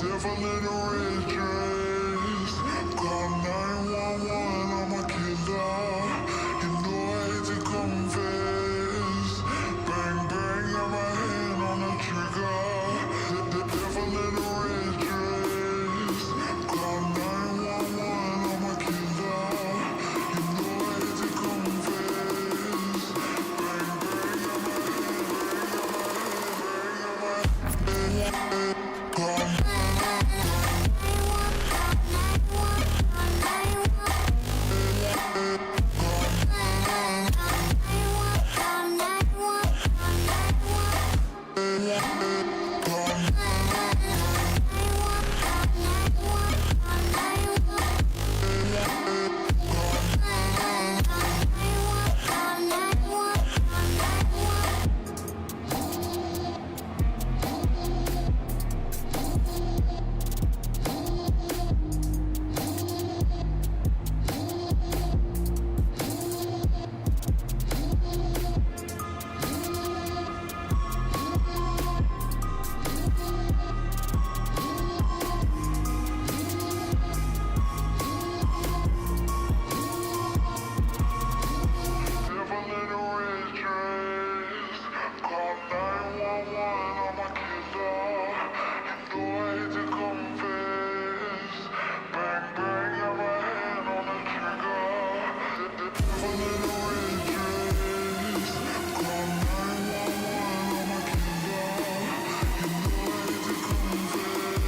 devil in a red dress. Call 911, I'm a killer. You know I hate to confess. Bang, bang, got my hand on the trigger. The devil in a red dress. Call 911, I'm a killer. You know I hate to confess. Bang, bang, got my hand, call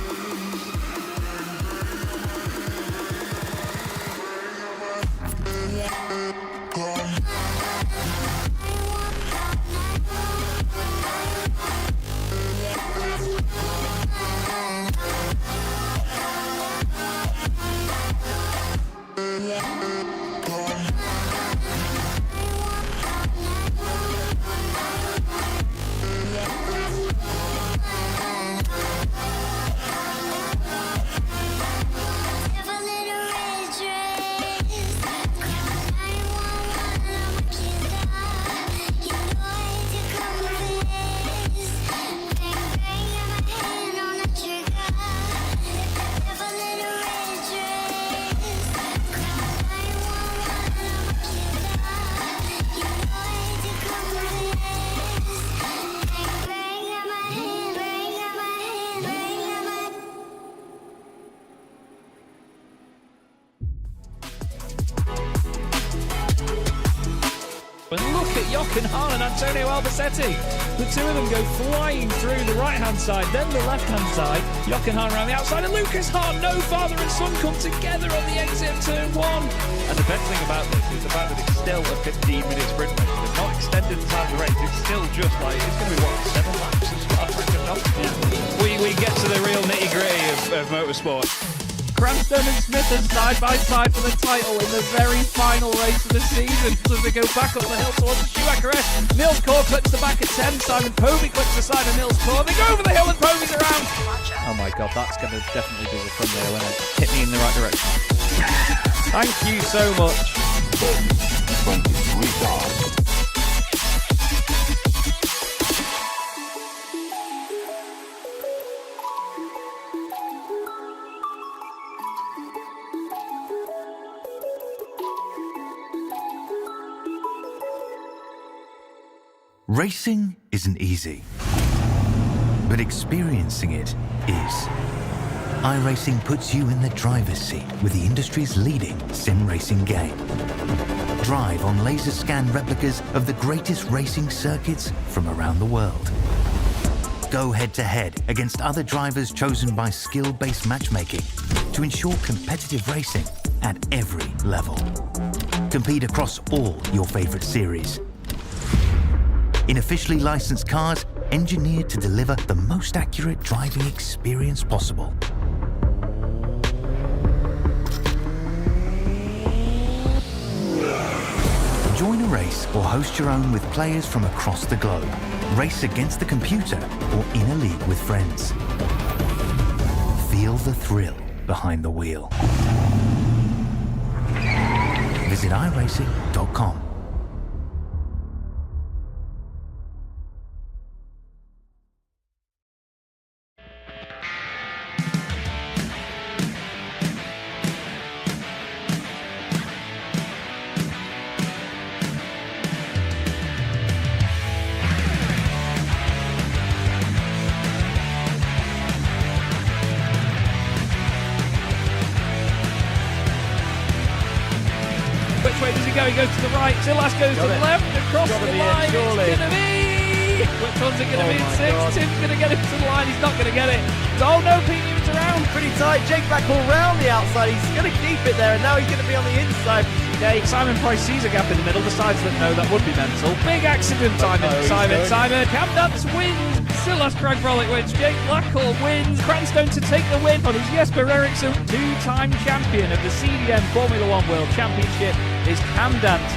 And look at Jochen Hahn and Antonio Albacete. The two of them go flying through the right-hand side, then the left-hand side. Jochen Hahn around the outside, and Lucas Hahn, no father and son, come together on the exit of turn one. And the best thing about this is the fact that it's still a 15-minute sprint race. They've not extended the time of the race. It's still just like, it's going to be, what, 7 laps of Spa-Francorchamps? We get to the real nitty-gritty of motorsport. Crymsun and Smith are side by side for the title in the very final race of the season. So they go back up the hill towards the Schumacher. Nils Core clips the back at 10. Simon Povey clips the side of Nils Core. They go over the hill and Povey's around. Oh my God, that's going to definitely be the thumbnail when it hit me in the right direction. Thank you so much. 23 cars. Racing isn't easy, but experiencing it is. iRacing puts you in the driver's seat with the industry's leading sim racing game. Drive on laser scan replicas of the greatest racing circuits from around the world. Go head-to-head against other drivers chosen by skill-based matchmaking to ensure competitive racing at every level. Compete across all your favorite series. In officially licensed cars, engineered to deliver the most accurate driving experience possible. Join a race or host your own with players from across the globe. Race against the computer or in a league with friends. Feel the thrill behind the wheel. Visit iRacing.com. go. He goes to the right. Silas goes to the left. Across the line. It's going to be. Which one's it going to be in 6? Tim's going to get it to the line. He's not going to get it. Oh no, Pete Newman's around. Pretty tight. Jake back all round the outside. He's going to keep it there, and now he's going to be on the inside. Yeah, Simon Price sees a gap in the middle, decides that no, that would be mental. Big accident, Simon. Cam Dance wins. Silas Craig-Frolic wins. Jake Blackhall wins. Cranstone to take the win on his Jesper Eriksson. Two-time champion of the CDM Formula One World Championship is Cam Dance.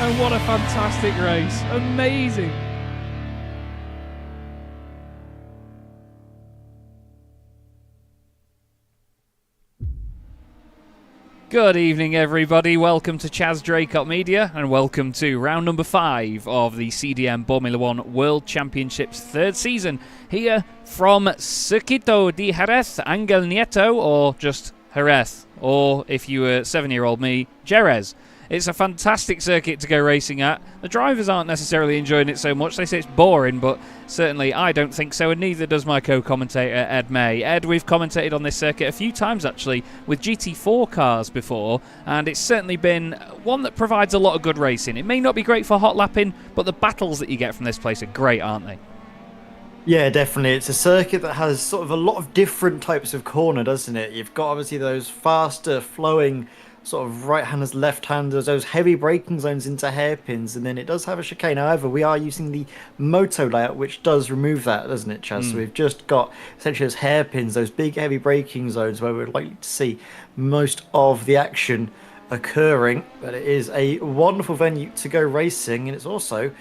And what a fantastic race. Amazing. Good evening, everybody. Welcome to Chaz Draycott Media, and welcome to round number 5 of the CDM Formula One World Championships 3rd season, here from Circuito de Jerez, Angel Nieto, or just Jerez, or if you were 7-year-old me, Jerez. It's a fantastic circuit to go racing at. The drivers aren't necessarily enjoying it so much. They say it's boring, but certainly I don't think so, and neither does my co-commentator Ed May. Ed, we've commentated on this circuit a few times actually with GT4 cars before, and it's certainly been one that provides a lot of good racing. It may not be great for hot lapping, but the battles that you get from this place are great, aren't they? Yeah, definitely. It's a circuit that has sort of a lot of different types of corner, doesn't it? You've got obviously those faster flowing sort of right-handers, left-handers, those heavy braking zones into hairpins, and then it does have a chicane. However, we are using the moto layout, which does remove that, doesn't it, Chaz? So we've just got essentially those hairpins, those big heavy braking zones where we're likely to see most of the action occurring. But it is a wonderful venue to go racing, and it's also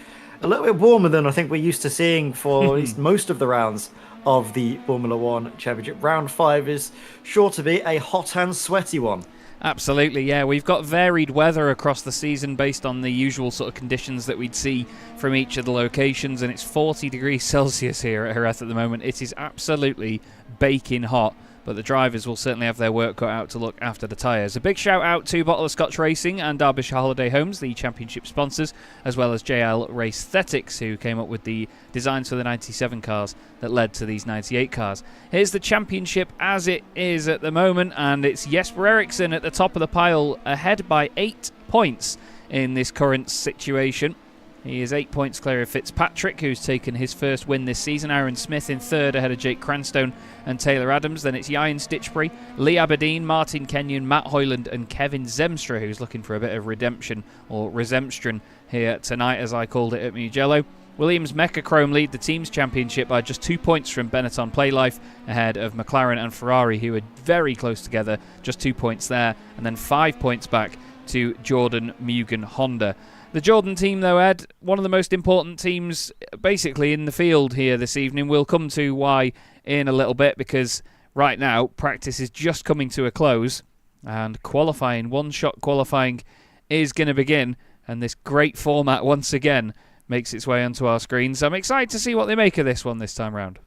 a little bit warmer than I think we're used to seeing for at least most of the rounds of the Formula One Championship. Round 5 is sure to be a hot and sweaty one. Absolutely, yeah. We've got varied weather across the season based on the usual sort of conditions that we'd see from each of the locations, and it's 40 degrees Celsius here at Jerez at the moment. It is absolutely baking hot, but the drivers will certainly have their work cut out to look after the tyres. A big shout out to Bottle of Scotch Racing and Derbyshire Holiday Homes, the championship sponsors, as well as JL Race Aesthetics, who came up with the designs for the 97 cars that led to these 98 cars. Here's the championship as it is at the moment, and it's Jesper Eriksson at the top of the pile, ahead by 8 points in this current situation. He is 8 points clear of Fitzpatrick, who's taken his first win this season. Aaron Smith in 3rd ahead of Jake Cranstone and Taylor Adams. Then it's Ian Stitchbury, Lee Aberdeen, Martin Kenyon, Matt Hoyland and Kevin Zemstra, who's looking for a bit of redemption, or Resemstron, here tonight, as I called it at Mugello. Williams Mechachrome lead the team's championship by just 2 points from Benetton Playlife, ahead of McLaren and Ferrari, who are very close together, just 2 points there, and then 5 points back to Jordan Mugen Honda. The Jordan team, though, Ed, one of the most important teams basically in the field here this evening. We'll come to why in a little bit, because right now practice is just coming to a close and qualifying, one-shot qualifying, is going to begin, and this great format once again makes its way onto our screens. I'm excited to see what they make of this one this time round.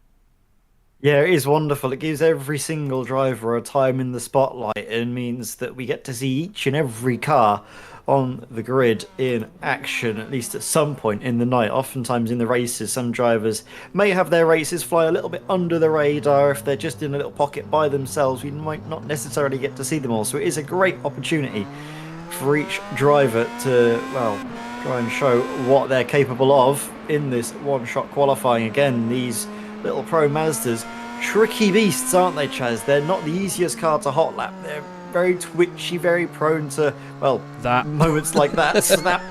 Yeah, it is wonderful. It gives every single driver a time in the spotlight and means that we get to see each and every car on the grid in action, at least at some point in the night. Oftentimes in the races, some drivers may have their races fly a little bit under the radar. If they're just in a little pocket by themselves, we might not necessarily get to see them all. So it is a great opportunity for each driver to, well, try and show what they're capable of in this one-shot qualifying. Again, these little Pro Mazdas, tricky beasts, aren't they, Chaz? They're not the easiest car to hot lap. They're very twitchy, very prone to, well, moments like that. Snap,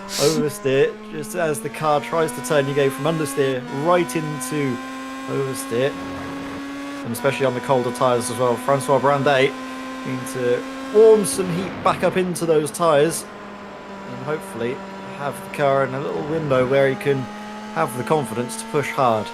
oversteer. Just as the car tries to turn, you go from understeer right into oversteer. And especially on the colder tyres as well. Francois Brandet need to warm some heat back up into those tyres and hopefully have the car in a little window where he can have the confidence to push hard.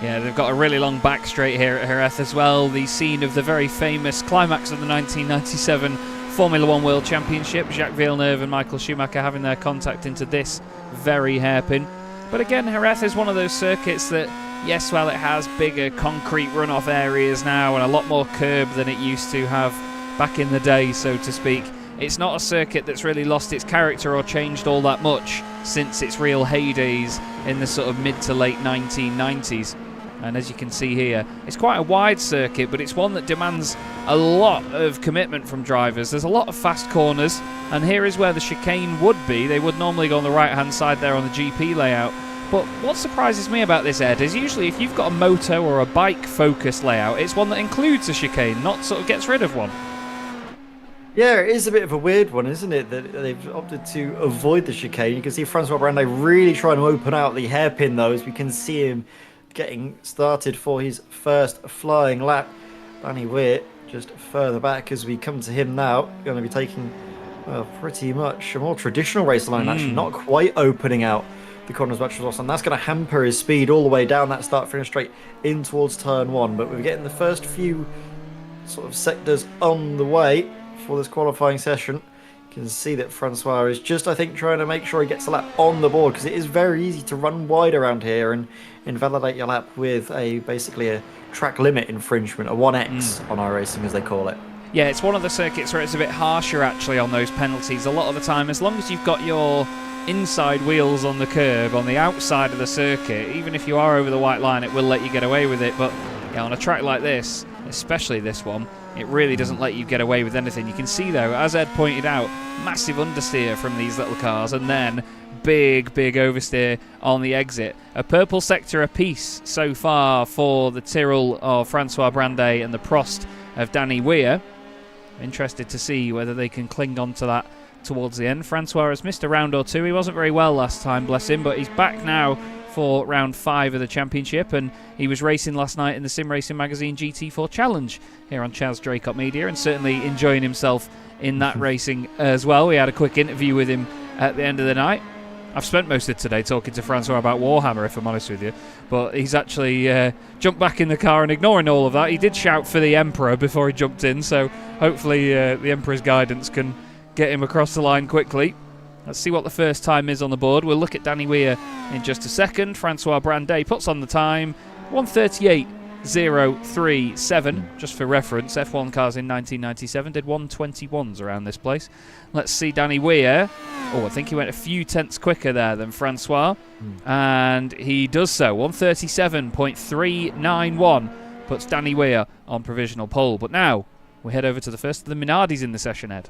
Yeah, they've got a really long back straight here at Jerez as well, the scene of the very famous climax of the 1997 Formula One World Championship. Jacques Villeneuve and Michael Schumacher having their contact into this very hairpin. But again, Jerez is one of those circuits that, yes, well, it has bigger concrete runoff areas now and a lot more curb than it used to have back in the day, so to speak. It's not a circuit that's really lost its character or changed all that much since its real heydays in the sort of mid to late 1990s. And as you can see here, it's quite a wide circuit, but it's one that demands a lot of commitment from drivers. There's a lot of fast corners, and here is where the chicane would be. They would normally go on the right-hand side there on the GP layout. But what surprises me about this, Ed, is usually if you've got a moto or a bike-focused layout, it's one that includes a chicane, not sort of gets rid of one. Yeah, it is a bit of a weird one, isn't it, that they've opted to avoid the chicane. You can see Francois Brandet really trying to open out the hairpin, though, as we can see him getting started for his first flying lap. Danny Weir just further back as we come to him now. Going to be taking pretty much a more traditional race line, actually, not quite opening out the corner as much as possible, and that's going to hamper his speed all the way down that start-finish straight in towards turn 1. But we're getting the first few sort of sectors on the way for this qualifying session. You can see that Francois is just, I think, trying to make sure he gets a lap on the board, because it is very easy to run wide around here and invalidate your lap with basically a track limit infringement, a 1x on iRacing as they call it. Yeah, it's one of the circuits where it's a bit harsher actually on those penalties. A lot of the time, as long as you've got your inside wheels on the curb on the outside of the circuit, even if you are over the white line, it will let you get away with it. But yeah, on a track like this, especially this one, it really doesn't let you get away with anything. You can see though, as Ed pointed out, massive understeer from these little cars, and then big oversteer on the exit. A purple sector apiece so far for the Tyrrell of Francois Brandet and the Prost of Danny Weir. Interested to see whether they can cling on to that towards the end. Francois has missed a round or two. He wasn't very well last time, bless him, but he's back now for round 5 of the championship, and he was racing last night in the Sim Racing Magazine GT4 Challenge here on Chaz Draycott Media, and certainly enjoying himself in that racing as well. We had a quick interview with him at the end of the night. I've spent most of today talking to Francois about Warhammer, if I'm honest with you, but he's actually jumped back in the car, and ignoring all of that, he did shout for the Emperor before he jumped in, so hopefully the Emperor's guidance can get him across the line quickly. Let's see what the first time is on the board. We'll look at Danny Weir in just a second. Francois Brandet puts on the time 1:38.037. Just for reference, F1 cars in 1997 did 1:21s around this place. Let's see Danny Weir. Oh, I think he went a few tenths quicker there than Francois. And he does so. 1:37.391 puts Danny Weir on provisional pole. But now we head over to the first of the Minardis in the session, Ed.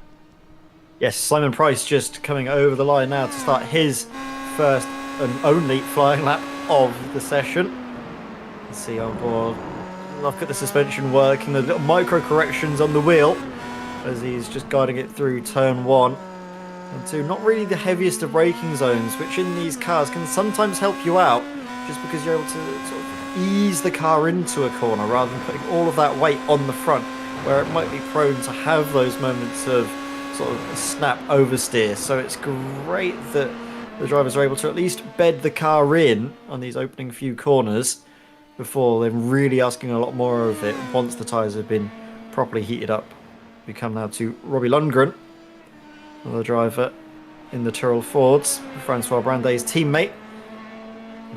Yes, Simon Price just coming over the line now to start his first and only flying lap of the session. Let's see on board. Look at the suspension working, the little micro corrections on the wheel as he's just guiding it through turn 1 and 2. Not really the heaviest of braking zones, which in these cars can sometimes help you out just because you're able to sort of ease the car into a corner rather than putting all of that weight on the front, where it might be prone to have those moments of sort of snap oversteer. So it's great that the drivers are able to at least bed the car in on these opening few corners before then really asking a lot more of it once the tyres have been properly heated up. We come now to Robbie Lundgren, another driver in the Tyrrell Fords, Francois Brandet's teammate.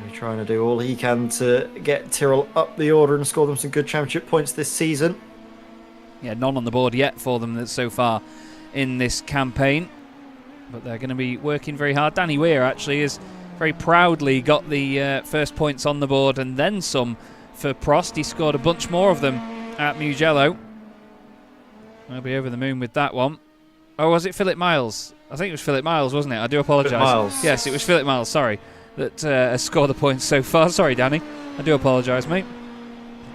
He's trying to do all he can to get Tyrrell up the order and score them some good championship points this season. Yeah, none on the board yet for them so far in this campaign, but they're going to be working very hard. Danny Weir actually has very proudly got the first points on the board and then some for Prost. He scored a bunch more of them at Mugello. I'll be over the moon with that one. Oh, was it Philip Miles? I think it was Philip Miles, wasn't it? I do apologise. Yes, it was Philip Miles, sorry, that has scored the points so far. Sorry, Danny. I do apologise, mate.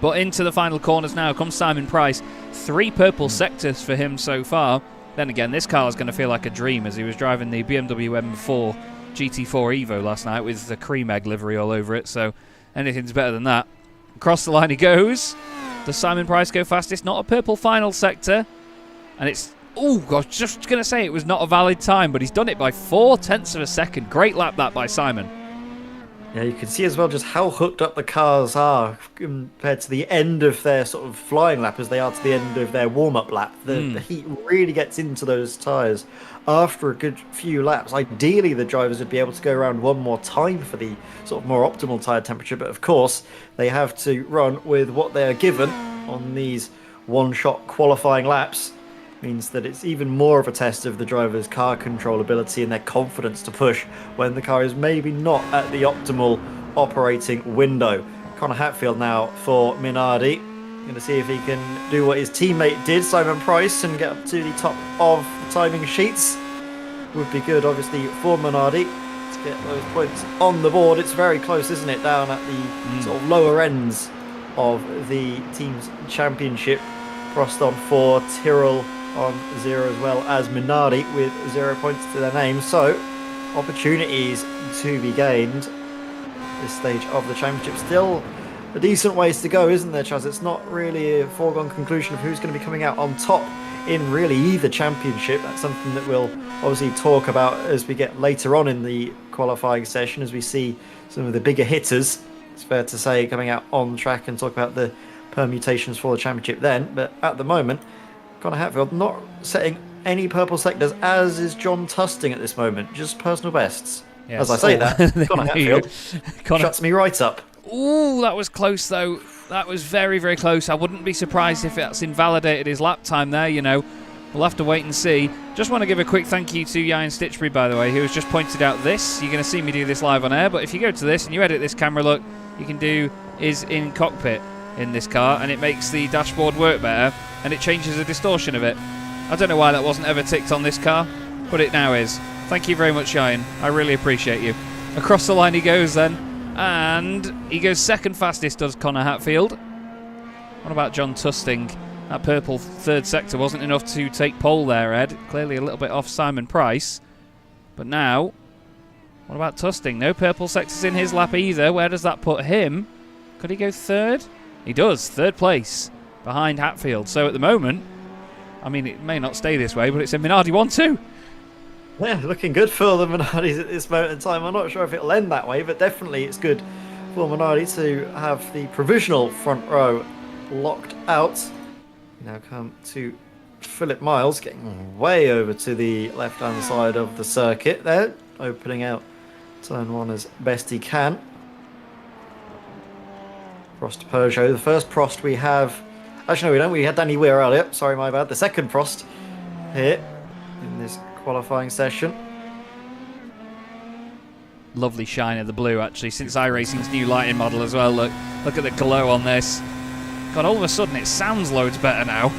But into the final corners now comes Simon Price. 3 purple sectors for him so far. Then again, this car is going to feel like a dream as he was driving the BMW M4 GT4 Evo last night with the cream egg livery all over it, so anything's better than that. Across the line he goes. Does Simon Price go fastest? Not a purple final sector. And it's... oh, gosh, just going to say it was not a valid time, but he's done it by 0.4 of a second. Great lap that by Simon. Yeah, you can see as well just how hooked up the cars are compared to the end of their sort of flying lap as they are to the end of their warm-up lap. The heat really gets into those tyres after a good few laps. Ideally, the drivers would be able to go around one more time for the sort of more optimal tyre temperature, but of course, they have to run with what they are given on these one-shot qualifying laps. Means that it's even more of a test of the driver's car control ability and their confidence to push when the car is maybe not at the optimal operating window. Connor Hatfield now for Minardi. Going to see if he can do what his teammate did, Simon Price, and get up to the top of the timing sheets. Would be good, obviously, for Minardi to get those points on the board. It's very close, isn't it, down at the sort of lower ends of the team's championship. Prost on 4, Tyrrell on 0, as well as Minardi with 0 points to their name. So, opportunities to be gained at this stage of the championship. Still a decent ways to go, isn't there, Chaz? It's not really a foregone conclusion of who's going to be coming out on top in really either championship. That's something that we'll obviously talk about as we get later on in the qualifying session, as we see some of the bigger hitters, it's fair to say, coming out on track, and talk about the permutations for the championship then. But at the moment, Connor Hatfield not setting any purple sectors, as is John Tusting at this moment. Just personal bests. Yes. As I say that, Connor Hatfield shuts me right up. Ooh, that was close, though. That was very, very close. I wouldn't be surprised if that's invalidated his lap time there, you know. We'll have to wait and see. Just want to give a quick thank you to Ian Stitchbury, by the way, who has just pointed out this. You're going to see me do this live on air, but if you go to this and you edit this camera look, you can do is in cockpit in this car, and it makes the dashboard work better, and it changes the distortion of it. I don't know why that wasn't ever ticked on this car, but it now is. Thank you very much, Ian. I really appreciate you. Across the line he goes then. And he goes second fastest, does Connor Hatfield. What about John Tusting? That purple third sector wasn't enough to take pole there, Ed. Clearly a little bit off Simon Price. But now, what about Tusting? No purple sectors in his lap either. Where does that put him? Could he go third? He does, third place behind Hatfield. So at the moment, I mean, it may not stay this way, but it's a Minardi 1-2. Yeah, looking good for the Minardis at this moment in time. I'm not sure if it'll end that way, but definitely it's good for Minardi to have the provisional front row locked out. We now come to Philip Miles, getting way over to the left-hand side of the circuit there, opening out turn 1 as best he can. Prost Peugeot, the first Prost we have... Actually, no, we don't. We had Danny Weir earlier. Sorry, my bad. The second Prost here in this qualifying session. Lovely shine of the blue, actually, since iRacing's new lighting model as well. Look at the glow on this. God, all of a sudden it sounds loads better now.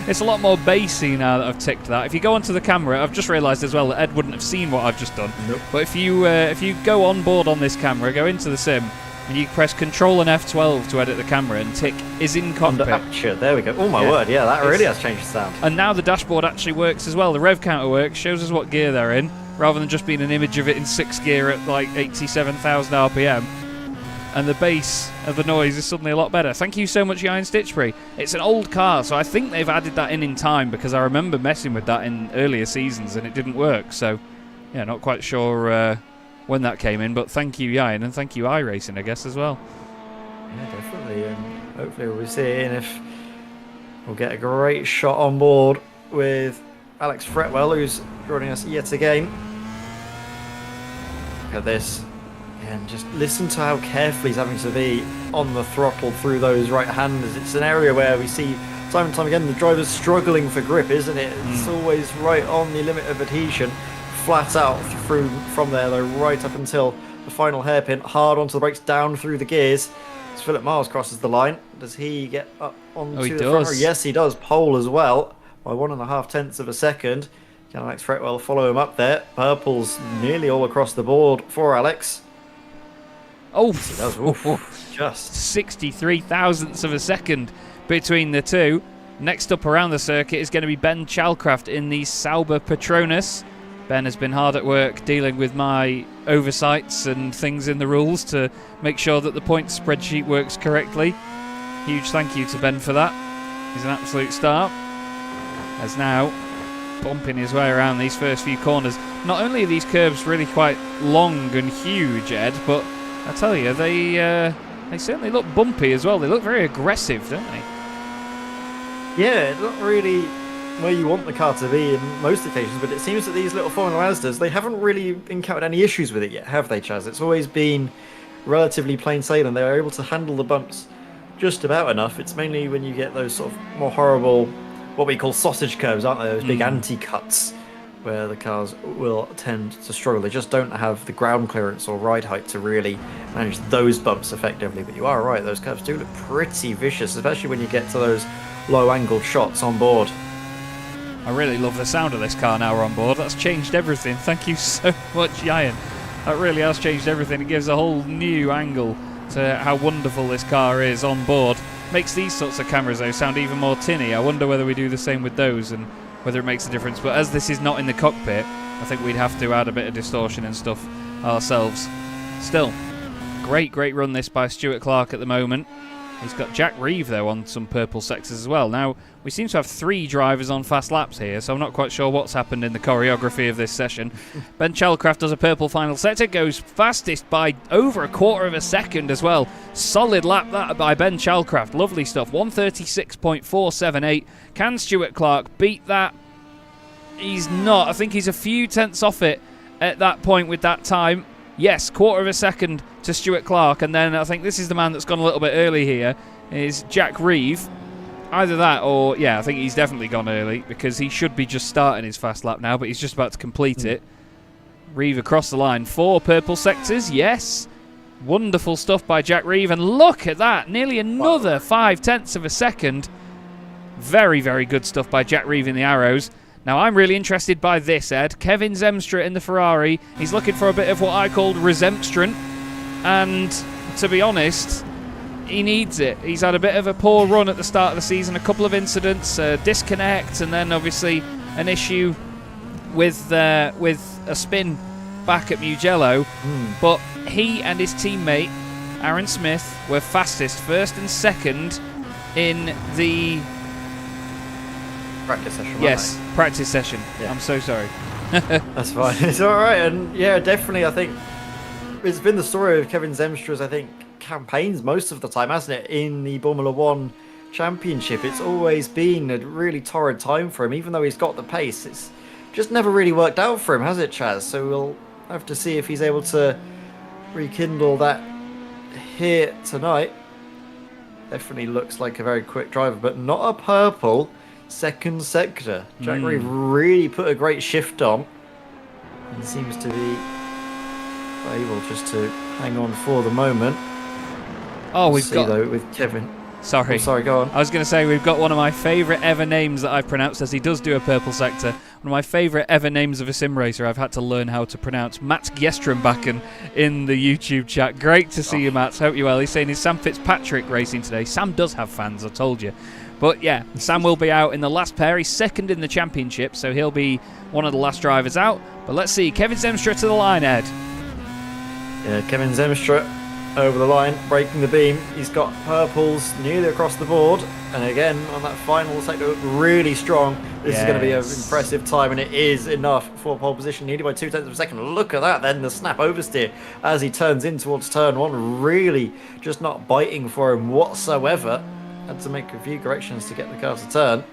It's a lot more bassy now that I've ticked that. If you go onto the camera, I've just realised as well that Ed wouldn't have seen what I've just done. Nope. But if you go on board on this camera, go into the sim, and you press Control and F12 to edit the camera and tick is in cockpit. Under aperture, there we go. Oh my word, yeah, that really has changed the sound. And now the dashboard actually works as well. The rev counter works, shows us what gear they're in, rather than just being an image of it in 6th gear at like 87,000 RPM. And the bass of the noise is suddenly a lot better. Thank you so much, Ian Stitchbury. It's an old car, so I think they've added that in time, because I remember messing with that in earlier seasons and it didn't work. So, yeah, not quite sure when that came in, but thank you, Ian, and thank you, iRacing, I guess, as well. Yeah, definitely, and hopefully we'll be seeing if we'll get a great shot on board with Alex Fretwell, who's joining us yet again. Look at this, and just listen to how careful he's having to be on the throttle through those right-handers. It's an area where we see time and time again the drivers struggling for grip, isn't it? It's always right on the limit of adhesion. Flat out through from there, though, right up until the final hairpin, hard onto the brakes, down through the gears. As Philip Miles crosses the line, does he get up onto the front row? Yes, he does. Pole as well by 1.5 tenths of a second. Can Alex Fretwell follow him up there? Purple's nearly all across the board for Alex. Oh, he does. Oof, just 63 thousandths of a second between the two. Next up around the circuit is going to be Ben Chalcraft in the Sauber Patronus. Ben has been hard at work dealing with my oversights and things in the rules to make sure that the points spreadsheet works correctly. Huge thank you to Ben for that. He's an absolute star. As now bumping his way around these first few corners. Not only are these curves really quite long and huge, Ed, but I tell you, they certainly look bumpy as well. They look very aggressive, don't they? Yeah, not really where you want the car to be in most occasions, but it seems that these little Formula Mazdas, they haven't really encountered any issues with it yet, have they, Chaz? It's always been relatively plain sailing. They're able to handle the bumps just about enough. It's mainly when you get those sort of more horrible, what we call sausage curves, aren't they? Those big anti-cuts, where the cars will tend to struggle. They just don't have the ground clearance or ride height to really manage those bumps effectively. But you are right, those curves do look pretty vicious, especially when you get to those low-angled shots on board. I really love the sound of this car now we're on board. That's changed everything. Thank you so much, Ian. That really has changed everything. It gives a whole new angle to how wonderful this car is on board. Makes these sorts of cameras, though, sound even more tinny. I wonder whether we do the same with those and whether it makes a difference. But as this is not in the cockpit, I think we'd have to add a bit of distortion and stuff ourselves. Still, great run this by Stuart Clark at the moment. He's got Jack Reeve, though, on some purple sectors as well. Now, we seem to have 3 drivers on fast laps here, so I'm not quite sure what's happened in the choreography of this session. Ben Chalcraft does a purple final sector, goes fastest by over a quarter of a second as well. Solid lap that by Ben Chalcraft. Lovely stuff. 136.478. Can Stuart Clark beat that? He's not. I think he's a few tenths off it at that point with that time. Yes, quarter of a second to Stuart Clark, and then I think this is the man that's gone a little bit early here, is Jack Reeve. Either that or, yeah, I think he's definitely gone early because he should be just starting his fast lap now, but he's just about to complete it. Reeve across the line. 4 purple sectors, yes. Wonderful stuff by Jack Reeve, and look at that, nearly another 5 tenths of a second. Very good stuff by Jack Reeve in the arrows. Now, I'm really interested by this, Ed. Kevin Zemstra in the Ferrari. He's looking for a bit of what I called resemstrant. And, to be honest, he needs it. He's had a bit of a poor run at the start of the season. A couple of incidents, disconnect, and then, obviously, an issue with a spin back at Mugello. But he and his teammate, Aaron Smith, were fastest, first and second in the... Practice session, yes, practice session. Yeah. I'm so sorry. That's fine. It's all right. And yeah, definitely, I think it's been the story of Kevin Zemstra's, I think, campaigns most of the time, hasn't it? In the Formula One Championship, it's always been a really torrid time for him, even though he's got the pace. It's just never really worked out for him, has it, Chaz? So we'll have to see if he's able to rekindle that here tonight. Definitely looks like a very quick driver, but not a purple second sector. Jack Reeve really put a great shift on and seems to be able just to hang on for the moment. Oh, we've got though with Kevin. Sorry, go on. I was going to say we've got one of my favourite ever names that I've pronounced, as he does do a purple sector. One of my favourite ever names of a sim racer I've had to learn how to pronounce. Matt Gjestrombakken in the YouTube chat. Great to see you, Matt. Hope you're well. He's saying is Sam Fitzpatrick racing today. Sam does have fans, I told you. But yeah, Sam will be out in the last pair. He's second in the championship, so he'll be one of the last drivers out. But let's see, Kevin Zemstra to the line, Ed. Yeah, Kevin Zemstra over the line, breaking the beam. He's got purples nearly across the board. And again, on that final sector, really strong. This is going to be an impressive time, and it is enough for pole position, needed by 2 tenths of a second. Look at that, then the snap oversteer as he turns in towards turn 1. Really just not biting for him whatsoever. Had to make a few corrections to get the car to turn.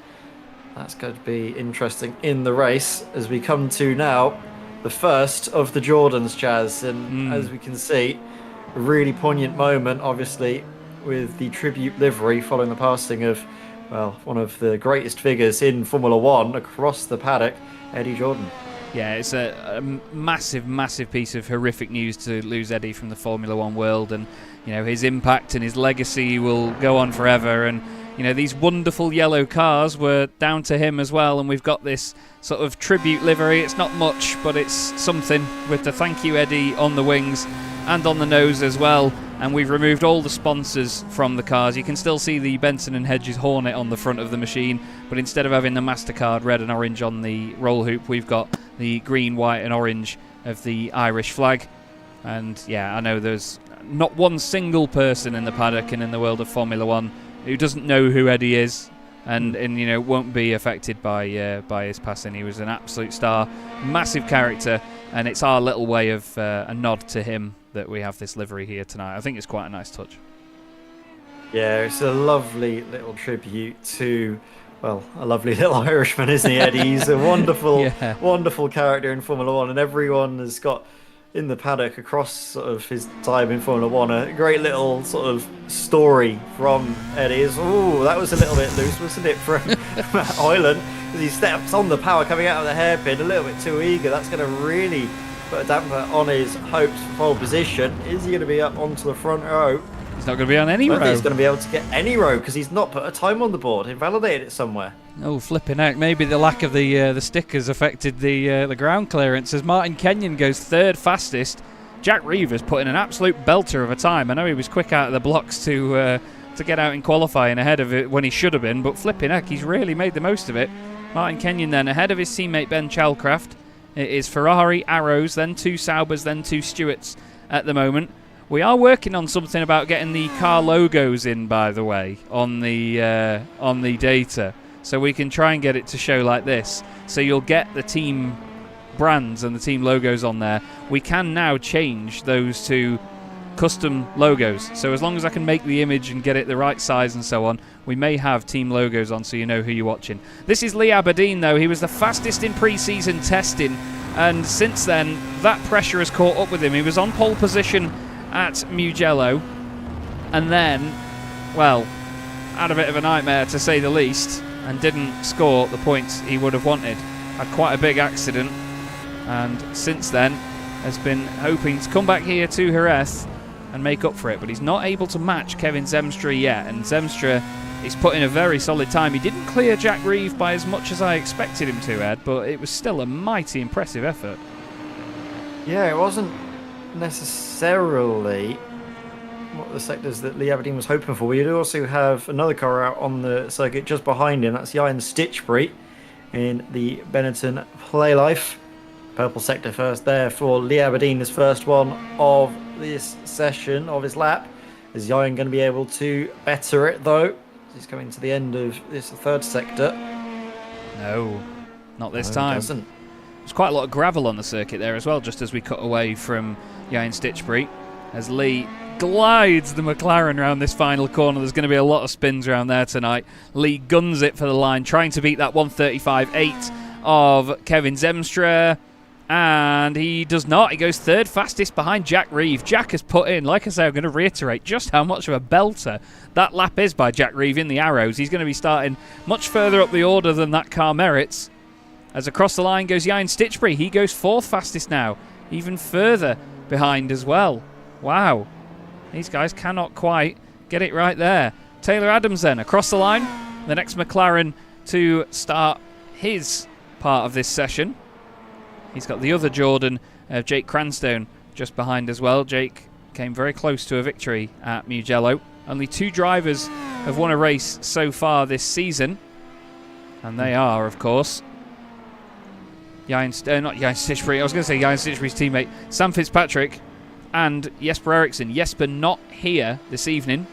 That's going to be interesting in the race as we come to now the first of the Jordans, Chaz. And as we can see, a really poignant moment, obviously, with the tribute livery following the passing of, well, one of the greatest figures in Formula One across the paddock, Eddie Jordan. Yeah, it's a massive piece of horrific news to lose Eddie from the Formula One world, and you know his impact and his legacy will go on forever. And you know these wonderful yellow cars were down to him as well, and we've got this sort of tribute livery. It's not much, but it's something with the "Thank You Eddie" on the wings and on the nose as well. And we've removed all the sponsors from the cars. You can still see the Benson and Hedges Hornet on the front of the machine, but instead of having the MasterCard red and orange on the roll hoop, we've got the green, white and orange of the Irish flag. And yeah, I know there's not one single person in the paddock and in the world of Formula One who doesn't know who Eddie is and you know won't be affected by his passing. He was an absolute star, massive character, and it's our little way of a nod to him that we have this livery here tonight. I think it's quite a nice touch. Yeah, it's a lovely little tribute to, well, a lovely little Irishman, isn't he, Eddie? He's a wonderful, wonderful character in Formula One, and everyone has got in the paddock across sort of his time in Formula One a great little sort of story from Eddie. Oh, that was a little bit loose, wasn't it, from Matt Hoyland? as he steps on the power coming out of the hairpin a little bit too eager. That's going to really put a damper on his hopes for pole position. Is he going to be up onto the front row? He's not going to be on any row. He's going to be able to get any row because he's not put a time on the board. He validated it somewhere. Oh, flipping out. Maybe the lack of the stickers affected the ground clearance as Martin Kenyon goes third fastest. Jack Reeves put in an absolute belter of a time. I know he was quick out of the blocks to get out in qualifying ahead of it when he should have been, but flipping heck, he's really made the most of it. Martin Kenyon then ahead of his teammate Ben Chalcraft. It is Ferrari, Arrows, then 2 Saubers, then 2 Stewarts at the moment. We are working on something about getting the car logos in, by the way, on the data, so we can try and get it to show like this. So you'll get the team brands and the team logos on there. We can now change those to custom logos. So as long as I can make the image and get it the right size and so on, we may have team logos on so you know who you're watching. This is Lee Aberdeen, though. He was the fastest in pre-season testing, and since then that pressure has caught up with him. He was on pole position at Mugello, and then, well, had a bit of a nightmare to say the least, and didn't score the points he would have wanted. Had quite a big accident, and since then has been hoping to come back here to Jerez and make up for it, but he's not able to match Kevin Zemstra yet, and Zemstra is put in a very solid time. He didn't clear Jack Reeve by as much as I expected him to, Ed, but it was still a mighty impressive effort. Yeah, it wasn't necessarily what the sectors that Lee Aberdeen was hoping for. We do also have another car out on the circuit just behind him. That's Jan Stitchbury in the Benetton Playlife. Purple sector first there for Lee Aberdeen, his first one of this session, of his lap. Is Jan going to be able to better it, though? He's coming to the end of this third sector. No, not this time. Doesn't. There's quite a lot of gravel on the circuit there as well, just as we cut away from Jan Stitchbury. As Lee glides the McLaren around this final corner. There's going to be a lot of spins around there tonight. Lee guns it for the line, trying to beat that 1:35.8 of Kevin Zemstra. And he does not. He goes third fastest behind Jack Reeve. Jack has put in, like I say, I'm going to reiterate just how much of a belter that lap is by Jack Reeve in the Arrows. He's going to be starting much further up the order than that car merits. As across the line goes Jan Stitchbury. He goes fourth fastest now, even further behind as well. Wow. These guys cannot quite get it right there. Taylor Adams then across the line. The next McLaren to start his part of this session. He's got the other Jordan, Jake Cranstone, just behind as well. Jake came very close to a victory at Mugello. Only 2 drivers have won a race so far this season. And they are, of course, not Jan Stitchbury. I was going to say Jan Stitchbury's teammate, Sam Fitzpatrick, and Jesper Eriksson. Jesper not here this evening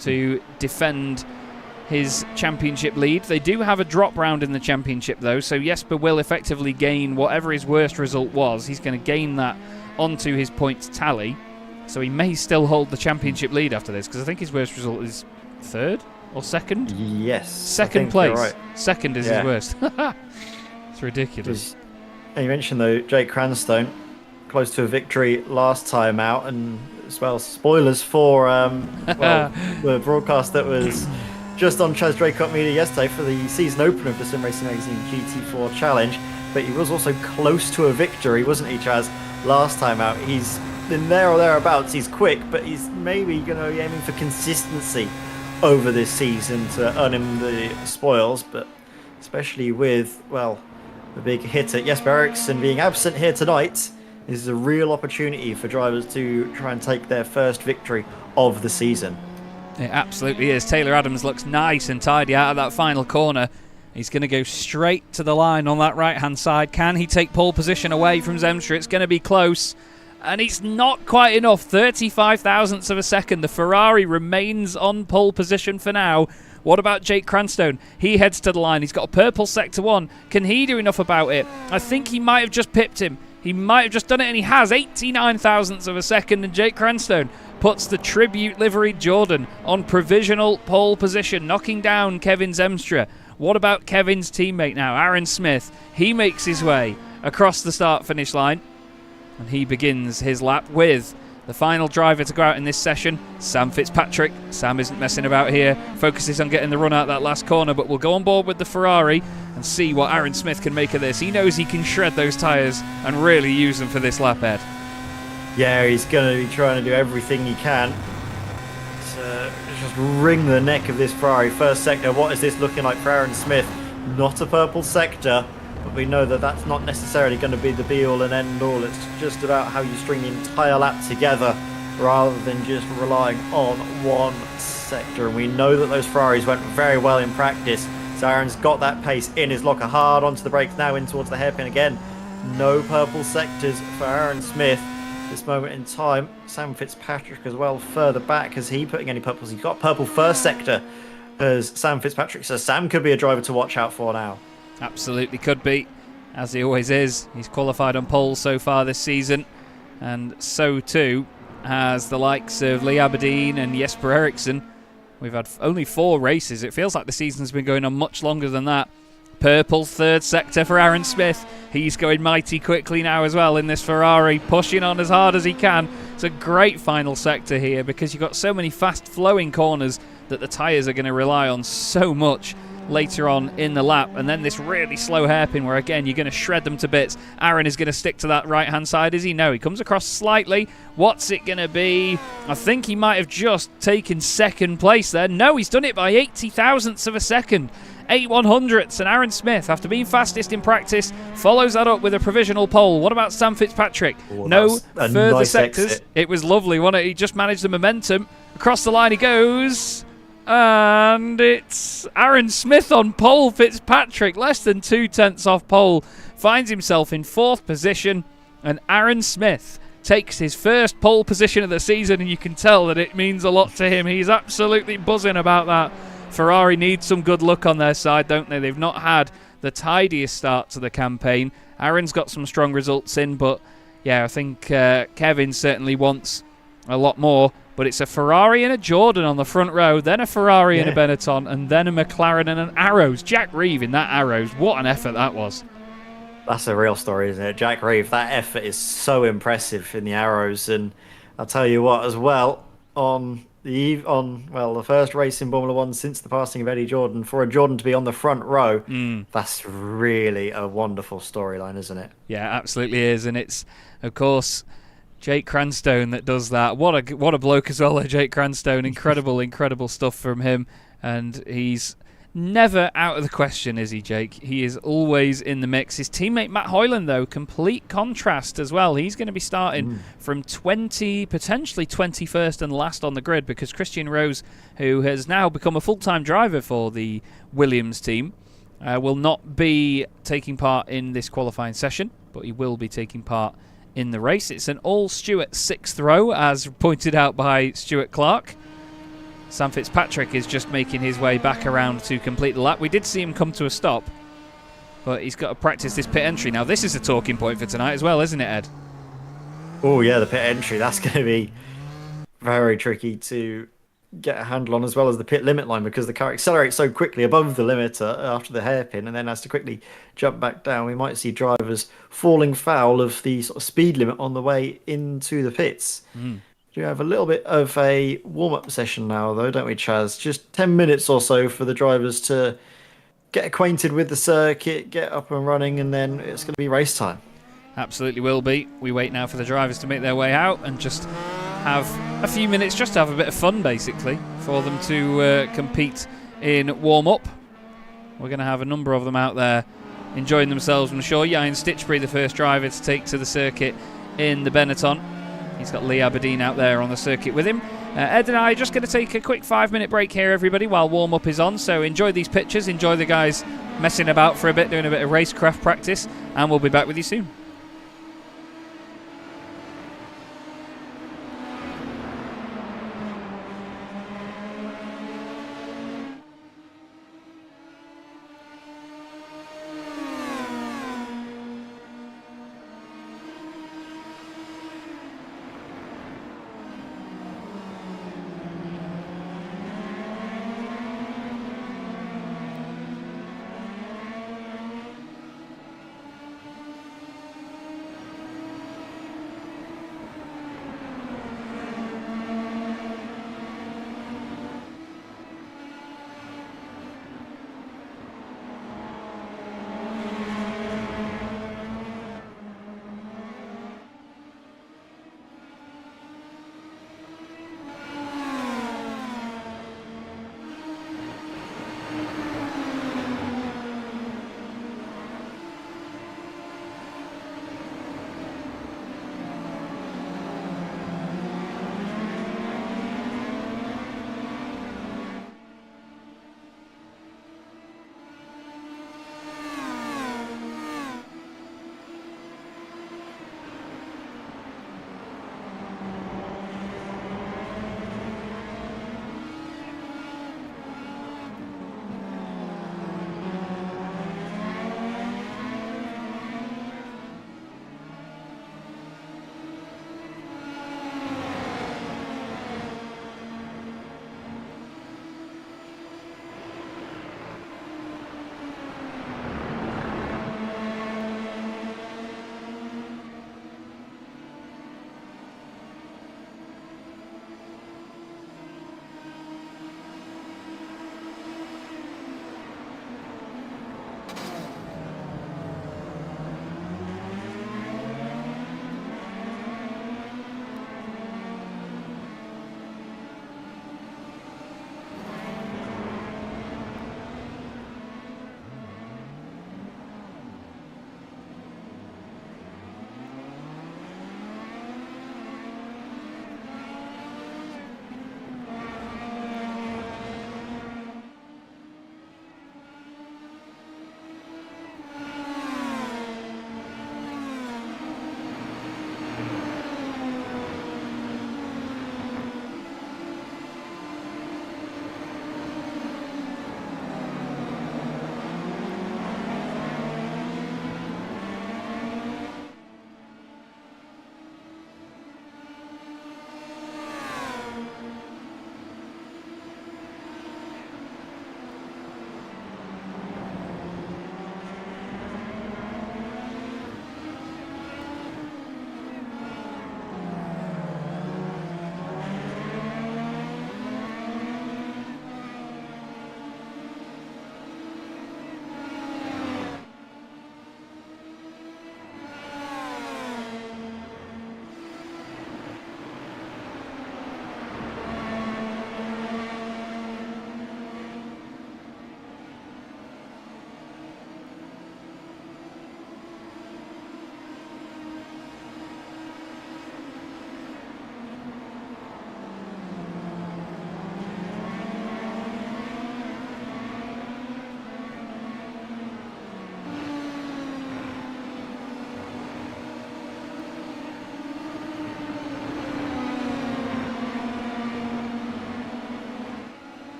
to defend his championship lead. They do have a drop round in the championship, though, so Jesper will effectively gain whatever his worst result was. He's going to gain that onto his points tally, so he may still hold the championship lead after this, because I think his worst result is third or second? Yes. Second place. Right. Second is his worst. It's ridiculous. And you mentioned, though, Jake Cranstone, close to a victory last time out, and as well, spoilers for the broadcast that was just on Chaz Draycott Media yesterday for the season opener of the Sim Racing Magazine GT4 Challenge. But he was also close to a victory, wasn't he, Chaz, last time out? He's been there or thereabouts. He's quick, but he's maybe going to be aiming for consistency over this season to earn him the spoils. But especially with, well, the big hitter Jesper Eriksson being absent here tonight, this is a real opportunity for drivers to try and take their first victory of the season. It absolutely is. Taylor Adams looks nice and tidy out of that final corner. He's going to go straight to the line on that right-hand side. Can he take pole position away from Zemstra? It's going to be close. And it's not quite enough. 35 thousandths of a second. The Ferrari remains on pole position for now. What about Jake Cranstone? He heads to the line. He's got a purple sector 1. Can he do enough about it? I think he might have just pipped him. He might have just done it, and he has 89 thousandths of a second, and Jake Cranstone puts the Tribute liveried Jordan on provisional pole position, knocking down Kevin Zemstra. What about Kevin's teammate now, Aaron Smith? He makes his way across the start-finish line, and he begins his lap with The final driver to go out in this session, Sam Fitzpatrick. Sam isn't messing about here, focuses on getting the run out that last corner, but we'll go on board with the Ferrari and see what Aaron Smith can make of this. He knows he can shred those tyres and really use them for this lap, Ed. Yeah, he's going to be trying to do everything he can to just wring the neck of this Ferrari. First sector, what is this looking like for Aaron Smith? Not a purple sector, but we know that that's not necessarily going to be the be-all and end-all. It's just about how you string the entire lap together rather than just relying on one sector. And we know that those Ferraris went very well in practice. So Aaron's got that pace in his locker, hard onto the brakes now, in towards the hairpin again. No purple sectors for Aaron Smith this moment in time. Sam Fitzpatrick as well further back. Is he putting any purples? He's got purple first sector as Sam Fitzpatrick. So Sam could be a driver to watch out for now. Absolutely could be, as he always is. He's qualified on pole so far this season, and so too has the likes of Lee Aberdeen and Jesper Eriksson. We've had only 4 races. It feels like the season's been going on much longer than that. Purple third sector for Aaron Smith. He's going mighty quickly now as well in this Ferrari, pushing on as hard as he can. It's a great final sector here because you've got so many fast flowing corners that the tyres are going to rely on so much later on in the lap, and then this really slow hairpin where again you're going to shred them to bits. Aaron is going to stick to that right hand side, is he? No, he comes across slightly. What's it going to be? I think he might have just taken second place there. No, he's done it by 80 thousandths of a second. 8/100ths, and Aaron Smith, after being fastest in practice, follows that up with a provisional pole. What about Sam Fitzpatrick? No further nice sectors. Exit. It was lovely, wasn't it? He just managed the momentum. Across the line he goes. And it's Aaron Smith on pole. Fitzpatrick, less than 2/10 off pole, finds himself in 4th position. And Aaron Smith takes his first pole position of the season, and you can tell that it means a lot to him. He's absolutely buzzing about that. Ferrari needs some good luck on their side, don't they? They've not had the tidiest start to the campaign. Aaron's got some strong results in, but yeah, I think Kevin certainly wants a lot more. But it's a Ferrari and a Jordan on the front row, then a Ferrari and a Benetton, and then a McLaren and an Arrows. Jack Reeve in that Arrows. What an effort that was. That's a real story, isn't it? Jack Reeve, that effort is so impressive in the Arrows. And I'll tell you what, as well, on the first race in Formula One since the passing of Eddie Jordan, for a Jordan to be on the front row, that's really a wonderful storyline, isn't it? Yeah, absolutely is. And it's, of course, Jake Cranstone that does that. What a bloke as well, Jake Cranstone. Incredible stuff from him. And he's never out of the question, is he, Jake? He is always in the mix. His teammate Matt Hoyland, though, complete contrast as well. He's going to be starting from 20, potentially 21st and last on the grid, because Christian Rose, who has now become a full-time driver for the Williams team, will not be taking part in this qualifying session, but he will be taking part in the race. It's an all-Stewart 6th row, as pointed out by Stuart Clark. Sam Fitzpatrick is just making his way back around to complete the lap. We did see him come to a stop, but he's got to practice this pit entry. Now, this is a talking point for tonight as well, isn't it, Ed? Oh, yeah, the pit entry. That's going to be very tricky to get a handle on, as well as the pit limit line, because the car accelerates so quickly above the limiter after the hairpin and then has to quickly jump back down. We might see drivers falling foul of the sort of speed limit on the way into the pits. We have a little bit of a warm-up session now, though, don't we, Chaz? Just 10 minutes or so for the drivers to get acquainted with the circuit, get up and running, and then it's going to be race time. Absolutely will be. We wait now for the drivers to make their way out and just have a few minutes just to have a bit of fun, basically, for them to compete in warm-up. We're going to have a number of them out there enjoying themselves, I'm sure. Ian Stitchbury, the first driver to take to the circuit in the Benetton. He's got Lee Aberdeen out there on the circuit with him. Ed and I are just going to take a quick 5-minute break here, everybody, while warm-up is on. So enjoy these pictures, enjoy the guys messing about for a bit, doing a bit of racecraft practice, and we'll be back with you soon.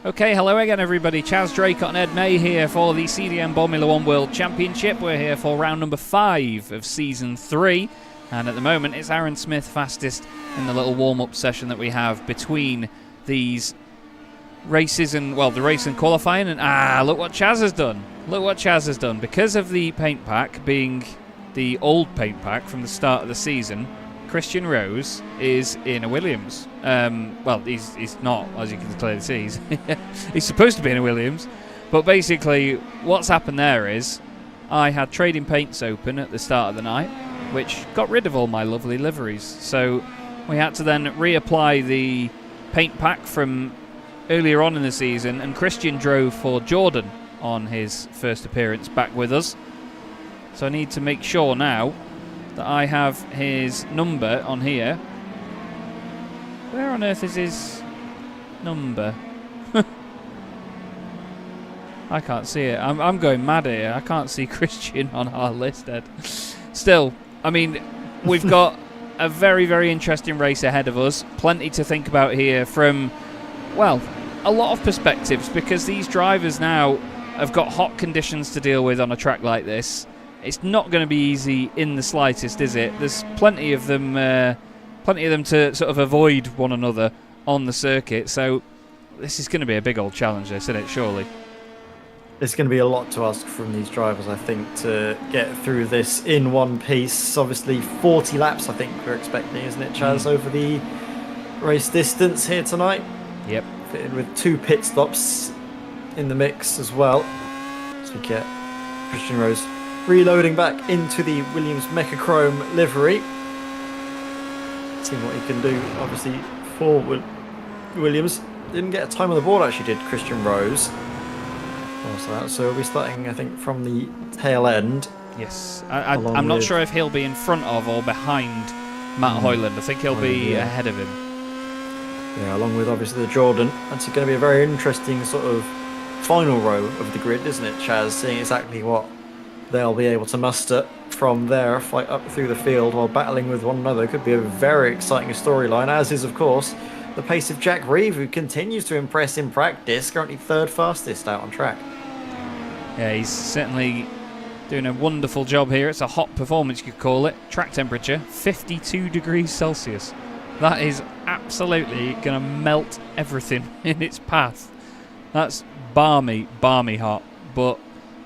Okay, hello again everybody. Chaz Draycott and Ed May here for the CDM Boremula 1 World Championship. We're here for round number 5 of Season 3. And at the moment it's Aaron Smith fastest in the little warm-up session that we have between these races and, well, the race and qualifying. And look what Chaz has done. Look what Chaz has done. Because of the paint pack being the old paint pack from the start of the season, Christian Rose is in a Williams. Well, he's not, as you can clearly see. He's supposed to be in a Williams. But basically, what's happened there is I had trading paints open at the start of the night, which got rid of all my lovely liveries. So we had to then reapply the paint pack from earlier on in the season, and Christian drove for Jordan on his first appearance back with us. So I need to make sure now that I have his number on here. Where on earth is his number? I can't see it. I'm going mad here. I can't see Christian on our list, Ed. Still, I mean, we've got a very, very interesting race ahead of us. Plenty to think about here from, well, a lot of perspectives, because these drivers now have got hot conditions to deal with on a track like this. It's not going to be easy in the slightest, is it? There's plenty of them to sort of avoid one another on the circuit. So this is going to be a big old challenge, isn't it? Surely. There's going to be a lot to ask from these drivers, I think, to get through this in one piece. Obviously, 40 laps, I think we're expecting, isn't it, Chaz, over the race distance here tonight? Yep. Fitted with 2 pit stops in the mix as well. So we get Christian Rose reloading back into the Williams Mechachrome livery. Seeing what he can do, obviously, for Williams. Didn't get a time on the board, actually, did Christian Rose. So we'll be starting, I think, from the tail end. Yes. I'm not sure if he'll be in front of or behind Matt Hoyland. I think he'll be ahead of him. Yeah, along with, obviously, the Jordan. That's going to be a very interesting sort of final row of the grid, isn't it, Chaz? Seeing exactly what they'll be able to muster from there, fight up through the field while battling with one another. Could be a very exciting storyline, as is, of course, the pace of Jack Reeve, who continues to impress in practice, currently 3rd fastest out on track. Yeah, he's certainly doing a wonderful job here. It's a hot performance, you could call it. Track temperature, 52 degrees Celsius. That is absolutely going to melt everything in its path. That's balmy hot. But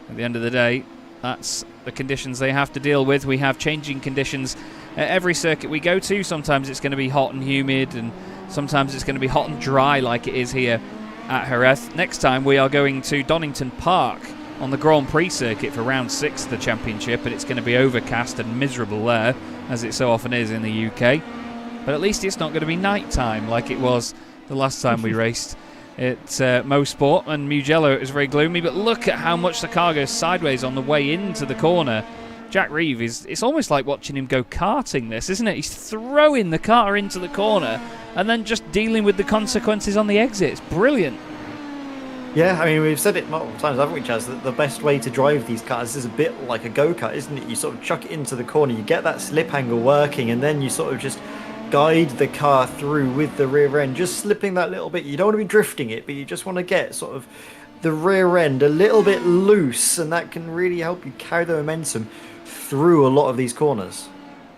at the end of the day, that's the conditions they have to deal with. We have changing conditions at every circuit we go to. Sometimes it's going to be hot and humid, and sometimes it's going to be hot and dry like it is here at Jerez. Next time we are going to Donington Park on the Grand Prix circuit for round 6 of the championship, and it's going to be overcast and miserable there, as it so often is in the UK. But at least it's not going to be night time like it was the last time we raced at Mo Sport and Mugello. It was very gloomy, but look at how much the car goes sideways on the way into the corner. Jack Reeve it's almost like watching him go karting, this, isn't it? He's throwing the car into the corner and then just dealing with the consequences on the exit. It's brilliant. Yeah, I mean, we've said it multiple times, haven't we, Chaz, that the best way to drive these cars is a bit like a go-kart, isn't it? You sort of chuck it into the corner, you get that slip angle working, and then you sort of just guide the car through with the rear end, just slipping that little bit. You don't want to be drifting it, but you just want to get sort of the rear end a little bit loose, and that can really help you carry the momentum through a lot of these corners.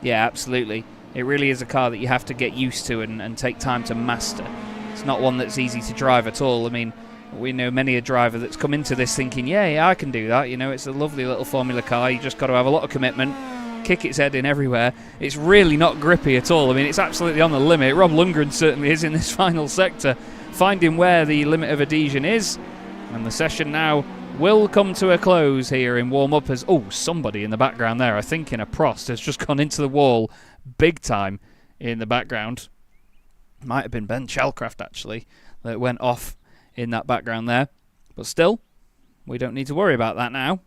Yeah, absolutely. It really is a car that you have to get used to and take time to master. It's not one that's easy to drive at all. I mean, we know many a driver that's come into this thinking, yeah, I can do that. You know, it's a lovely little Formula car. You just got to have a lot of commitment, kick its head in everywhere. It's really not grippy at all. I mean, it's absolutely on the limit. Rob Lundgren certainly is in this final sector, finding where the limit of adhesion is. And the session now will come to a close here in warm-up as, somebody in the background there, I think in a Prost, has just gone into the wall big time in the background. Might have been Ben Shellcraft, actually, that went off in that background there. But still, we don't need to worry about that now,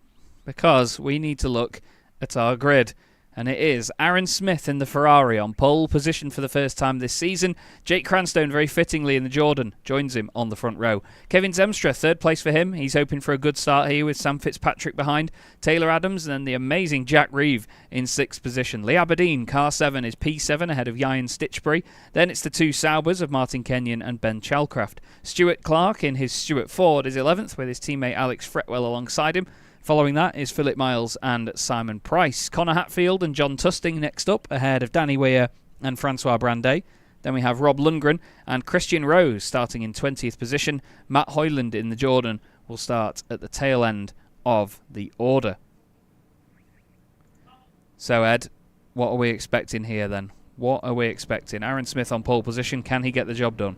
because we need to look at our grid. And it is Aaron Smith in the Ferrari on pole position for the first time this season. Jake Cranstone, very fittingly in the Jordan, joins him on the front row. Kevin Zemstra, third place for him. He's hoping for a good start here with Sam Fitzpatrick behind. Taylor Adams and then the amazing Jack Reeve in sixth position. Lee Aberdeen, car 7, is P7 ahead of Ian Stitchbury. Then it's the two Saubers of Martin Kenyon and Ben Chalcraft. Stuart Clark in his Stuart Ford is 11th with his teammate Alex Fretwell alongside him. Following that is Philip Miles and Simon Price. Connor Hatfield and John Tusting next up, ahead of Danny Weir and Francois Brandet. Then we have Rob Lundgren and Christian Rose starting in 20th position. Matt Hoyland in the Jordan will start at the tail end of the order. So Ed, what are we expecting here then? What are we expecting? Aaron Smith on pole position, can he get the job done?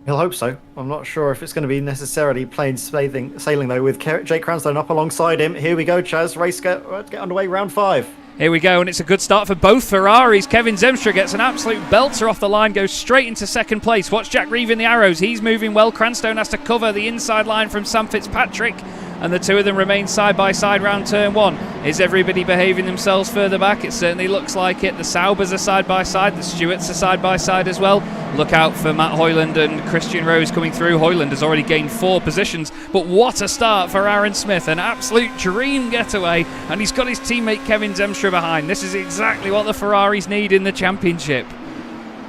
He'll hope so. I'm not sure if it's going to be necessarily plain sailing though, with Jake Cranstone up alongside him. Here we go, Chaz. Race get underway, round 5. Here we go, and it's a good start for both Ferraris. Kevin Zemstra gets an absolute belter off the line, goes straight into second place. Watch Jack Reeve in the arrows. He's moving well. Cranstone has to cover the inside line from Sam Fitzpatrick, and the two of them remain side by side round turn 1. Is everybody behaving themselves further back? It certainly looks like it. The Saubers are side by side. The Stewarts are side by side as well. Look out for Matt Hoyland and Christian Rose coming through. Hoyland has already gained 4 positions, but what a start for Aaron Smith. An absolute dream getaway, and he's got his teammate Kevin Zemstra behind. This is exactly what the Ferraris need in the championship.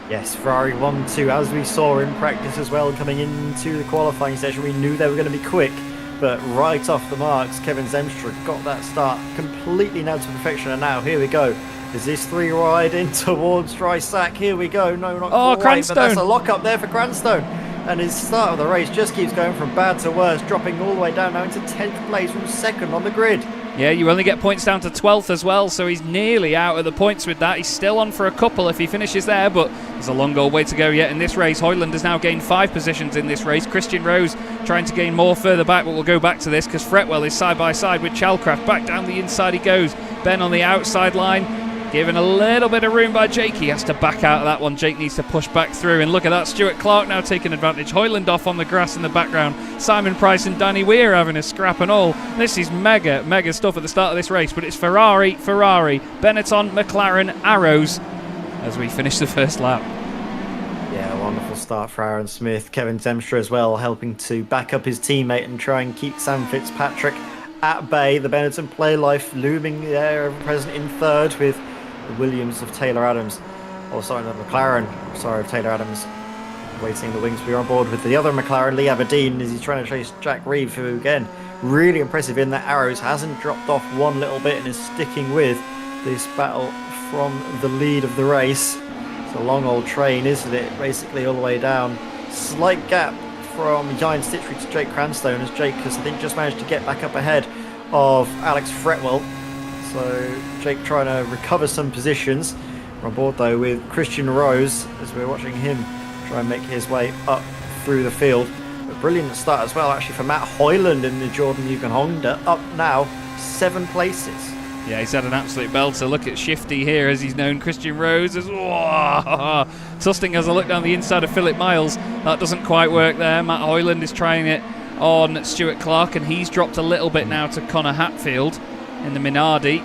Yes, Ferrari 1-2, as we saw in practice as well, coming into the qualifying session. We knew they were going to be quick, but right off the marks, Kevin Zemstra got that start completely nailed to perfection. And now, here we go. Is this 3 ride in towards Dry Sack? Here we go. No, not quite, Cranstone. but that's a lock up there for Cranstone. And his start of the race just keeps going from bad to worse, dropping all the way down now into 10th place from 2nd on the grid. Yeah, you only get points down to 12th as well, so he's nearly out of the points with that. He's still on for a couple if he finishes there, but there's a long old way to go yet in this race. Hoyland has now gained 5 positions in this race. Christian Rose trying to gain more further back, but we'll go back to this because Fretwell is side by side with Chalcraft. Back down the inside he goes. Ben on the outside line, given a little bit of room by Jake. He has to back out of that one. Jake needs to push back through, and look at that, Stuart Clark now taking advantage. Hoyland off on the grass in the background. Simon Price and Danny Weir having a scrap and all. This is mega stuff at the start of this race, but it's Ferrari, Benetton, McLaren, Arrows as we finish the first lap. Yeah, wonderful start for Aaron Smith. Kevin Zemstra as well, helping to back up his teammate and try and keep Sam Fitzpatrick at bay. The Benetton play life looming there, present in 3rd with the Williams of Taylor Adams. Oh, sorry, the McLaren. Sorry, of Taylor Adams. Waiting the wings. We're on board with the other McLaren, Lee Aberdeen, as he's trying to chase Jack Reeve, who again, really impressive in that Arrows, hasn't dropped off one little bit and is sticking with this battle from the lead of the race. It's a long old train, isn't it? Basically all the way down. Slight gap from Ian Stitchbury to Jake Cranstone, as Jake has, I think, just managed to get back up ahead of Alex Fretwell. So Jake trying to recover some positions. We're on board though with Christian Rose as we're watching him try and make his way up through the field. A brilliant start as well actually for Matt Hoyland in the Jordan Yukon Honda, up now 7 places. Yeah, he's had an absolute belter. Look at Shifty here, as he's known. Christian Rose as Tusting has a look down the inside of Philip Miles. That doesn't quite work there. Matt Hoyland is trying it on Stuart Clark, and he's dropped a little bit now to Connor Hatfield in the Minardi.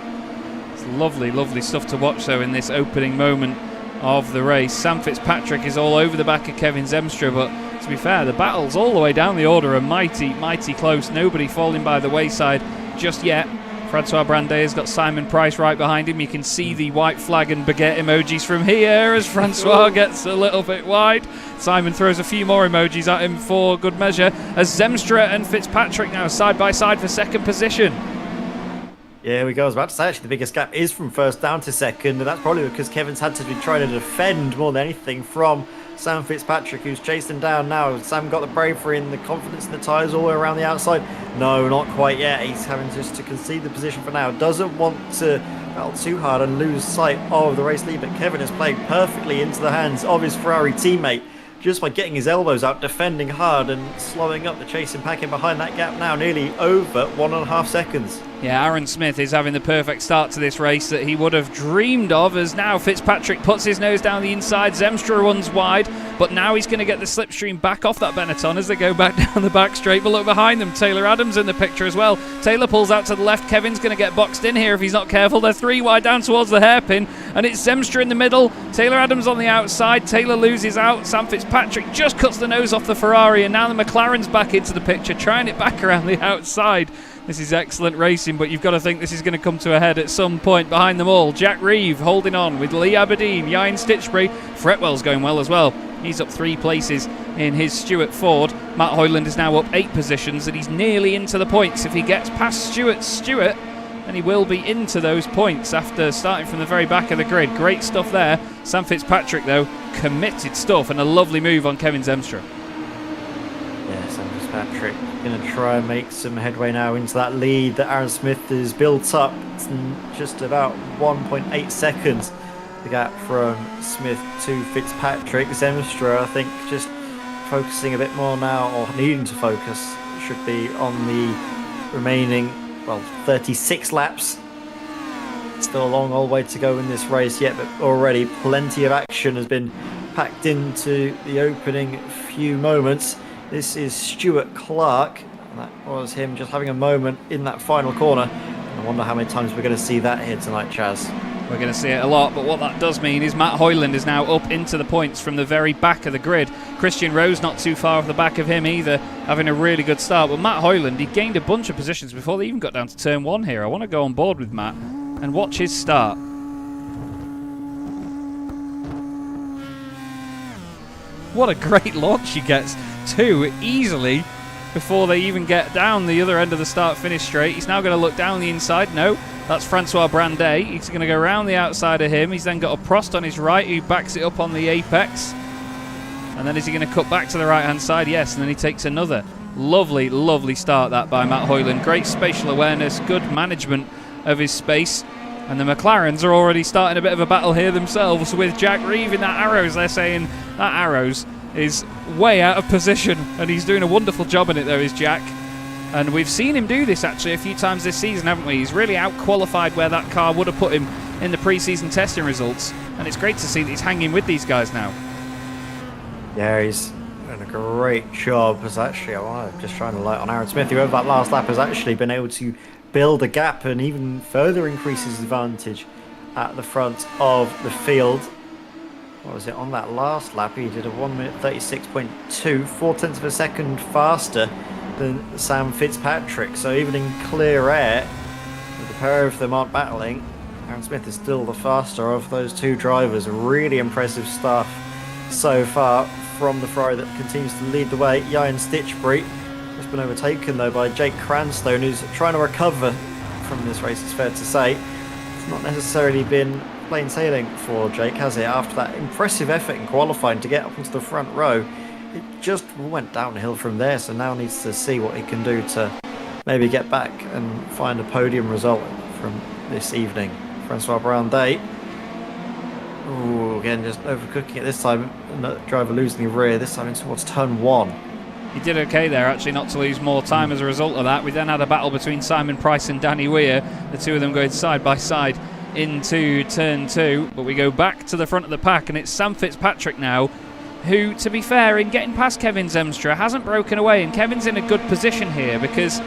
It's lovely stuff to watch though in this opening moment of the race. Sam Fitzpatrick is all over the back of Kevin Zemstra, but to be fair, the battles all the way down the order are mighty close. Nobody falling by the wayside just yet. Francois Brandet has got Simon Price right behind him. You can see the white flag and baguette emojis from here as Francois gets a little bit wide. Simon throws a few more emojis at him for good measure, as Zemstra and Fitzpatrick now side by side for 2nd position. Yeah, we go. I was about to say, actually, the biggest gap is from 1st down to 2nd, and that's probably because Kevin's had to be trying to defend more than anything from Sam Fitzpatrick, who's chasing down now. Sam got the bravery and the confidence in the tyres all the way around the outside. No, not quite yet. He's having just to concede the position for now. Doesn't want to battle too hard and lose sight of the race lead, but Kevin has played perfectly into the hands of his Ferrari teammate. just by getting his elbows out, defending hard and slowing up the chasing pack in behind that gap now, nearly over 1.5 seconds. Yeah, Aaron Smith is having the perfect start to this race that he would have dreamed of, as now Fitzpatrick puts his nose down the inside. Zemstra runs wide, but now he's going to get the slipstream back off that Benetton as they go back down the back straight. But look behind them, Taylor Adams in the picture as well. Taylor pulls out to the left. Kevin's going to get boxed in here if he's not careful. They're 3 wide down towards the hairpin, and it's Zemstra in the middle. Taylor Adams on the outside. Taylor loses out. Sam Fitzpatrick just cuts the nose off the Ferrari, and now the McLaren's back into the picture, trying it back around the outside. This is excellent racing, but you've got to think this is going to come to a head at some point. Behind them all, Jack Reeve holding on with Lee Aberdeen, Ian Stitchbury. Fretwell's going well as well. He's up 3 places in his Stewart Ford. Matt Hoyland is now up 8 positions, and he's nearly into the points. If he gets past Stewart, then he will be into those points after starting from the very back of the grid. Great stuff there. Sam Fitzpatrick, though, committed stuff and a lovely move on Kevin Zemstra. Yeah, Sam Fitzpatrick going to try and make some headway now into that lead that Aaron Smith has built up. It's just about 1.8 seconds, the gap from Smith to Fitzpatrick. Zemstra, I think, just focusing a bit more now, or needing to focus, should be on the remaining, 36 laps. Still a long old way to go in this race yet, but already plenty of action has been packed into the opening few moments. This is Stuart Clark. That was him just having a moment in that final corner. I wonder how many times we're going to see that here tonight, Chaz. We're going to see it a lot, but what that does mean is Matt Hoyland is now up into the points from the very back of the grid. Christian Rose not too far off the back of him either, having a really good start. But Matt Hoyland, he gained a bunch of positions before they even got down to turn 1 here. I want to go on board with Matt and watch his start. What a great launch he gets too, easily, before they even get down the other end of the start-finish straight. He's now going to look down the inside. No, that's Francois Brandet. He's going to go around the outside of him. He's then got a Prost on his right who backs it up on the apex. And then is he going to cut back to the right-hand side? Yes, and then he takes another. Lovely, lovely start that by Matt Hoyland. Great spatial awareness, good management of his space. And the McLarens are already starting a bit of a battle here themselves with Jack Reeve in that Arrows. They're saying that Arrows is way out of position, and he's doing a wonderful job in it, though, is Jack. And we've seen him do this actually a few times this season, haven't we? He's really out-qualified where that car would have put him in the pre-season testing results, and it's great to see that he's hanging with these guys now. Yeah, he's done a great job. As actually, I'm just trying to light on Aaron Smith, who over that last lap has actually been able to build a gap and even further increase his advantage at the front of the field. What was it, on that last lap he did a 1 minute 36.2, 0.4 of a second faster than Sam Fitzpatrick. So even in clear air, with the pair of them aren't battling, Aaron Smith is still the faster of those two drivers. Really impressive stuff so far from the Ferrari that continues to lead the way. Ian Stitchbury has been overtaken though by Jake Cranstone, who's trying to recover from this race, it's fair to say. It's not necessarily been plain sailing for Jake, has it? After that impressive effort in qualifying to get up into the front row, it just went downhill from there, so now needs to see what he can do to maybe get back and find a podium result from this evening. Francois Brandet, again just overcooking it this time, driver losing the rear, this time in towards turn 1. He did okay there, actually, not to lose more time as a result of that. We then had a battle between Simon Price and Danny Weir, the two of them going side by side into turn 2, but we go back to the front of the pack, and it's Sam Fitzpatrick now, who, to be fair, in getting past Kevin Zemstra, hasn't broken away, and Kevin's in a good position here because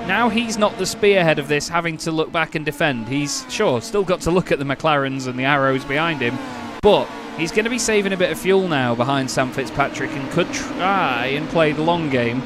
now he's not the spearhead of this, having to look back and defend. He's, sure, still got to look at the McLarens and the Arrows behind him, but he's going to be saving a bit of fuel now behind Sam Fitzpatrick and could try and play the long game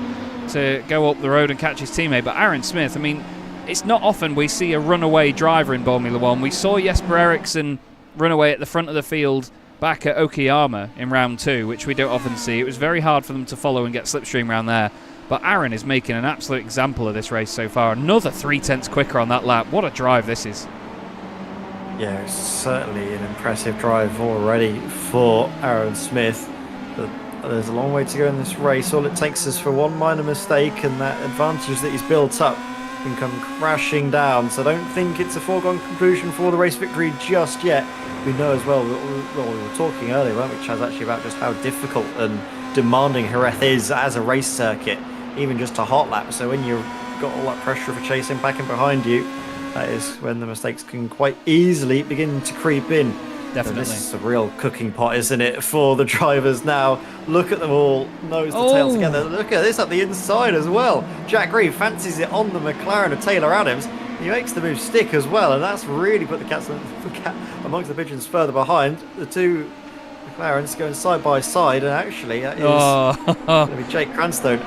to go up the road and catch his teammate. But Aaron Smith, I mean, it's not often we see a runaway driver in Formula 1. We saw Jesper Eriksson run away at the front of the field back at Okayama in round 2, which we don't often see. It was very hard for them to follow and get slipstream around there. But Aaron is making an absolute example of this race so far. Another 3/10 quicker on that lap. What a drive this is. Yeah, it's certainly an impressive drive already for Aaron Smith. But there's a long way to go in this race. All it takes is for one minor mistake, and that advantage that he's built up can come crashing down. So I don't think it's a foregone conclusion for the race victory just yet. we know as well, we were talking earlier, weren't we, Chaz, actually about just how difficult and demanding Jerez is as a race circuit, even just a hot lap. So when you've got all that pressure of a chasing back and behind you, that is when the mistakes can quite easily begin to creep in. Definitely. And this is a real cooking pot, isn't it, for the drivers now? Look at them all, nose to tail together. Look at this at the inside as well. Jack Reeve fancies it on the McLaren of Taylor Adams. He makes the move stick as well, and that's really put the cat amongst the pigeons further behind. The two McLarens going side by side, and actually that is going to be Jake Cranstone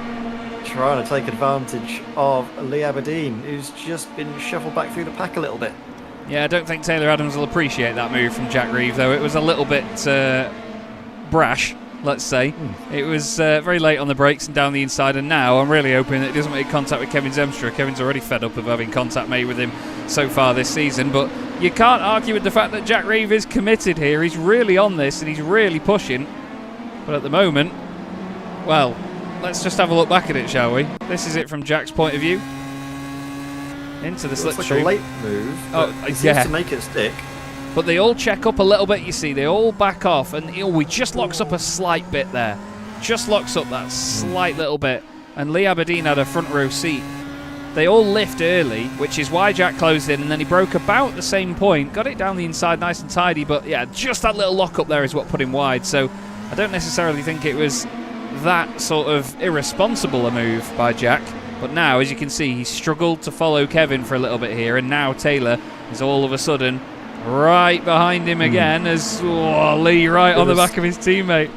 trying to take advantage of Lee Aberdeen, who's just been shuffled back through the pack a little bit. Yeah, I don't think Taylor Adams will appreciate that move from Jack Reeve, though. It was a little bit brash, let's say. It was very late on the brakes and down the inside, and now I'm really hoping that he doesn't make contact with Kevin Zemstra. Kevin's already fed up of having contact made with him so far this season, but you can't argue with the fact that Jack Reeve is committed here. He's really on this and he's really pushing, but at the moment, well, let's just have a look back at it, shall we? This is it from Jack's point of view. Into the slipstream. It's like a late move. He seems to make it stick. But they all check up a little bit, you see. They all back off, and he just locks up a slight bit there. Just locks up that slight little bit. And Lee Aberdeen had a front row seat. They all lift early, which is why Jack closed in, and then he broke about the same point. Got it down the inside nice and tidy, but yeah, just that little lock up there is what put him wide. So I don't necessarily think it was that sort of irresponsible a move by Jack. But now, as you can see, he struggled to follow Kevin for a little bit here, and now Taylor is all of a sudden right behind him again as Lee right on the back of his teammate.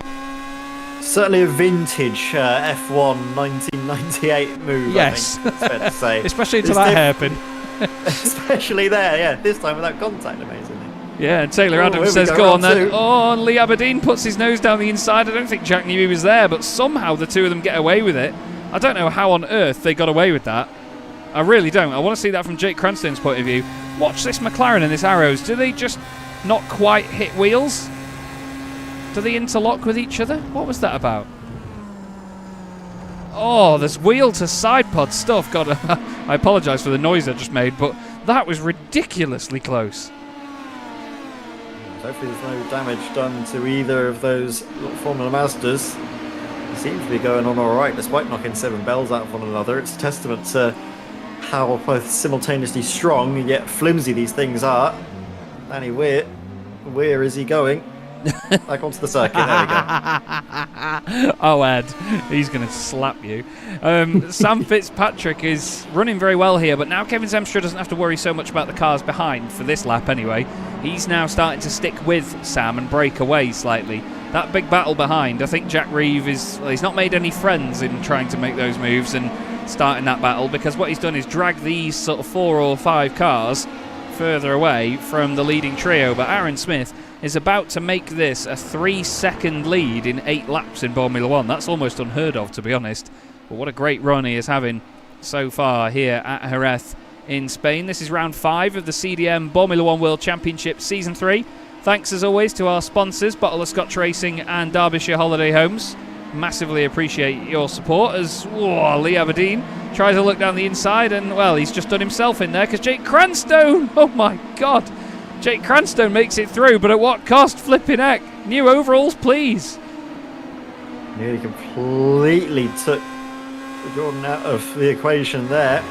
Certainly a vintage F1 1998 move, yes. I think, it's fair to say. Especially to that hairpin. Especially there, yeah. This time without contact, amazingly. Yeah, and Taylor Adams says, go on then. Oh, and Lee Aberdeen puts his nose down the inside. I don't think Jack knew he was there, but somehow the two of them get away with it. I don't know how on earth they got away with that. I really don't. I want to see that from Jake Cranstone's point of view. Watch this McLaren and this Arrows. Do they just not quite hit wheels? Do they interlock with each other? What was that about? Oh, there's wheel to side pod stuff. God, I apologise for the noise I just made, but that was ridiculously close. Hopefully there's no damage done to either of those little Formula Masters. They seem to be going on alright despite knocking 7 bells out of one another. It's a testament to how both simultaneously strong and yet flimsy these things are. Danny Weir, where is he going? Back onto the circuit, there we go. Oh, Ed, he's going to slap you. Sam Fitzpatrick is running very well here, but now Kevin Zemstra doesn't have to worry so much about the cars behind for this lap anyway. He's now starting to stick with Sam and break away slightly. That big battle behind, I think Jack Reeve he's not made any friends in trying to make those moves and starting that battle, because what he's done is drag these sort of 4 or 5 cars further away from the leading trio. But Aaron Smith is about to make this a 3-second lead in 8 laps in Formula 1. That's almost unheard of, to be honest. But what a great run he is having so far here at Jerez in Spain. This is round 5 of the CDM Formula 1 World Championship Season 3. Thanks as always to our sponsors, Bottle of Scotch Racing and Derbyshire Holiday Homes. Massively appreciate your support as Lee Aberdeen tries to look down the inside, and well, he's just done himself in there because Jake Cranstone, oh my god, Jake Cranstone makes it through, but at what cost? Flipping heck. New overalls, please. Nearly completely took Jordan out of the equation there.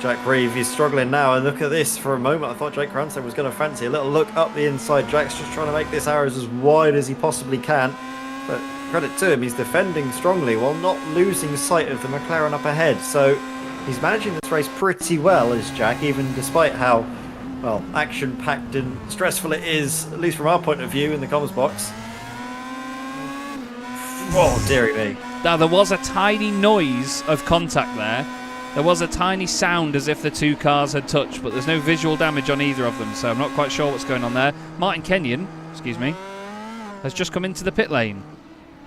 Jack Reeve is struggling now, and look at this. For a moment I thought Jake Cranstone was going to fancy a little look up the inside. Jack's just trying to make this Arrows as wide as he possibly can, but credit to him, he's defending strongly while not losing sight of the McLaren up ahead. So he's managing this race pretty well as Jack, even despite how, well, action-packed and stressful it is, at least from our point of view in the comms box. Oh, dearie me. Now, there was a tiny noise of contact there. There was a tiny sound as if the two cars had touched, but there's no visual damage on either of them, so I'm not quite sure what's going on there. Martin Kenyon, has just come into the pit lane.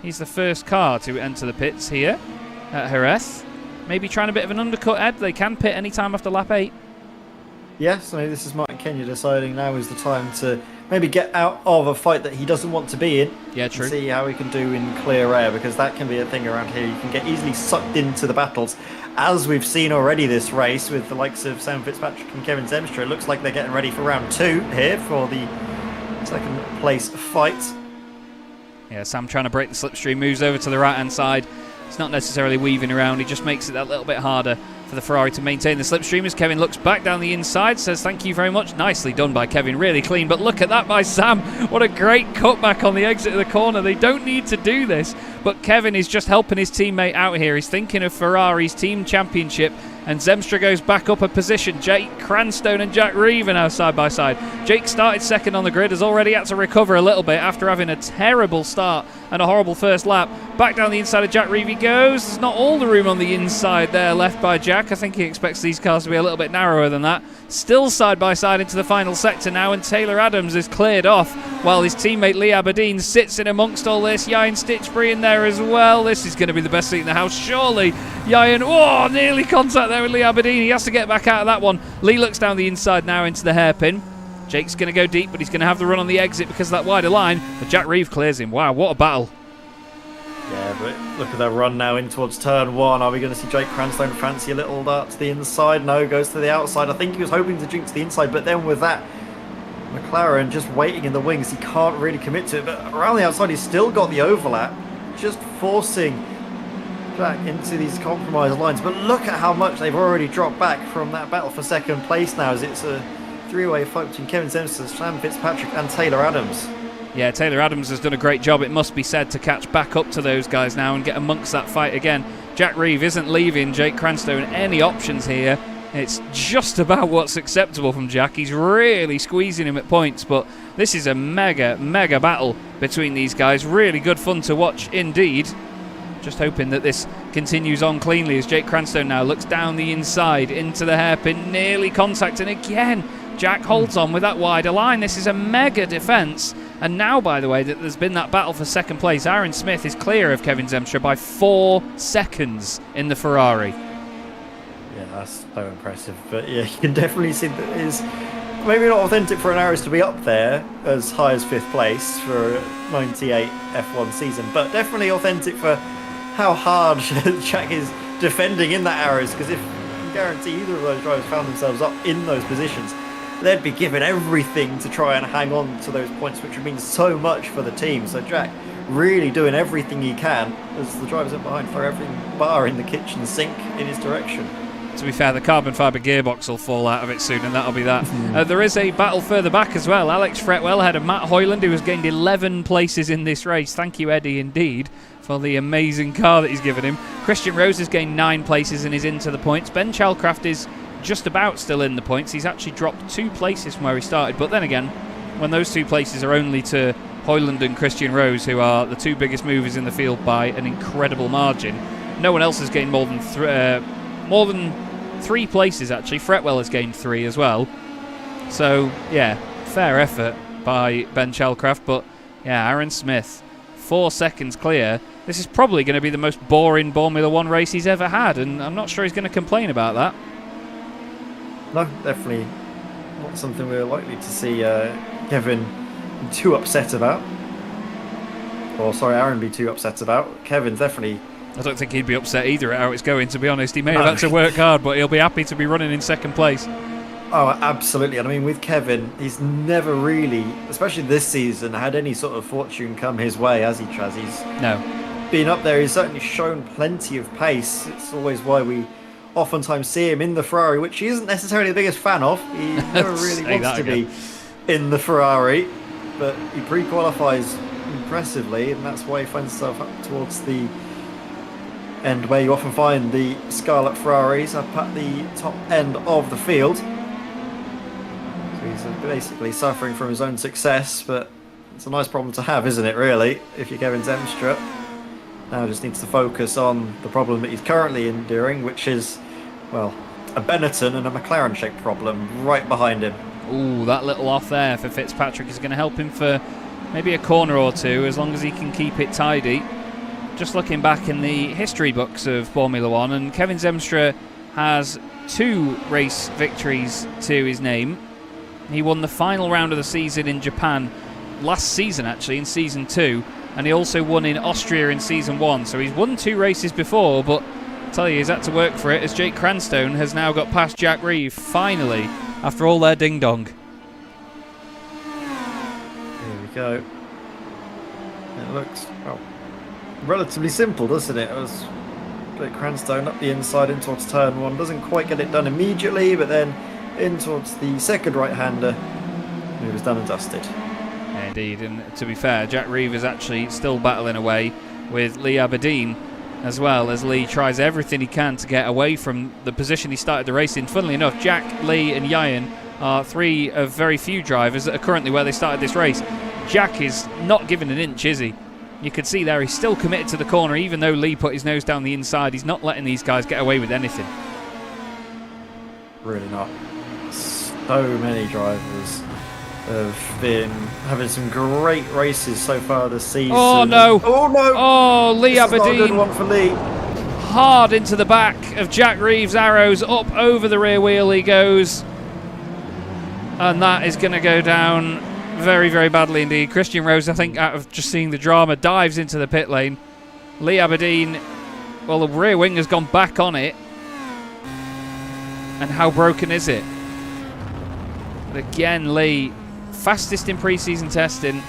He's the first car to enter the pits here at Jerez. Maybe trying a bit of an undercut, Ed. They can pit any time after lap 8. Yes, so this is Martin Kenyon deciding now is the time to maybe get out of a fight that he doesn't want to be in. Yeah, true. And see how he can do in clear air, because that can be a thing around here. You can get easily sucked into the battles, as we've seen already this race with the likes of Sam Fitzpatrick and Kevin Zemstra. It looks like they're getting ready for round 2 here for the second place fight. Yeah, Sam trying to break the slipstream, moves over to the right-hand side. It's not necessarily weaving around, he just makes it that little bit harder for the Ferrari to maintain the slipstream as Kevin looks back down the inside, says thank you very much. Nicely done by Kevin, really clean, but look at that by Sam. What a great cutback on the exit of the corner. They don't need to do this, but Kevin is just helping his teammate out here. He's thinking of Ferrari's team championship, and Zemstra goes back up a position. Jake Cranstone and Jack Reeve are now side by side. Jake started second on the grid, has already had to recover a little bit after having a terrible start and a horrible first lap. Back down the inside of Jack Reeve he goes. There's not all the room on the inside there left by Jack. I think he expects these cars to be a little bit narrower than that. Still side by side into the final sector now, and Taylor Adams is cleared off while his teammate Lee Aberdeen sits in amongst all this. Yayan Stitchbury in there as well. This is going to be the best seat in the house, surely. Yayan, nearly contact there with Lee Aberdeen. He has to get back out of that one. Lee looks down the inside now into the hairpin. Jake's going to go deep, but he's going to have the run on the exit because of that wider line. But Jack Reeve clears him. Wow, what a battle. Yeah, but look at that run now in towards turn one. Are we going to see Jake Cranstone fancy a little dart to the inside? No, goes to the outside. I think he was hoping to jink to the inside, but then with that McLaren just waiting in the wings, he can't really commit to it. But around the outside, he's still got the overlap, just forcing Jack into these compromised lines. But look at how much they've already dropped back from that battle for second place now, as it's a three-way fight between Kevin Zemstra, Sam Fitzpatrick and Taylor Adams. Yeah, Taylor Adams has done a great job, it must be said, to catch back up to those guys now and get amongst that fight again. Jack Reeve isn't leaving Jake Cranstone any options here. It's just about what's acceptable from Jack. He's really squeezing him at points, but this is a mega battle between these guys. Really good fun to watch indeed. Just hoping that this continues on cleanly as Jake Cranstone now looks down the inside into the hairpin, nearly contacting again. Jack holds on with that wider line. This is a mega defence. And now, by the way, that there's been that battle for second place, Aaron Smith is clear of Kevin Zemstra by 4 seconds in the Ferrari. Yeah, that's so impressive. But yeah, you can definitely see that it's maybe not authentic for an Aris to be up there as high as 5th place for a 98 F1 season, but definitely authentic for how hard Jack is defending in that Aris, because if you can guarantee either of those drivers found themselves up in those positions, they'd be given everything to try and hang on to those points, which would mean so much for the team. So Jack really doing everything he can as the drivers up behind throw every bar in the kitchen sink in his direction. To be fair, the carbon fibre gearbox will fall out of it soon, and that'll be that. There is a battle further back as well. Alex Fretwell ahead of Matt Hoyland, who has gained 11 places in this race. Thank you, Eddie, indeed, for the amazing car that he's given him. Christian Rose has gained 9 places and is into the points. Ben Chalcraft is just about still in the points. He's actually dropped 2 places from where he started, but then again, when those 2 places are only to Hoyland and Christian Rose, who are the 2 biggest movers in the field by an incredible margin, no one else has gained more than 3 places actually. Fretwell has gained 3 as well, so yeah, fair effort by Ben Chalcraft. But yeah, Aaron Smith 4 seconds clear. This is probably going to be the most boring Formula 1 race he's ever had, and I'm not sure he's going to complain about that. No, definitely not something we're likely to see Kevin be too upset about. Or, sorry, Aaron be too upset about. Kevin's definitely... I don't think he'd be upset either at how it's going, to be honest. He may have had to work hard, but he'll be happy to be running in second place. Oh, absolutely. And I mean, with Kevin, he's never really, especially this season, had any sort of fortune come his way, has he, Chaz? No. Been up there, he's certainly shown plenty of pace. It's always why we oftentimes see him in the Ferrari, which he isn't necessarily the biggest fan of. He never really wants to be in the Ferrari, but he pre-qualifies impressively, and that's why he finds himself up towards the end where you often find the Scarlet Ferraris up at the top end of the field. So he's basically suffering from his own success, but it's a nice problem to have, isn't it, really, if you're Kevin Zemstra. Now just needs to focus on the problem that he's currently enduring, which is, well, a Benetton and a McLaren-shaped problem right behind him. Ooh, that little off there for Fitzpatrick is going to help him for maybe a corner or 2, as long as he can keep it tidy. Just looking back in the history books of Formula 1, and Kevin Zemstra has 2 race victories to his name. He won the final round of the season in Japan last season, actually, in Season 2. And he also won in Austria in Season 1. So he's won 2 races before, but I tell you, he's had to work for it, as Jake Cranstone has now got past Jack Reeve, finally, after all their ding-dong. go. It looks relatively simple, doesn't it? It was Crymsun up the inside in towards turn 1. Doesn't quite get it done immediately, but then in towards the second right-hander. He was done and dusted. Yeah, indeed, and to be fair, Jack Reeve is actually still battling away with Lee Aberdeen, as well as Lee tries everything he can to get away from the position he started the race in. Funnily enough, Jack, Lee and Yayan are 3 of very few drivers that are currently where they started this race. Jack is not giving an inch, is he? You can see there he's still committed to the corner, even though Lee put his nose down the inside. He's not letting these guys get away with anything. Really not. So many drivers have been having some great races so far this season. Oh no! Oh no! Oh, Lee this Aberdeen. Is not a good one for Lee. Hard into the back of Jack Reeves' arrows. Up over the rear wheel he goes. And that is going to go down very, very badly indeed. Christian Rose, I think, out of just seeing the drama, dives into the pit lane. Lee Aberdeen, well, the rear wing has gone back on it. And how broken is it? But again, Lee, fastest in pre-season testing.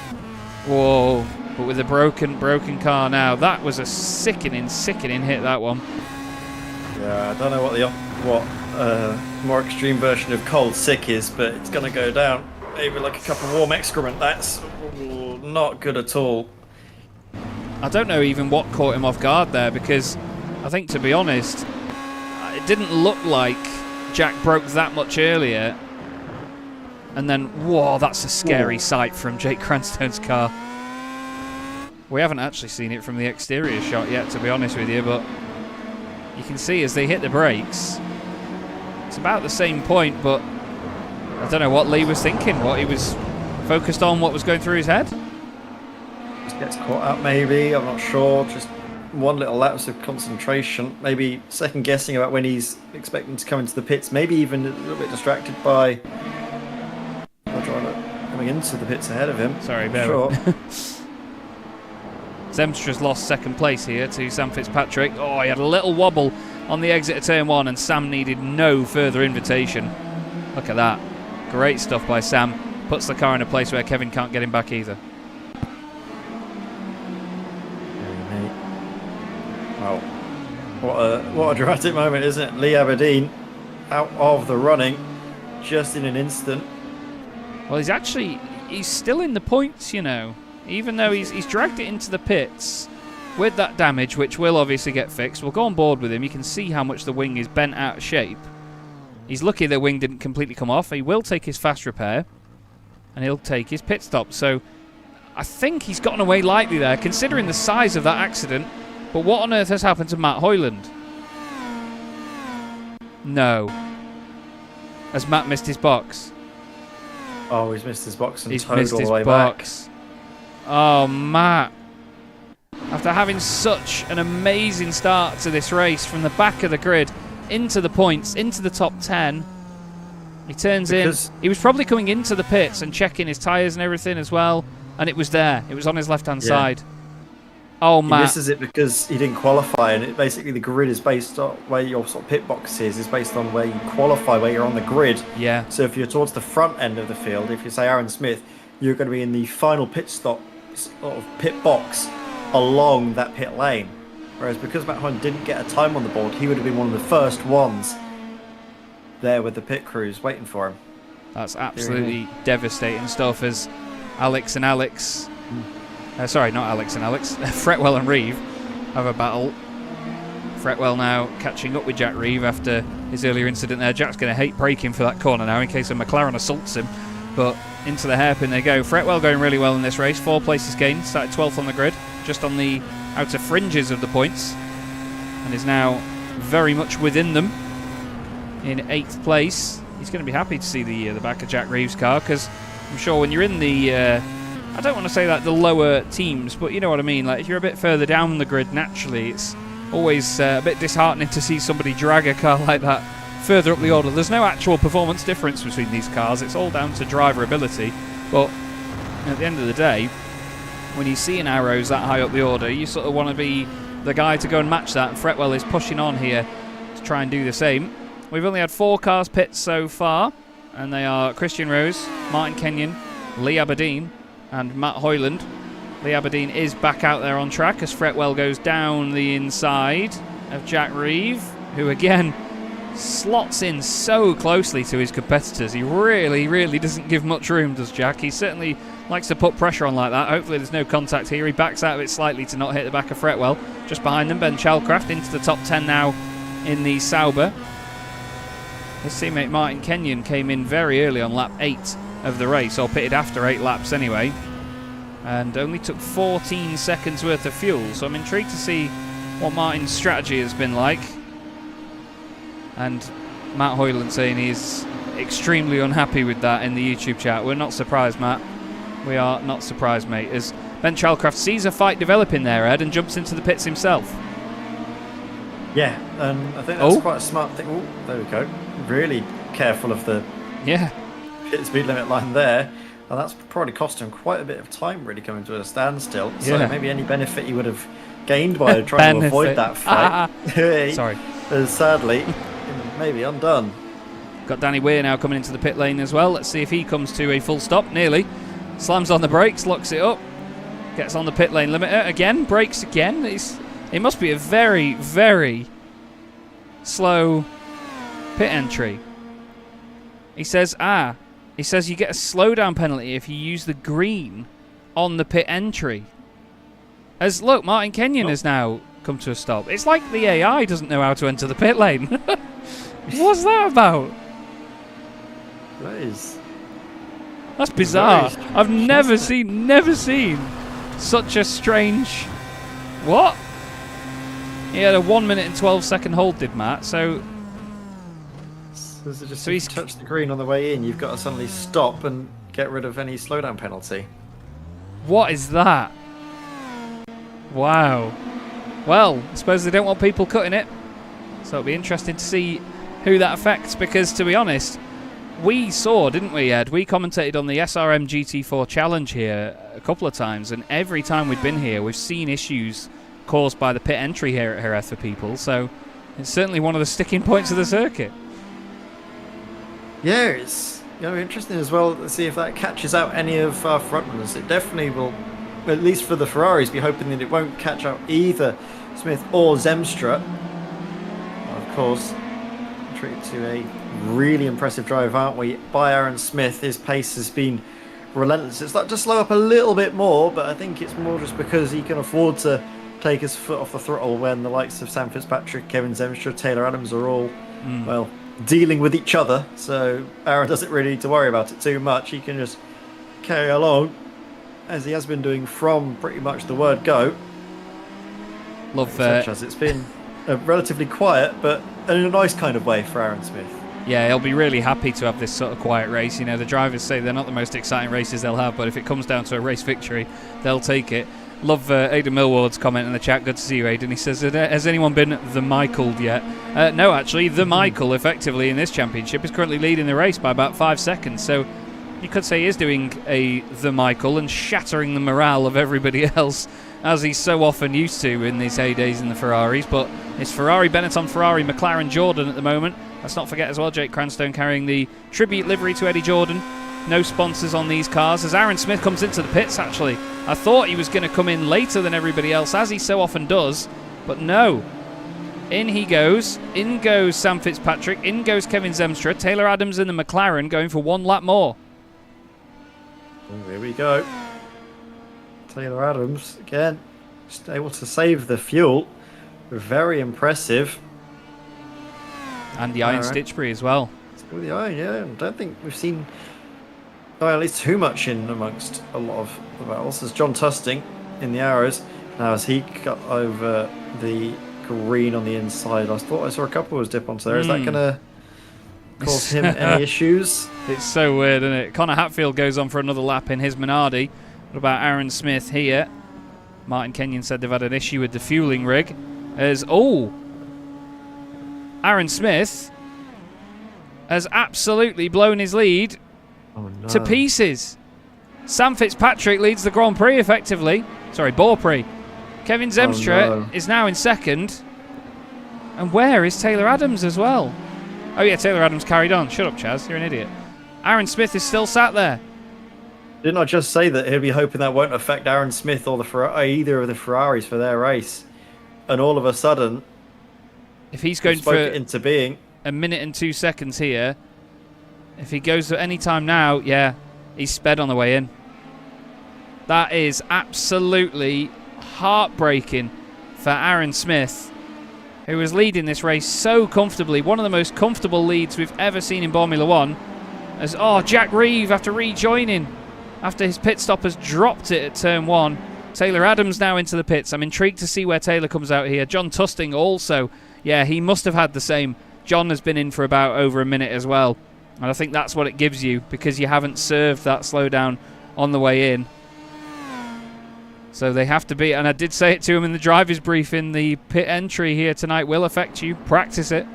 Whoa, but with a broken car now. That was a sickening hit, that one. Yeah, I don't know what more extreme version of cold sick is, but it's going to go down. Maybe like a cup of warm excrement. That's not good at all. I don't know even what caught him off guard there, because I think, to be honest, it didn't look like Jack broke that much earlier. And then, whoa, that's a scary sight from Jake Cranstone's car. We haven't actually seen it from the exterior shot yet, to be honest with you, but you can see as they hit the brakes, it's about the same point, but I don't know what Lee was thinking, what he was focused on, what was going through his head. Just gets caught up maybe, I'm not sure. Just one little lapse of concentration, maybe second guessing about when he's expecting to come into the pits, maybe even a little bit distracted by coming into the pits ahead of him. Sorry, bear Zemstra's lost second place here to Sam Fitzpatrick. Oh, he had a little wobble on the exit of turn 1, and Sam needed no further invitation. Look at that. Great stuff by Sam. Puts the car in a place where Kevin can't get him back either. Wow. What a dramatic moment, isn't it? Lee Aberdeen out of the running just in an instant. Well, he's still in the points, you know. Even though he's dragged it into the pits with that damage, which will obviously get fixed. We'll go on board with him. You can see how much the wing is bent out of shape. He's lucky the wing didn't completely come off. He will take his fast repair, and he'll take his pit stop. So I think he's gotten away lightly there, considering the size of that accident. But what on earth has happened to Matt Hoyland? No. Has Matt missed his box? Oh, he's missed his box and he's towed missed all his the way box. Oh, Matt. After having such an amazing start to this race, from the back of the grid into the points, into the top 10, he turns in. He was probably coming into the pits and checking his tyres and everything as well, and it was there. It was on his left-hand side. Oh, Matt. He misses it because he didn't qualify, and basically the grid is based on where your sort of pit box is based on where you qualify, where you're on the grid. Yeah. So if you're towards the front end of the field, if you say Aaron Smith, you're going to be in the final pit stop, sort of pit box along that pit lane. Whereas because Matt Hunt didn't get a time on the board, he would have been one of the first ones there with the pit crews waiting for him. That's absolutely devastating stuff as Alex and Alex... sorry, not Alex and Alex. Fretwell and Reeve have a battle. Fretwell now catching up with Jack Reeve after his earlier incident there. Jack's going to hate braking for that corner now in case a McLaren assaults him. But into the hairpin they go. Fretwell going really well in this race. 4 places gained. Started 12th on the grid. Just on the outer fringes of the points. And is now very much within them in 8th place. He's going to be happy to see the back of Jack Reeve's car, because I'm sure when you're in the... I don't want to say that the lower teams, but you know what I mean. Like if you're a bit further down the grid, naturally, it's always a bit disheartening to see somebody drag a car like that further up the order. There's no actual performance difference between these cars. It's all down to driver ability. But at the end of the day, when you see an Arrows that high up the order, you sort of want to be the guy to go and match that. And Fretwell is pushing on here to try and do the same. We've only had 4 cars pit so far, and they are Christian Rose, Martin Kenyon, Lee Aberdeen, And Matt Hoyland, Lee Aberdeen, is back out there on track as Fretwell goes down the inside of Jack Reeve, who again slots in so closely to his competitors. He really doesn't give much room, does Jack. He certainly likes to put pressure on like that. Hopefully there's no contact here. He backs out of it slightly to not hit the back of Fretwell. Just behind them, Ben Chalcraft into the top 10 now in the Sauber. His teammate Martin Kenyon came in very early on lap 8 of the race, or pitted after 8 laps anyway, and only took 14 seconds worth of fuel. So I'm intrigued to see what Martin's strategy has been like. And Matt Hoyland saying he's extremely unhappy with that in the YouTube chat. We're not surprised, Matt. We are not surprised, mate, as Ben Chalcraft sees a fight developing there, Ed, and jumps into the pits himself. Yeah, and I think that's quite a smart thing. Oh, there we go. Really careful of the pit speed limit line there. And that's probably cost him quite a bit of time, really, coming to a standstill. So maybe any benefit he would have gained by trying to avoid that fight. Sorry. Is sadly maybe undone. Got Danny Weir now coming into the pit lane as well. Let's see if he comes to a full stop. Nearly. Slams on the brakes, locks it up. Gets on the pit lane limiter again. Brakes again. It must be a very slow pit entry. He says you get a slowdown penalty if you use the green on the pit entry. As look, Martin Kenyon has now come to a stop. It's like the AI doesn't know how to enter the pit lane. What's that about? That's bizarre. I've never seen such a strange. What? He had a 1 minute and 12 second hold, did Matt? So he's touched the green on the way in. You've got to suddenly stop and get rid of any slowdown penalty. What is that? Wow. Well, I suppose they don't want people cutting it. So it'll be interesting to see who that affects, because to be honest, we saw, didn't we, Ed? We commentated on the SRM GT4 Challenge here a couple of times, and every time we've been here, we've seen issues caused by the pit entry here at Jerez for people. So it's certainly one of the sticking points of the circuit. Yeah, it's going to be interesting as well to see if that catches out any of our frontrunners. It definitely will, at least for the Ferraris, be hoping that it won't catch out either Smith or Zemstra. Of course, treated to a really impressive drive, aren't we, by Aaron Smith. His pace has been relentless. It's like to slow up a little bit more, but I think it's more just because he can afford to take his foot off the throttle when the likes of Sam Fitzpatrick, Kevin Zemstra, Taylor Adams are all, well, dealing with each other. So Aaron doesn't really need to worry about it too much. He can just carry along as he has been doing from pretty much the word go. Love as it's been relatively quiet, but in a nice kind of way for Aaron Smith. Yeah, he'll be really happy to have this sort of quiet race. You know, the drivers say they're not the most exciting races they'll have, but if it comes down to a race victory, they'll take it. Love Aidan Millward's comment in the chat. Good to see you, Aidan. He says, has anyone been the Michael'd yet? No, actually, the Michael, effectively, in this championship, is currently leading the race by about 5 seconds. So you could say he is doing a the Michael and shattering the morale of everybody else, as he's so often used to in these heydays in the Ferraris. But it's Ferrari, Benetton, Ferrari, McLaren, Jordan at the moment. Let's not forget as well, Jake Cranstone carrying the tribute livery to Eddie Jordan. No sponsors on these cars as Aaron Smith comes into the pits, actually. I thought he was going to come in later than everybody else, as he so often does, but no. In he goes. In goes Sam Fitzpatrick. In goes Kevin Zemstra. Taylor Adams in the McLaren going for 1 lap more. Oh, here we go. Taylor Adams, again, just able to save the fuel. Very impressive. And the Iron Stitchbury as well. The Iron, yeah. I don't think we've seen at least too much in amongst a lot of the battles. There's John Tusting in the arrows. Now as he got over the green on the inside, I thought I saw a couple of dip onto there. Is that going to cause him any issues? It's so weird, isn't it? Connor Hatfield goes on for another lap in his Minardi. What about Aaron Smith here? Martin Kenyon said they've had an issue with the fueling rig. Aaron Smith has absolutely blown his lead to pieces. Sam Fitzpatrick leads the Grand Prix effectively. Sorry, Borprix. Kevin Zemstra is now in second. And where is Taylor Adams as well? Oh yeah, Taylor Adams carried on. Shut up, Chaz. You're an idiot. Aaron Smith is still sat there. Didn't I just say that he'll be hoping that won't affect Aaron Smith or either of the Ferraris for their race? And all of a sudden, if he's going for it into being 1 minute and 2 seconds here, if he goes at any time now, yeah, he's sped on the way in. That is absolutely heartbreaking for Aaron Smith, who was leading this race so comfortably. One of the most comfortable leads we've ever seen in Formula One. As Jack Reeve, after rejoining, after his pit stop, has dropped it at turn 1. Taylor Adams now into the pits. I'm intrigued to see where Taylor comes out here. John Tusting also. Yeah, he must have had the same. John has been in for about over a minute as well. And I think that's what it gives you, because you haven't served that slowdown on the way in. So they have to be, and I did say it to him in the driver's briefing, the pit entry here tonight will affect you. Practice it.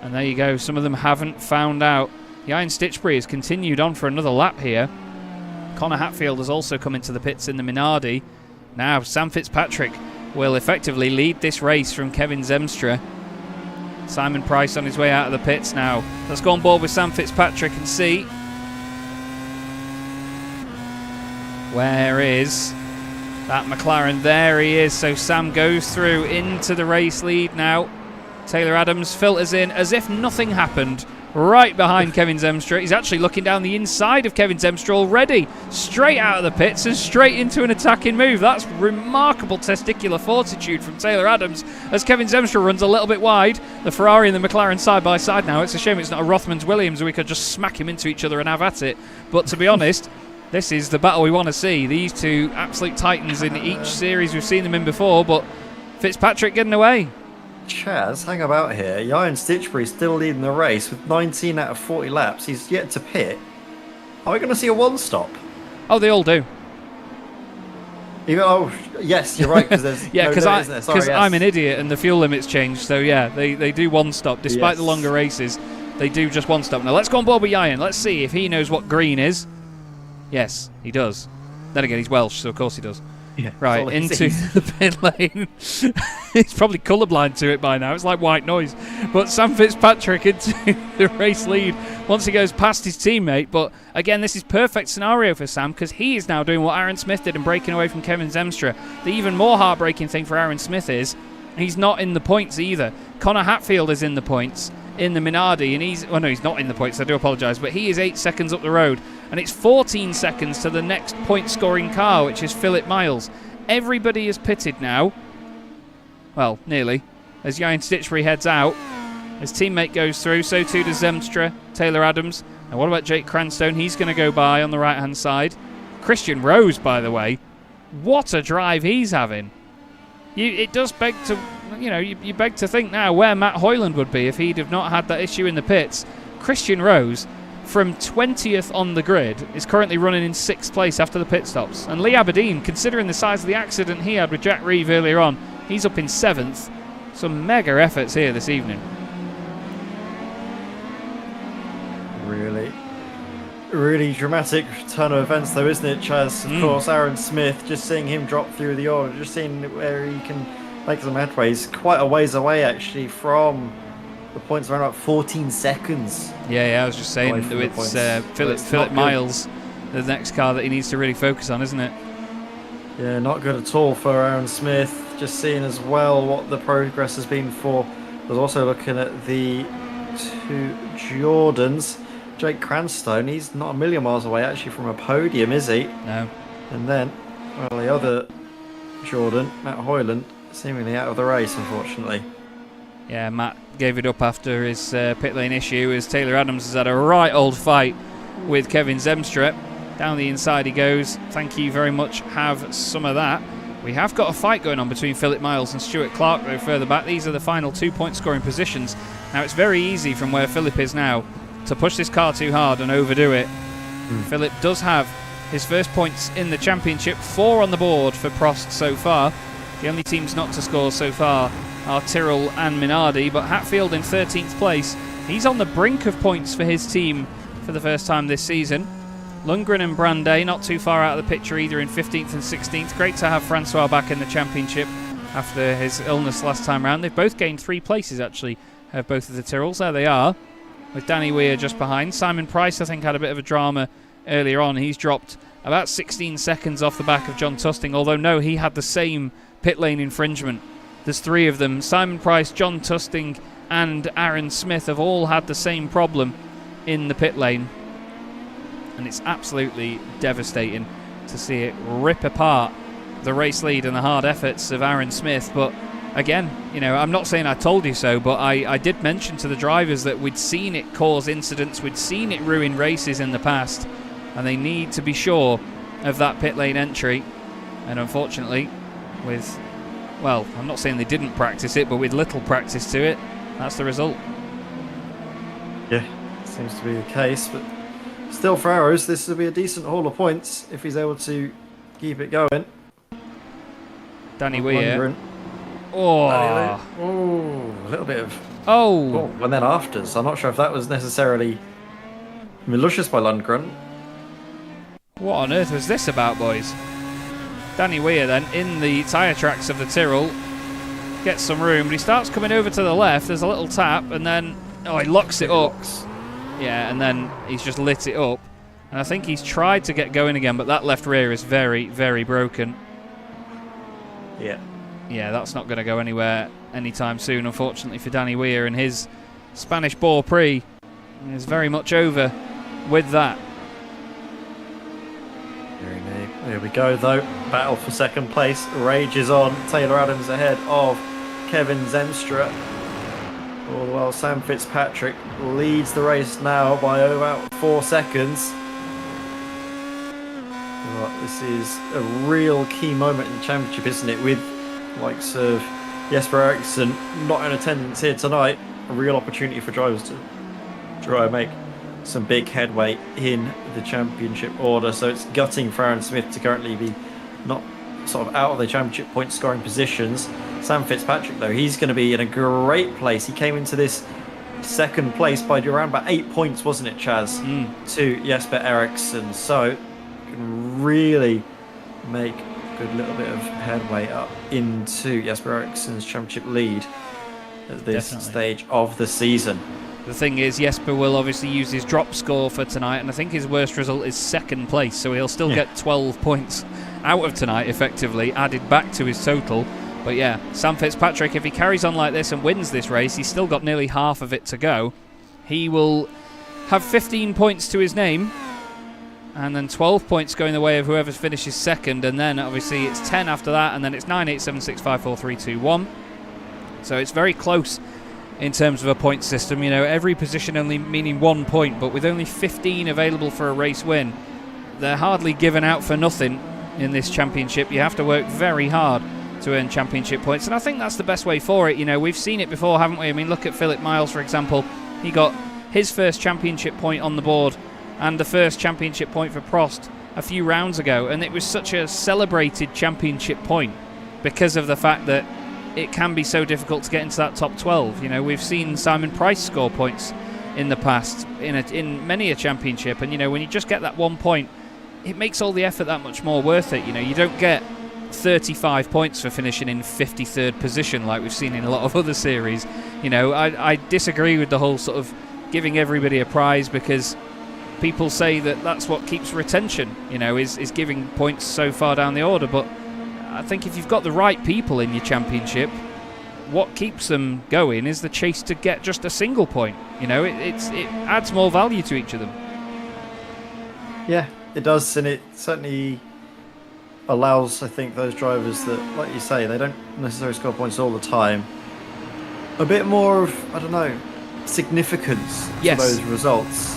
And there you go. Some of them haven't found out. The Iron Stitchbury has continued on for another lap here. Connor Hatfield has also come into the pits in the Minardi. Now Sam Fitzpatrick will effectively lead this race from Kevin Zemstra. Simon Price on his way out of the pits now. Let's go on board with Sam Fitzpatrick and see. Where is that McLaren? There he is. So Sam goes through into the race lead now. Taylor Adams filters in as if nothing happened, right behind Kevin Zemstra. He's actually looking down the inside of Kevin Zemstra already, straight out of the pits and straight into an attacking move. That's remarkable testicular fortitude from Taylor Adams as Kevin Zemstra runs a little bit wide. The Ferrari and the McLaren side by side now. It's a shame it's not a Rothmans Williams, we could just smack him into each other and have at it. But to be honest, this is the battle we want to see. These two absolute titans in each series. We've seen them in before, but Fitzpatrick getting away. Chaz, hang about here. Iron Stitchbury still leading the race with 19 out of 40 laps. He's yet to pit. Are we going to see a one-stop? Oh, they all do. Yes, you're right. Because there's yeah, because yes. I'm an idiot and the fuel limits changed. So yeah, they do one stop despite the longer races. They do just one stop. Now let's go on board with Iron. Let's see if he knows what green is. Yes, he does. Then again, he's Welsh, so of course he does. Yeah, right, into the pit lane. He's probably colourblind to it by now. It's like white noise. But Sam Fitzpatrick into the race lead once he goes past his teammate. But again, this is perfect scenario for Sam because he is now doing what Aaron Smith did and breaking away from Kevin Zemstra. The even more heartbreaking thing for Aaron Smith is he's not in the points either. Connor Hatfield is in the points in the Minardi, and he's not in the points, I do apologise, but he is 8 seconds up the road, and it's 14 seconds to the next point scoring car, which is Philip Miles. Everybody is pitted now, well, nearly, as Iron Stitchbury heads out. His teammate goes through, so too does Zemstra, Taylor Adams. And what about Jake Cranstone? He's going to go by on the right hand side. Christian Rose, by the way, what a drive he's having. It does beg to, you beg to think now where Matt Hoyland would be if he'd have not had that issue in the pits. Christian Rose, from 20th on the grid, is currently running in 6th place after the pit stops. And Lee Aberdeen, considering the size of the accident he had with Jack Reeve earlier on, he's up in 7th. Some mega efforts here this evening. Really dramatic turn of events though, isn't it, Chaz? Of course, Aaron Smith, just seeing him drop through the order, just seeing where he can make some headway. He's quite a ways away actually from the points, around about 14 seconds. Yeah, I was just saying, it's Philip Miles, the next car that he needs to really focus on, isn't it? Yeah, not good at all for Aaron Smith. Just seeing as well what the progress has been for. I was also looking at the two Jordans. Jake Cranstone, he's not a million miles away actually from a podium, is he? No. And then, well, the other Jordan, Matt Hoyland, seemingly out of the race, unfortunately. Yeah, Matt gave it up after his pit lane issue as Taylor Adams has had a right old fight with Kevin Zemstra. Down the inside he goes. Thank you very much. Have some of that. We have got a fight going on between Philip Miles and Stuart Clark, though, further back. These are the final 2 point scoring positions. Now, it's very easy from where Philip is now to push this car too hard and overdo it. Philip does have his first points in the championship, 4 on the board for Prost so far. The only teams not to score so far are Tyrrell and Minardi, but Hatfield in 13th place. He's on the brink of points for his team for the first time this season. Lundgren and Brandet not too far out of the picture either in 15th and 16th. Great to have Francois back in the championship after his illness last time round. They've both gained 3 places actually, both of the Tyrrells. There they are, with Danny Weir just behind. Simon Price, I think, had a bit of a drama earlier on. He's dropped about 16 seconds off the back of John Tusting, although no, he had the same pit lane infringement. There's 3 of them. Simon Price, John Tusting and Aaron Smith have all had the same problem in the pit lane, and it's absolutely devastating to see it rip apart the race lead and the hard efforts of Aaron Smith. But again, you know, I'm not saying I told you so, but I did mention to the drivers that we'd seen it cause incidents, we'd seen it ruin races in the past, and they need to be sure of that pit lane entry. And unfortunately, with, well, I'm not saying they didn't practice it, but with little practice to it, that's the result. Yeah, seems to be the case, but still for Arrows, this will be a decent haul of points if he's able to keep it going. Danny Weir. Oh, a little bit of... Oh, and then afters. I'm not sure if that was necessarily malicious by Lundgren. what on earth was this about, boys? Danny Weir then in the tyre tracks of the Tyrrell gets some room, but he starts coming over to the left. There's a little tap, and then he locks it up. Yeah, and then he's just lit it up. And I think he's tried to get going again, but that left rear is very, very broken. Yeah, that's not going to go anywhere anytime soon, unfortunately, for Danny Weir, and his Spanish Grand Prix is very much over with that. Here we go, though. Battle for second place rages on. Taylor Adams ahead of Kevin Zemstra. All the while, Sam Fitzpatrick leads the race now by about 4 seconds. Well, this is a real key moment in the championship, isn't it? With likes of Jesper Eriksson not in attendance here tonight, a real opportunity for drivers to try and make some big headway in the championship order. So it's gutting for Aaron Smith to currently be not sort of out of the championship point scoring positions. Sam Fitzpatrick, though, he's going to be in a great place. He came into this second place by around about 8 points, wasn't it, Chaz? To Jesper Eriksson. So can really make a good little bit of headway up into Jesper Eriksson's championship lead at this stage of the season. The thing is, Jesper will obviously use his drop score for tonight, and I think his worst result is second place, so he'll still get 12 points out of tonight, effectively, added back to his total. But yeah, Sam Fitzpatrick, if he carries on like this and wins this race, he's still got nearly half of it to go. He will have 15 points to his name, and then 12 points going the way of whoever finishes second, and then obviously it's 10 after that, and then it's 9, 8, 7, 6, 5, 4, 3, 2, 1. So it's very close in terms of a point system. You know, every position only meaning 1 point, but with only 15 available for a race win, they're hardly given out for nothing in this championship. You have to work very hard to earn championship points, and I think that's the best way for it. You know, we've seen it before, haven't we? I mean, look at Philip Miles, for example. He got his first championship point on the board and the first championship point for Prost a few rounds ago, and it was such a celebrated championship point because of the fact that it can be so difficult to get into that top 12. You know, we've seen Simon Price score points in the past in many a championship, and you know, when you just get that 1 point, it makes all the effort that much more worth it. You know, you don't get 35 points for finishing in 53rd position like we've seen in a lot of other series. You know, I disagree with the whole sort of giving everybody a prize, because people say that that's what keeps retention, you know, is giving points so far down the order. But I think if you've got the right people in your championship, what keeps them going is the chase to get just a single point. You know, it adds more value to each of them. Yeah, it does, and it certainly allows, I think, those drivers that, like you say, they don't necessarily score points all the time, a bit more of, I don't know, significance to those results.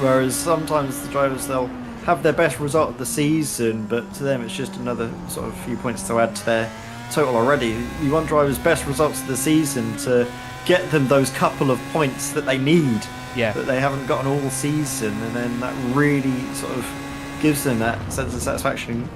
Whereas sometimes the drivers, they'll have their best result of the season, but to them it's just another sort of few points to add to their total already. You want drivers' best results of the season to get them those couple of points that they need, that they haven't gotten all season, and then that really sort of gives them that sense of satisfaction.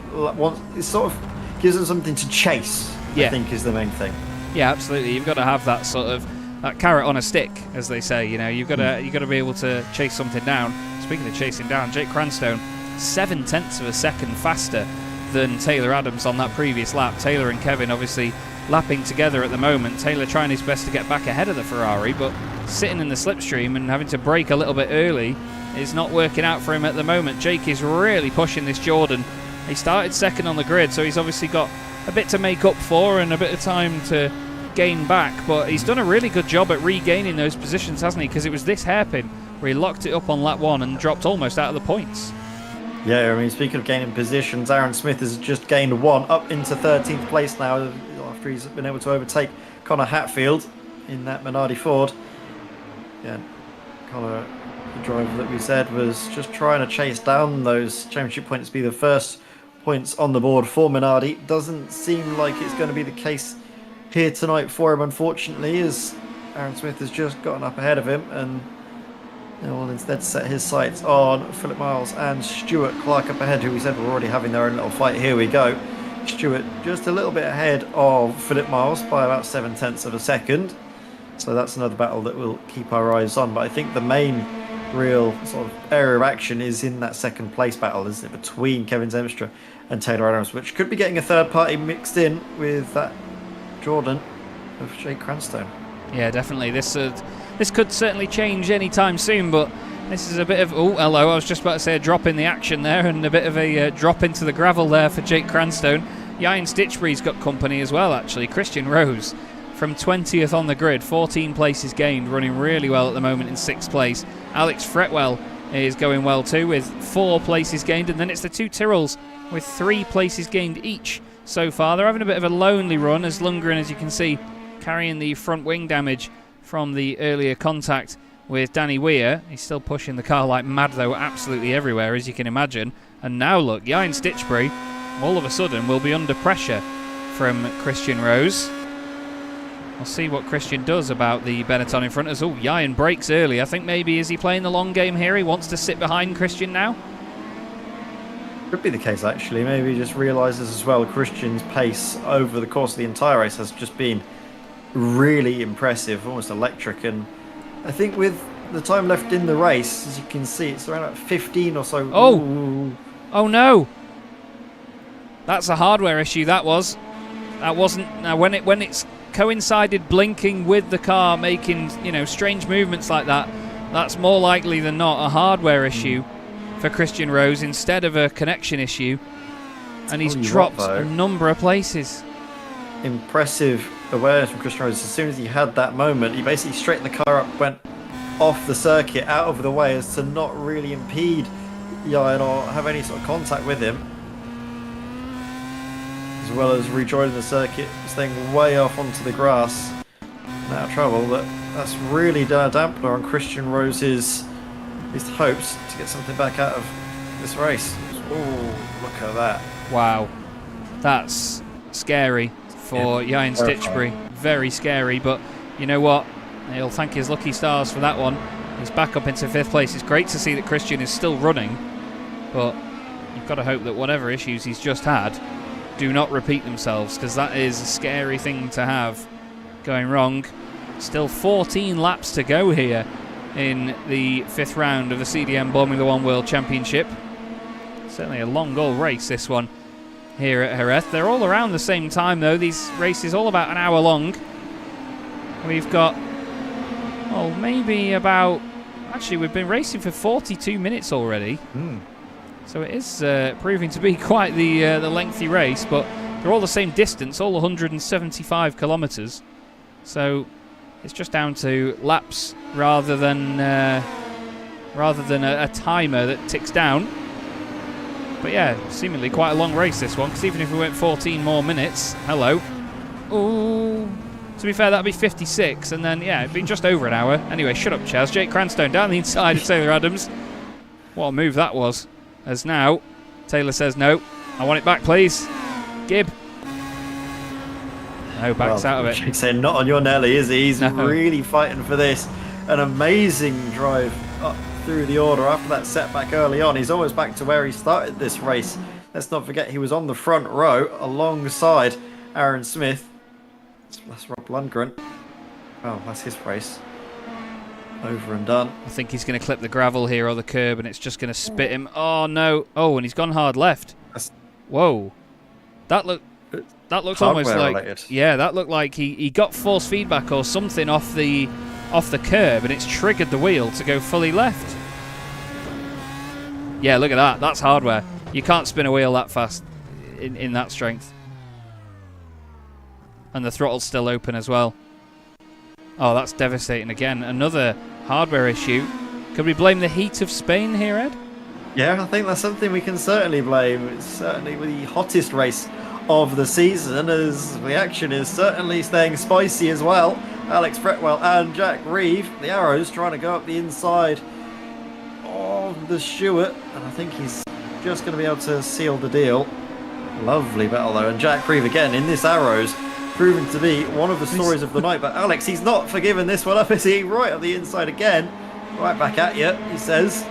It sort of gives them something to chase, I think, is the main thing. Yeah, absolutely. You've got to have that sort of that carrot on a stick, as they say. You know, you've got to be able to chase something down. Speaking of chasing down, Jake Cranstone 0.7 of a second faster than Taylor Adams on that previous lap. Taylor and Kevin obviously lapping together at the moment. Taylor trying his best to get back ahead of the Ferrari, but sitting in the slipstream and having to brake a little bit early is not working out for him at the moment. Jake is really pushing this Jordan. He started second on the grid, so he's obviously got a bit to make up for and a bit of time to gain back, but he's done a really good job at regaining those positions, hasn't he? Because it was this hairpin where he locked it up on lap 1 and dropped almost out of the points. Yeah, I mean, speaking of gaining positions, Aaron Smith has just gained 1 up into 13th place now after he's been able to overtake Connor Hatfield in that Minardi Ford. Yeah, Connor, the driver that we said, was just trying to chase down those championship points, be the first points on the board for Minardi. Doesn't seem like it's going to be the case here tonight for him, unfortunately, as Aaron Smith has just gotten up ahead of him and will instead set his sights on Philip Miles and Stuart Clark up ahead, who we said were already having their own little fight. Here we go. Stuart just a little bit ahead of Philip Miles by about 0.7 of a second. So that's another battle that we'll keep our eyes on. But I think the main real sort of area of action is in that second place battle, isn't it, between Kevin Zemstra and Taylor Adams, which could be getting a third party mixed in with that Jordan of Jake Cranstone. Yeah, definitely. This could certainly change any time soon, but this is a bit of... Oh, hello. I was just about to say a drop in the action there and a bit of a drop into the gravel there for Jake Cranstone. Yain Stitchbury's got company as well, actually. Christian Rose from 20th on the grid, 14 places gained, running really well at the moment in 6th place. Alex Fretwell is going well too with 4 places gained, and then it's the 2 Tyrrells with 3 places gained each so far. They're having a bit of a lonely run, as Lundgren, as you can see, carrying the front wing damage from the earlier contact with Danny Weir. He's still pushing the car like mad though, absolutely everywhere, as you can imagine. And now look, Yain Stitchbury all of a sudden will be under pressure from Christian Rose. We'll see what Christian does about the Benetton in front of us. Oh, Yain brakes early. I think maybe, is he playing the long game here? He wants to sit behind Christian now? Could be the case, actually. Maybe he just realises as well Christian's pace over the course of the entire race has just been really impressive, almost electric. And I think with the time left in the race, as you can see, it's around about 15 or so. Oh! Ooh. Oh no! That's a hardware issue, that was. That wasn't... Now, when it's coincided blinking with the car making, you know, strange movements like that, that's more likely than not a hardware issue for Christian Rose instead of a connection issue. And he's dropped a number of places. Impressive awareness from Christian Rose. As soon as he had that moment, he basically straightened the car up, went off the circuit, out of the way, as to not really impede Yain or have any sort of contact with him, as well as rejoining the circuit, staying way off onto the grass and out of trouble. But that's really done a dampener on Christian Rose's his hopes to get something back out of this race. Oh, look at that. Wow. That's scary for Yain Stitchbury. Very scary, but you know what? He'll thank his lucky stars for that one. He's back up into 5th place. It's great to see that Christian is still running, but you've got to hope that whatever issues he's just had do not repeat themselves, because that is a scary thing to have going wrong. Still 14 laps to go here in the 5th round of the CDM Boremula 1 World Championship. Certainly a long old race, this one here at Jerez. They're all around the same time though. These races all about an hour long. We've got, well, maybe about, actually we've been racing for 42 minutes already. So it is proving to be quite the lengthy race, but they're all the same distance, all 175 kilometres. So it's just down to laps rather than a timer that ticks down. But yeah, seemingly quite a long race this one, because even if we went 14 more minutes, hello. Ooh, to be fair, that'd be 56, and then yeah, it'd be just over an hour. Anyway, shut up, Chaz. Jake Cranstone down the inside of Taylor Adams. What a move that was. As now, Taylor says no. I want it back, please. Gibb. No, backs out of it. Jake's saying not on your Nelly, is he? He's really fighting for this. An amazing drive up through the order after that setback early on. He's almost back to where he started this race. Let's not forget he was on the front row alongside Aaron Smith. That's Rob Lundgren. Well, that's his race. Over and done. I think he's going to clip the gravel here or the curb, and it's just going to spit him. Oh no. Oh, and he's gone hard left. Whoa. That looked... That looks almost hardware like related. yeah, that looked like he got force feedback or something off the curb, and it's triggered the wheel to go fully left. Yeah, look at that. That's hardware. You can't spin a wheel that fast in that strength. And the throttle's still open as well. Oh, that's devastating again. Another hardware issue. Could we blame the heat of Spain here, Ed? Yeah, I think that's something we can certainly blame. It's certainly the hottest race of the season, as the action is certainly staying spicy as well. Alex Fretwell and Jack Reeve, the arrows trying to go up the inside of the Stewart, and I think he's just going to be able to seal the deal. Lovely battle though, and Jack Reeve again in this arrows, proving to be one of the stories of the night. But Alex, he's not forgiven this one up, is he? Right up the inside again, right back at you, he says.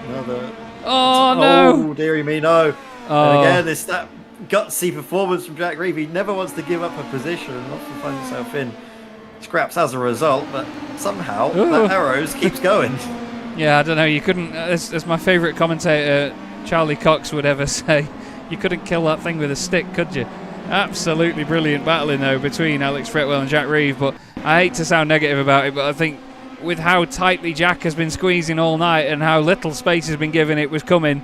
Another. Oh no! Oh dearie me, no. Oh. And again, it's that gutsy performance from Jack Reeve. He never wants to give up a position and often finds himself in scraps as a result, but somehow that arrows keeps going. Yeah, I don't know. You couldn't, as my favourite commentator Charlie Cox would ever say, you couldn't kill that thing with a stick, could you? Absolutely brilliant battling though between Alex Fretwell and Jack Reeve. But I hate to sound negative about it, but I think with how tightly Jack has been squeezing all night and how little space has been given, it was coming.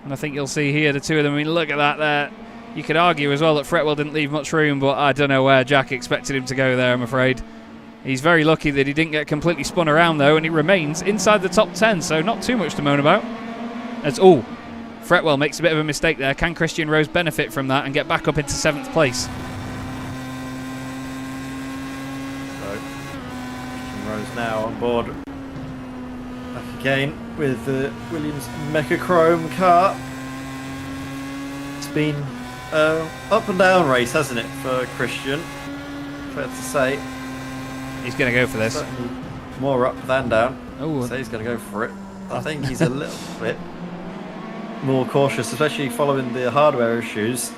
And I think you'll see here the two of them. I mean, look at that there. You could argue as well that Fretwell didn't leave much room, but I don't know where Jack expected him to go there, I'm afraid. He's very lucky that he didn't get completely spun around, though, and he remains inside the top 10, so not too much to moan about. As, Fretwell makes a bit of a mistake there. Can Christian Rose benefit from that and get back up into 7th place? So, Christian Rose now on board. Back again with the Williams Mecha Chrome car. It's been up and down race, hasn't it, for Christian? Fair to say. He's going to go for this. Certainly more up than down. Oh, So he's going to go for it. I think he's a little bit more cautious, especially following the hardware issues.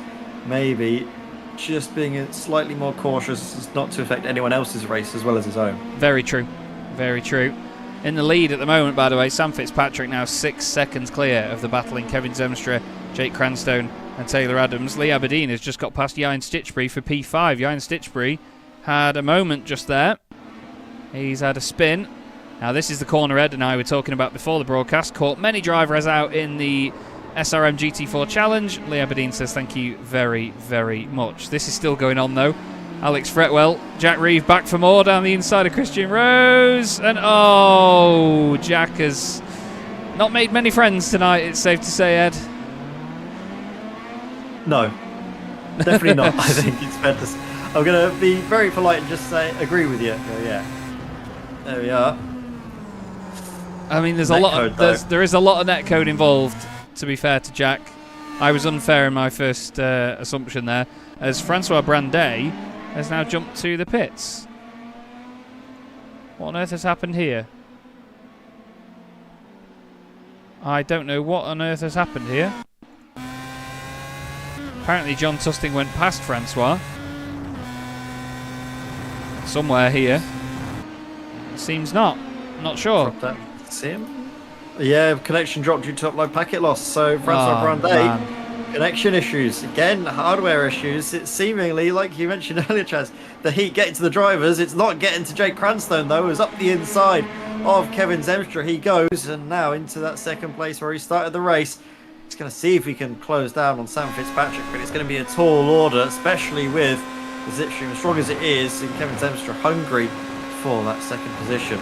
Maybe just being slightly more cautious as not to affect anyone else's race as well as his own. very true. Very true. In the lead at the moment, by the way, Sam Fitzpatrick now 6 seconds clear of the battling Kevin Zemstra, Jake Cranstone and Taylor Adams. Lee Aberdeen has just got past Jijn Stitchbury for P5. Jijn Stitchbury had a moment just there. He's had a spin. Now this is the corner Ed and I were talking about before the broadcast. Caught many drivers out in the SRM GT4 Challenge. Lee Aberdeen says thank you very, very much. This is still going on though. Alex Fretwell, Jack Reeve back for more down the inside of Christian Rose. And Jack has not made many friends tonight, it's safe to say, Ed. No, definitely not. I think it's fair to say. I'm going to be very polite and just say, agree with you. Oh, yeah. There we are. I mean, there is a lot of netcode involved, to be fair to Jack. I was unfair in my first assumption there, as Francois Brandet has now jumped to the pits. What on earth has happened here? I don't know what on earth has happened here. Apparently John Tusting went past Francois. Somewhere here. Seems not. Not sure. See him? Yeah, connection dropped due to upload packet loss. So Francois Brandet, connection issues. Again, hardware issues. It's seemingly, like you mentioned earlier, Chaz, the heat getting to the drivers. It's not getting to Jake Cranstone, though. It's up the inside of Kevin Zemstra. He goes, and now into that second place where he started the race. He's going to see if he can close down on Sam Fitzpatrick, but it's going to be a tall order, especially with the Zipstream, as strong as it is, and Kevin Zemstra hungry for that second position.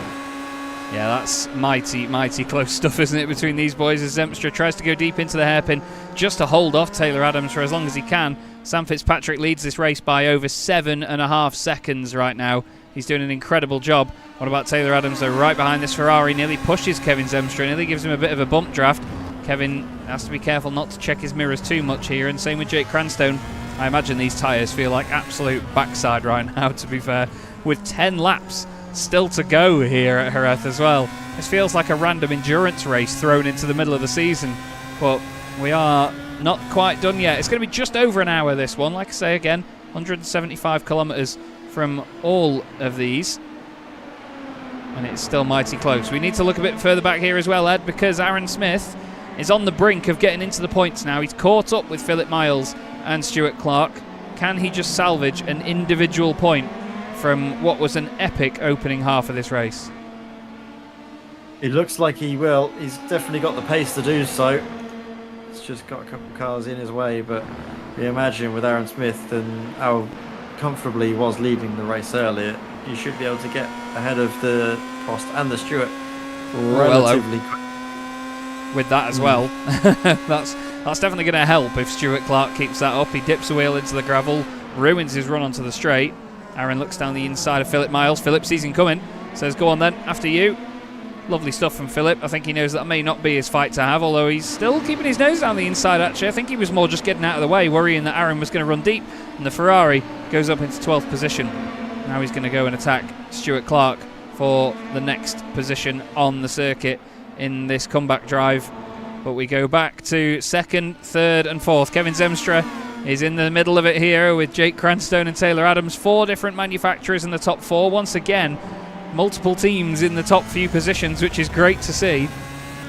Yeah, that's mighty, mighty close stuff, isn't it, between these boys as Zemstra tries to go deep into the hairpin just to hold off Taylor Adams for as long as he can. Sam Fitzpatrick leads this race by over 7.5 seconds right now. He's doing an incredible job. What about Taylor Adams, though? Right behind this Ferrari, nearly pushes Kevin Zemstra, nearly gives him a bit of a bump draft. Kevin has to be careful not to check his mirrors too much here, and same with Jake Cranstone. I imagine these tyres feel like absolute backside right now, to be fair, with 10 laps still to go here at Jerez as well. This feels like a random endurance race thrown into the middle of the season, but we are not quite done yet. It's going to be just over an hour, this one. Like I say again, 175 kilometres from all of these, and it's still mighty close. We need to look a bit further back here as well, Ed, because Aaron Smith is on the brink of getting into the points now. He's caught up with Philip Miles and Stuart Clark. Can he just salvage an individual point from what was an epic opening half of this race? It looks like he will. He's definitely got the pace to do so. He's just got a couple of cars in his way, but you imagine with Aaron Smith and how comfortably he was leading the race earlier, you should be able to get ahead of the Prost and the Stewart relatively quick. With that as well, that's definitely going to help if Stuart Clark keeps that up. He dips a wheel into the gravel, ruins his run onto the straight. Aaron looks down the inside of Philip Miles. Philip sees him coming, says, "Go on then, after you." Lovely stuff from Philip. I think he knows that may not be his fight to have, although he's still keeping his nose down the inside, actually. I think he was more just getting out of the way, worrying that Aaron was going to run deep, and the Ferrari goes up into 12th position. Now he's going to go and attack Stuart Clark for the next position on the circuit in this comeback drive. But we go back to 2nd, 3rd and 4th. Kevin Zemstra is in the middle of it here with Jake Cranstone and Taylor Adams. 4 different manufacturers in the top 4. Once again, multiple teams in the top few positions, which is great to see.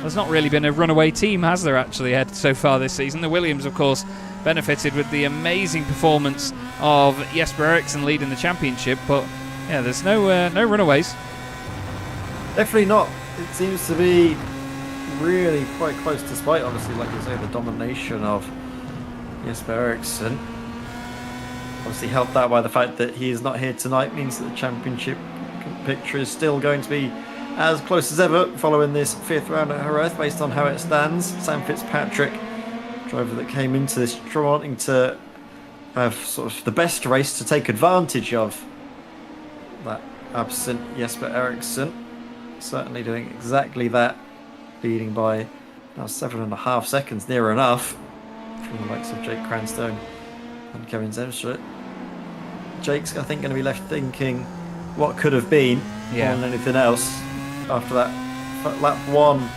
There's not really been a runaway team, has there, actually, Ed, so far this season? The Williams, of course, benefited with the amazing performance of Jesper Eriksson leading the championship, but yeah, there's no runaways. Definitely not. It seems to be really quite close, despite, obviously, like you say, the domination of Jesper Eriksson. Obviously helped out by the fact that he is not here tonight, means that the championship picture is still going to be as close as ever following this 5th round at Jerez, based on how it stands. Sam Fitzpatrick, driver that came into this wanting to have sort of the best race to take advantage of that absent Jesper Eriksson. Certainly doing exactly that, leading by now 7.5 seconds, near enough, from the likes of Jake Cranstone and Kevin Zemstra. Jake's, I think, going to be left thinking what could have been more than anything else after that lap 1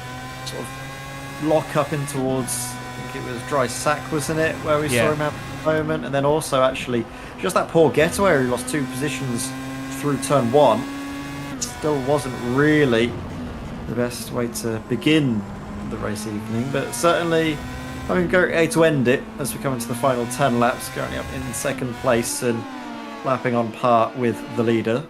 sort of lock up in towards, I think it was Dry Sack, wasn't it, where we saw him at the moment, and then also actually just that poor getaway where he lost 2 positions through turn 1 still wasn't really the best way to begin the race evening, but certainly having a great to end it as we come into the final 10 laps, currently up in 2nd place and lapping on par with the leader.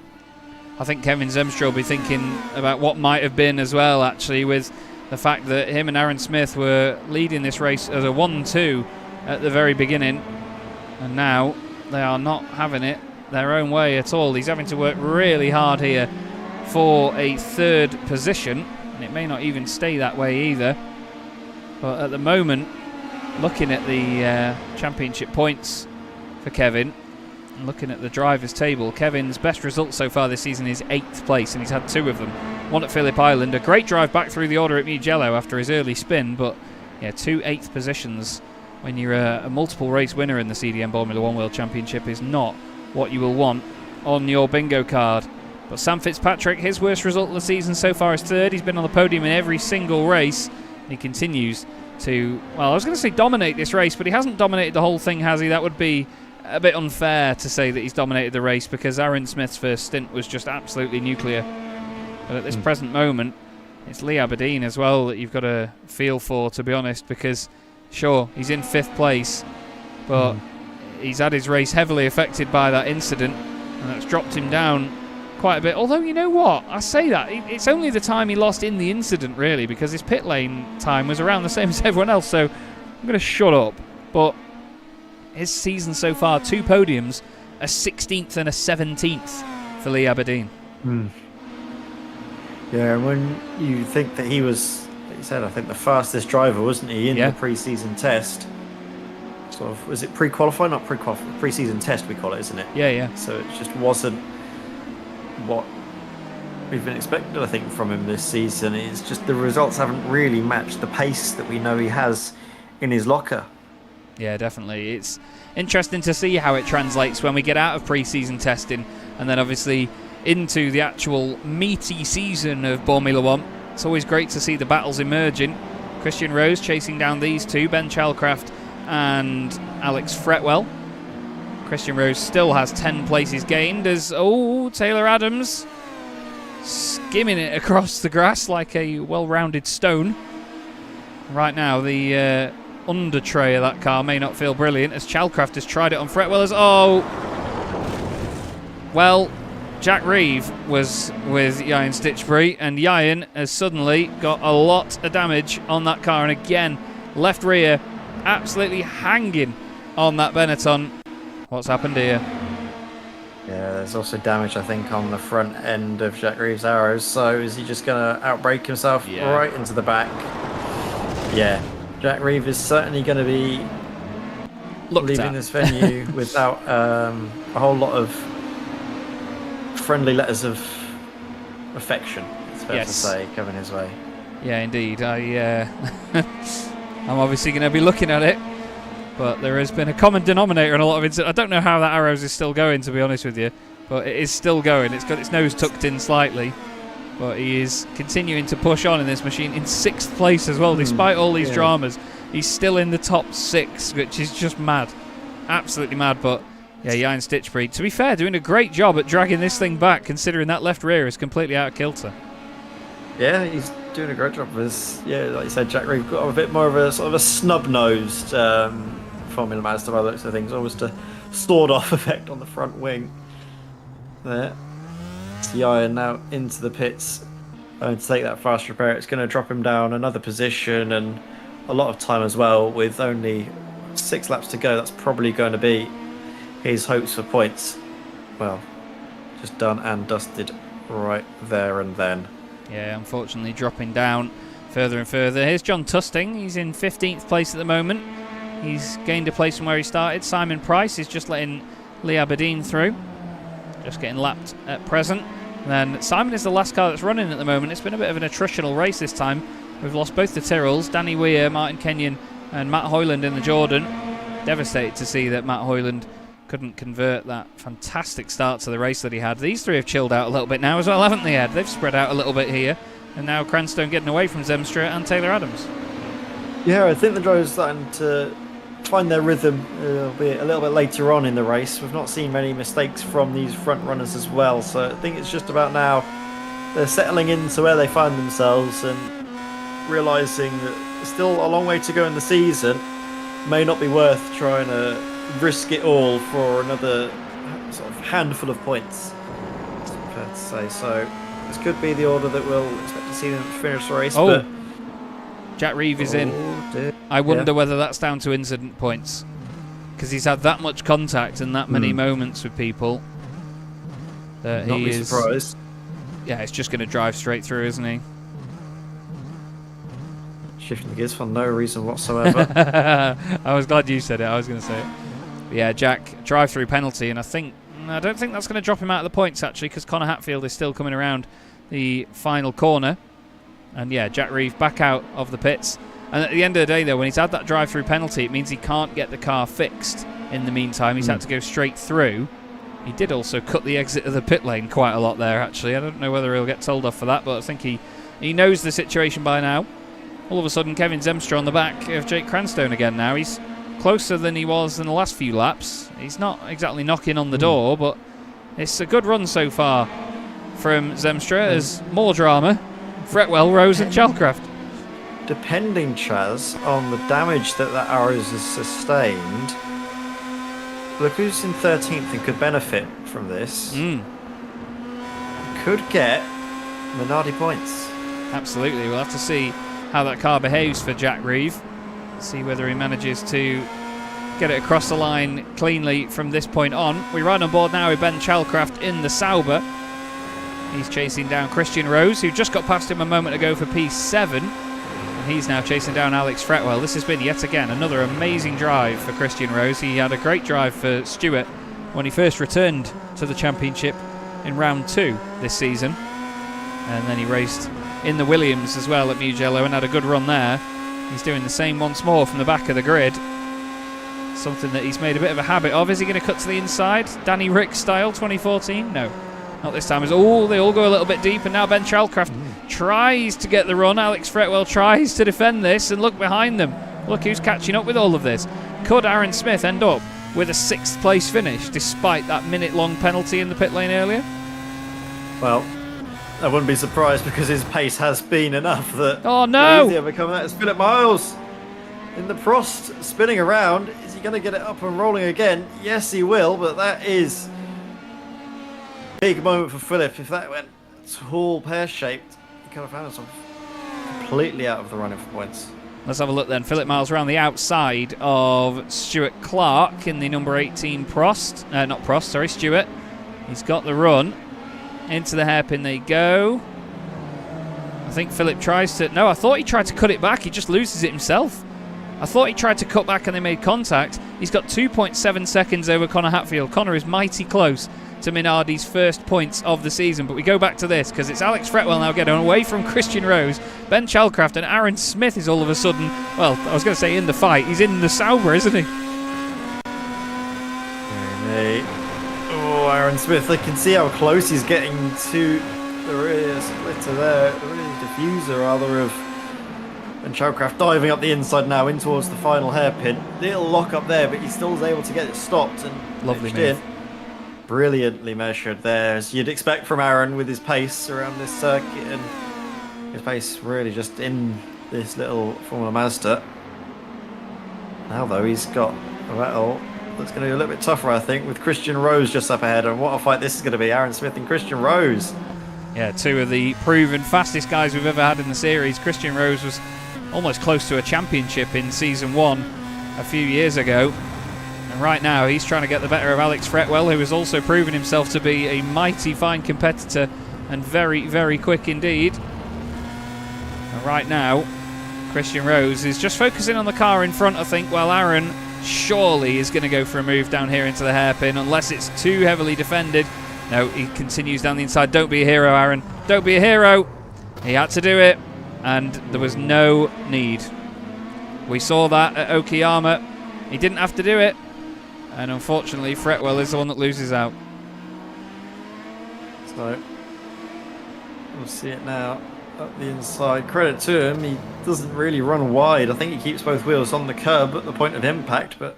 I think Kevin Zemstra will be thinking about what might have been as well, actually, with the fact that him and Aaron Smith were leading this race as a 1-2 at the very beginning, and now they are not having it their own way at all. He's having to work really hard here for a 3rd position, and it may not even stay that way either. But at the moment, looking at the championship points for Kevin, and looking at the drivers' table, Kevin's best result so far this season is 8th place, and he's had 2 of them. One at Phillip Island, a great drive back through the order at Mugello after his early spin, but yeah, 2 8th positions when you're a multiple race winner in the CDM Boremula 1 World Championship is not what you will want on your bingo card. But Sam Fitzpatrick, his worst result of the season so far is 3rd. He's been on the podium in every single race. He continues to, well, I was going to say dominate this race, but he hasn't dominated the whole thing, has he? That would be a bit unfair to say that he's dominated the race, because Aaron Smith's first stint was just absolutely nuclear. But at this present moment, it's Lee Aberdeen as well that you've got to feel for, to be honest, because sure, he's in 5th place, but he's had his race heavily affected by that incident, and that's dropped him down quite a bit. Although, you know what, I say that it's only the time he lost in the incident, really, because his pit lane time was around the same as everyone else, so I'm going to shut up. But his season so far, 2 podiums, a 16th and a 17th for Lee Aberdeen. Yeah, and when you think that he was, like you said, I think the fastest driver, wasn't he, in the pre-season test? Sort of, was it pre-qualifying? Not pre-qualifying, pre-season test we call it, isn't it? Yeah. So it just wasn't what we've been expecting, I think, from him this season. It's just the results haven't really matched the pace that we know he has in his locker. Yeah, definitely. It's interesting to see how it translates when we get out of pre-season testing and then obviously into the actual meaty season of Boremula 1. It's always great to see the battles emerging. Christian Rose chasing down these two, Ben Chalcraft and Alex Fretwell. Christian Rose still has 10 places gained as, Taylor Adams skimming it across the grass like a well-rounded stone. Right now, the under tray of that car may not feel brilliant, as Chalcraft has tried it on Fretwell as... Oh! Well, Jack Reeve was with Ian Stitchbury, and Ian has suddenly got a lot of damage on that car, and again, left rear absolutely hanging on that Benetton. What's happened here? Yeah, there's also damage, I think, on the front end of Jack Reeves' arrows. So is he just going to outbrake himself right into the back? Yeah, Jack Reeves is certainly going to be leaving this venue without a whole lot of friendly letters of affection, it's fair to say, coming his way. Yeah, indeed. I'm obviously going to be looking at it. But there has been a common denominator in a lot of incidents. I don't know how that Arrows is still going, to be honest with you. But it is still going. It's got its nose tucked in slightly. But he is continuing to push on in this machine in 6th place as well. Despite all these dramas, he's still in the top 6, which is just mad. Absolutely mad. But yeah, Ian Stitchbury, to be fair, doing a great job at dragging this thing back, considering that left rear is completely out of kilter. Yeah, he's doing a great job. Like you said, Jack Reeve got a bit more of a sort of a snub-nosed Formula Mazda by the looks of things, almost a sawed-off effect on the front wing. There. It's the Iron now into the pits, going to take that fast repair. It's going to drop him down another position and a lot of time as well. With only 6 laps to go, that's probably going to be his hopes for points. Well, just done and dusted right there and then. Yeah, unfortunately dropping down further and further. Here's John Tusting. He's in 15th place at the moment. He's gained a place from where he started. Simon Price is just letting Lee Aberdeen through. Just getting lapped at present. And then Simon is the last car that's running at the moment. It's been a bit of an attritional race this time. We've lost both the Tyrrells, Danny Weir, Martin Kenyon and Matt Hoyland in the Jordan. Devastated to see that Matt Hoyland couldn't convert that fantastic start to the race that he had. These three have chilled out a little bit now as well, haven't they, Ed? They've spread out a little bit here. And now Cranstone getting away from Zemstra and Taylor Adams. Yeah, I think the drivers starting to find their rhythm a little bit later on in the race. We've not seen many mistakes from these front runners as well, so I think it's just about now they're settling into where they find themselves and realising that there's still a long way to go in the season. May not be worth trying to risk it all for another sort of handful of points, it's fair to say. So this could be the order that we'll expect to see them finish the race. But Jack Reeve is in. Dear. I wonder whether that's down to incident points, because he's had that much contact and that many moments with people that Not be surprised. Yeah, it's just going to drive straight through, isn't he? Shifting the gears for no reason whatsoever. I was glad you said it. I was going to say it. But yeah, Jack, drive-through penalty, and I don't think that's going to drop him out of the points, actually, because Connor Hatfield is still coming around the final corner. And yeah, Jack Reeve back out of the pits. And at the end of the day, though, when he's had that drive-through penalty, it means he can't get the car fixed in the meantime. He's had to go straight through. He did also cut the exit of the pit lane quite a lot there, actually. I don't know whether he'll get told off for that, but I think he knows the situation by now. All of a sudden, Kevin Zemstra on the back of Jake Cranstone again now. He's closer than he was in the last few laps. He's not exactly knocking on the door, but it's a good run so far from Zemstra. As more drama, Fretwell, Rose and Chalcraft. Depending, Chaz, on the damage that Arrows has sustained, look who's in 13th and could benefit from this. Could get Minardi points. Absolutely. We'll have to see how that car behaves for Jack Reeve. See whether he manages to get it across the line cleanly from this point on. We ride on board now with Ben Chalcraft in the Sauber. He's chasing down Christian Rose, who just got past him a moment ago for P7. And he's now chasing down Alex Fretwell. This has been, yet again, another amazing drive for Christian Rose. He had a great drive for Stewart when he first returned to the championship in round 2 this season. And then he raced in the Williams as well at Mugello and had a good run there. He's doing the same once more from the back of the grid. Something that he's made a bit of a habit of. Is he going to cut to the inside? Danny Rick style 2014? No. Not this time. They all go a little bit deep, and now Ben Chalcraft tries to get the run. Alex Fretwell tries to defend this, and look behind them. Look who's catching up with all of this. Could Aaron Smith end up with a 6th place finish despite that minute-long penalty in the pit lane earlier? Well, I wouldn't be surprised because his pace has been enough that oh no! he's overcome that. It's Philip Miles in the Prost, spinning around. Is he going to get it up and rolling again? Yes, he will, but that is a big moment for Philip. If that went tall pear-shaped, he could have found himself completely out of the running for points. Let's have a look then. Philip Miles around the outside of Stuart Clark in the number 18 Prost. Not Prost, sorry, Stuart. He's got the run. Into the hairpin they go. I think Philip tries to... No, I thought he tried to cut it back. He just loses it himself. I thought he tried to cut back and they made contact. He's got 2.7 seconds over Connor Hatfield. Connor is mighty close to Minardi's first points of the season. But we go back to this because it's Alex Fretwell now getting away from Christian Rose. Ben Chalcraft and Aaron Smith is all of a sudden... Well, I was going to say in the fight. He's in the Sauber, isn't he? Oh, Aaron Smith. I can see how close he's getting to the rear splitter there. The rear diffuser, rather, of Ben Chalcraft diving up the inside now in towards the final hairpin. Little lock up there, but he still is able to get it stopped and lovely move. In. Brilliantly measured there, as you'd expect from Aaron with his pace around this circuit, and his pace really just in this little Formula Mazda. Now though, he's got a battle that's going to be a little bit tougher, I think, with Christian Rose just up ahead, and what a fight this is going to be. Aaron Smith and Christian Rose. Yeah, two of the proven fastest guys we've ever had in the series. Christian Rose was almost close to a championship in Season 1 a few years ago. And right now, he's trying to get the better of Alex Fretwell, who has also proven himself to be a mighty fine competitor and very, very quick indeed. And right now, Christian Rose is just focusing on the car in front, I think, while Aaron surely is going to go for a move down here into the hairpin, unless it's too heavily defended. No, he continues down the inside. Don't be a hero, Aaron. Don't be a hero. He had to do it, and there was no need. We saw that at Okayama. He didn't have to do it. And unfortunately, Fretwell is the one that loses out. So, we'll see it now up the inside. Credit to him, he doesn't really run wide. I think he keeps both wheels on the curb at the point of impact, but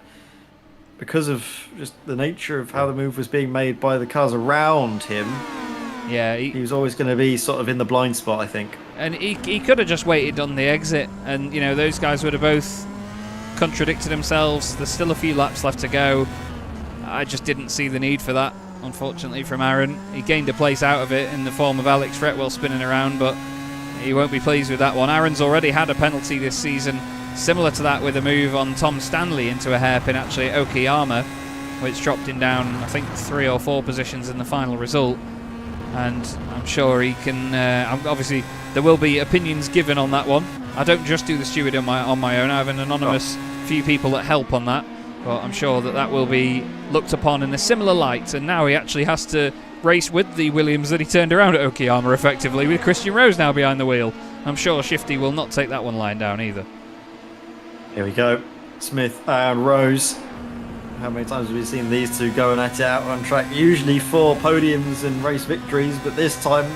because of just the nature of how the move was being made by the cars around him, yeah, he was always going to be sort of in the blind spot, I think. And he could have just waited on the exit, and, you know, those guys would have both contradicted themselves. There's still a few laps left to go. I just didn't see the need for that, unfortunately, from Aaron. He gained a place out of it in the form of Alex Fretwell spinning around, but he won't be pleased with that one. Aaron's already had a penalty this season, similar to that with a move on Tom Stanley into a hairpin, actually, at Okayama, which dropped him down, I think, 3 or 4 positions in the final result. And I'm sure he can... obviously, there will be opinions given on that one. I don't just do the steward on my own. I have an anonymous few people that help on that. But I'm sure that will be looked upon in a similar light. And now he actually has to race with the Williams that he turned around at Okayama, effectively, with Christian Rose now behind the wheel. I'm sure Shifty will not take that one lying down either. Here we go. Smith and Rose. How many times have we seen these two going at it out on track? Usually for podiums and race victories, but this time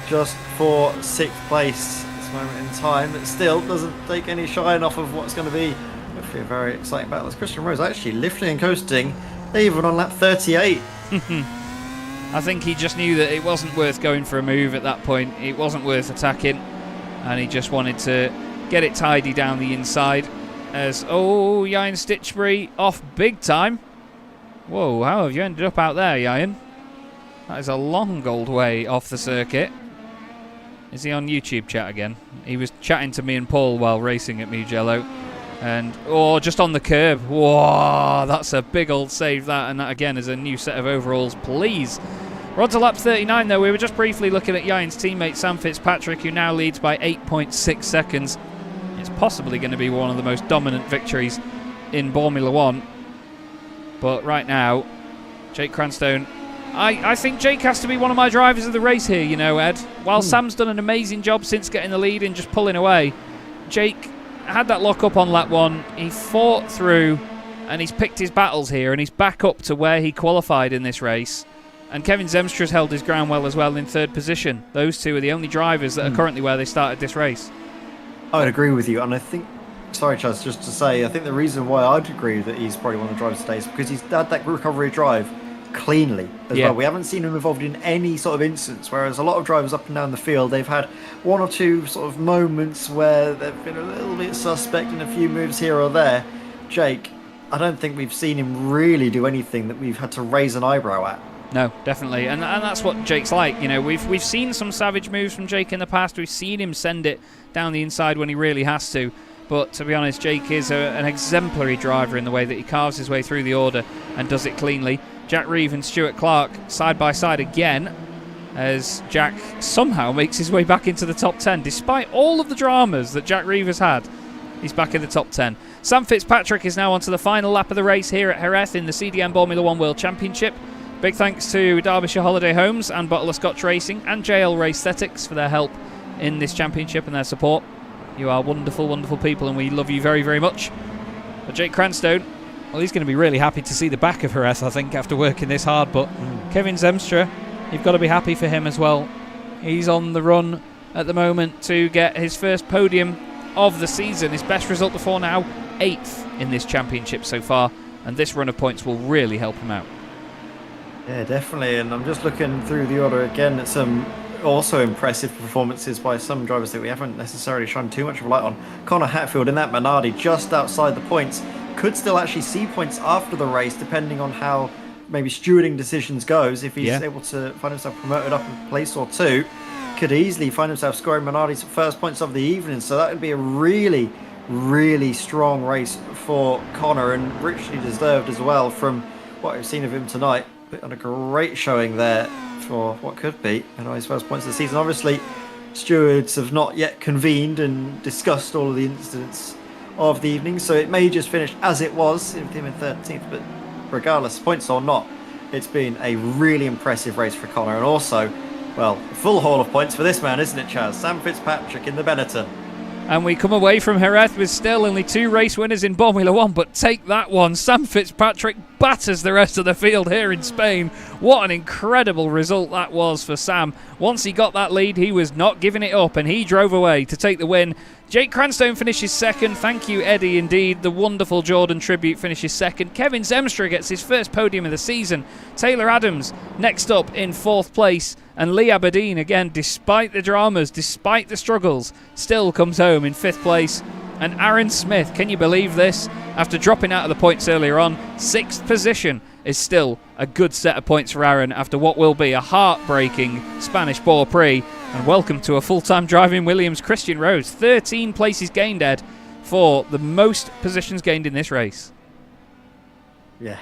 just for 6th place at this moment in time. It still doesn't take any shine off of what's going to be hopefully a very exciting battle. As Christian Rose actually lifting and coasting even on lap 38. I think he just knew that it wasn't worth going for a move at that point. It wasn't worth attacking, and he just wanted to get it tidy down the inside. As, Ian Stitchbury off big time. Whoa, how have you ended up out there, Ian? That is a long old way off the circuit. Is he on YouTube chat again? He was chatting to me and Paul while racing at Mugello. And, just on the curb. Whoa, that's a big old save, that. And that, again, is a new set of overalls, please. We're on to lap 39, though. We were just briefly looking at Ian's teammate, Sam Fitzpatrick, who now leads by 8.6 seconds. It's possibly going to be one of the most dominant victories in Formula 1. But right now, Jake Cranstone... I think Jake has to be one of my drivers of the race here, you know, Ed. While Sam's done an amazing job since getting the lead and just pulling away, Jake had that lock up on lap 1. He fought through and he's picked his battles here and he's back up to where he qualified in this race. And Kevin Zemstra's held his ground well as well in 3rd position. Those two are the only drivers that are currently where they started this race. I would agree with you, and I think, sorry Chaz, just to say, I think the reason why I'd agree that he's probably one of the drivers today is because he's had that recovery drive cleanly as Yeah. well. We haven't seen him involved in any sort of instance, whereas a lot of drivers up and down the field, they've had one or two sort of moments where they've been a little bit suspect in a few moves here or there. Jake, I don't think we've seen him really do anything that we've had to raise an eyebrow at. No, definitely, and that's what Jake's like. You know, we've seen some savage moves from Jake in the past. We've seen him send it down the inside when he really has to. But to be honest, Jake is an exemplary driver in the way that he carves his way through the order and does it cleanly. Jack Reeve and Stuart Clark side by side again, as Jack somehow makes his way back into the top 10. Despite all of the dramas that Jack Reeve has had, he's back in the top 10. Sam Fitzpatrick is now onto the final lap of the race here at Jerez in the CDM Boremula 1 World Championship. Big thanks to Derbyshire Holiday Homes and Bottle of Scotch Racing and JL Race Aesthetics for their help in this championship and their support. You are wonderful, wonderful people, and we love you very, very much. But Jake Cranstone, well, he's going to be really happy to see the back of Jerez, I think, after working this hard. But Kevin Zemstra, you've got to be happy for him as well. He's on the run at the moment to get his first podium of the season. His best result before now, 8th in this championship so far. And this run of points will really help him out. Yeah, definitely. And I'm just looking through the order again at some also impressive performances by some drivers that we haven't necessarily shone too much of a light on. Connor Hatfield in that Minardi just outside the points. Could still actually see points after the race, depending on how maybe stewarding decisions goes. If he's able to find himself promoted up a place or two, could easily find himself scoring Minardi's first points of the evening. So that would be a really, really strong race for Connor, and richly deserved as well from what I've seen of him tonight. Put on a great showing there for what could be his first points of the season. Obviously, stewards have not yet convened and discussed all of the incidents of the evening, so it may just finish as it was, with him in 13th, but regardless, points or not, it's been a really impressive race for Connor, and also, well, a full haul of points for this man, isn't it, Chaz? Sam Fitzpatrick in the Benetton. And we come away from Jerez with still only 2 race winners in Boremula 1, but take that one. Sam Fitzpatrick batters the rest of the field here in Spain. What an incredible result that was for Sam. Once he got that lead, he was not giving it up, and he drove away to take the win. Jake Cranstone finishes second. Thank you, Eddie, indeed. The wonderful Jordan tribute finishes second. Kevin Zemstra gets his first podium of the season. Taylor Adams next up in 4th place. And Lee Aberdeen, again, despite the dramas, despite the struggles, still comes home in 5th place. And Aaron Smith, can you believe this? After dropping out of the points earlier on, 6th position is still a good set of points for Aaron after what will be a heartbreaking Spanish Grand Prix. And welcome to a full-time driving Williams, Christian Rose. 13 places gained, Ed, for the most positions gained in this race. Yeah,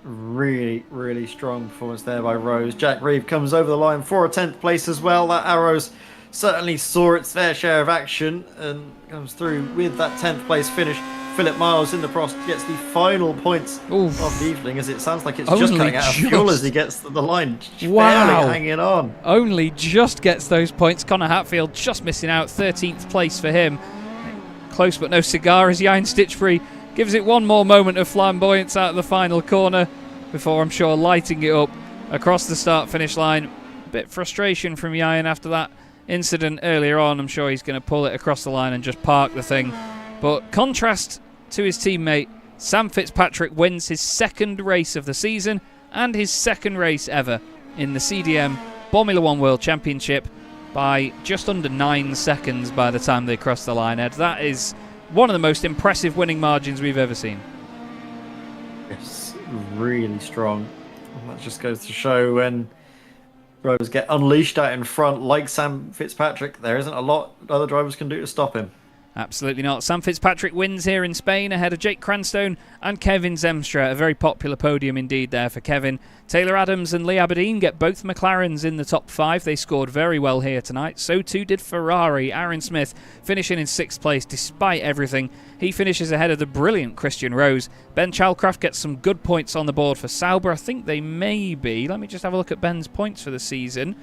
really, really strong performance there by Rose. Jack Reeve comes over the line for a 10th place as well. That Arrows certainly saw its fair share of action and comes through with that 10th place finish. Philip Miles in the Prost gets the final points of the evening, as it sounds like it's just cutting out of fuel as he gets to the line. Barely hanging on. Only just gets those points. Connor Hatfield just missing out. 13th place for him. Close but no cigar as Jan Stitchbury gives it one more moment of flamboyance out of the final corner before, I'm sure, lighting it up across the start-finish line. A bit frustration from Jan after that incident earlier on. I'm sure he's going to pull it across the line and just park the thing. But contrast to his teammate, Sam Fitzpatrick wins his 2nd race of the season and his 2nd race ever in the CDM Boremula 1 World Championship by just under 9 seconds by the time they cross the line, Ed. That is one of the most impressive winning margins we've ever seen. Yes, really strong. And that just goes to show when drivers get unleashed out in front like Sam Fitzpatrick, there isn't a lot other drivers can do to stop him. Absolutely not. Sam Fitzpatrick wins here in Spain ahead of Jake Cranstone and Kevin Zemstra. A very popular podium indeed there for Kevin. Taylor Adams and Lee Aberdeen get both McLarens in the top 5. They scored very well here tonight. So too did Ferrari. Aaron Smith finishing in 6th place despite everything. He finishes ahead of the brilliant Christian Rose. Ben Chalcraft gets some good points on the board for Sauber. I think they may be. Let me just have a look at Ben's points for the season.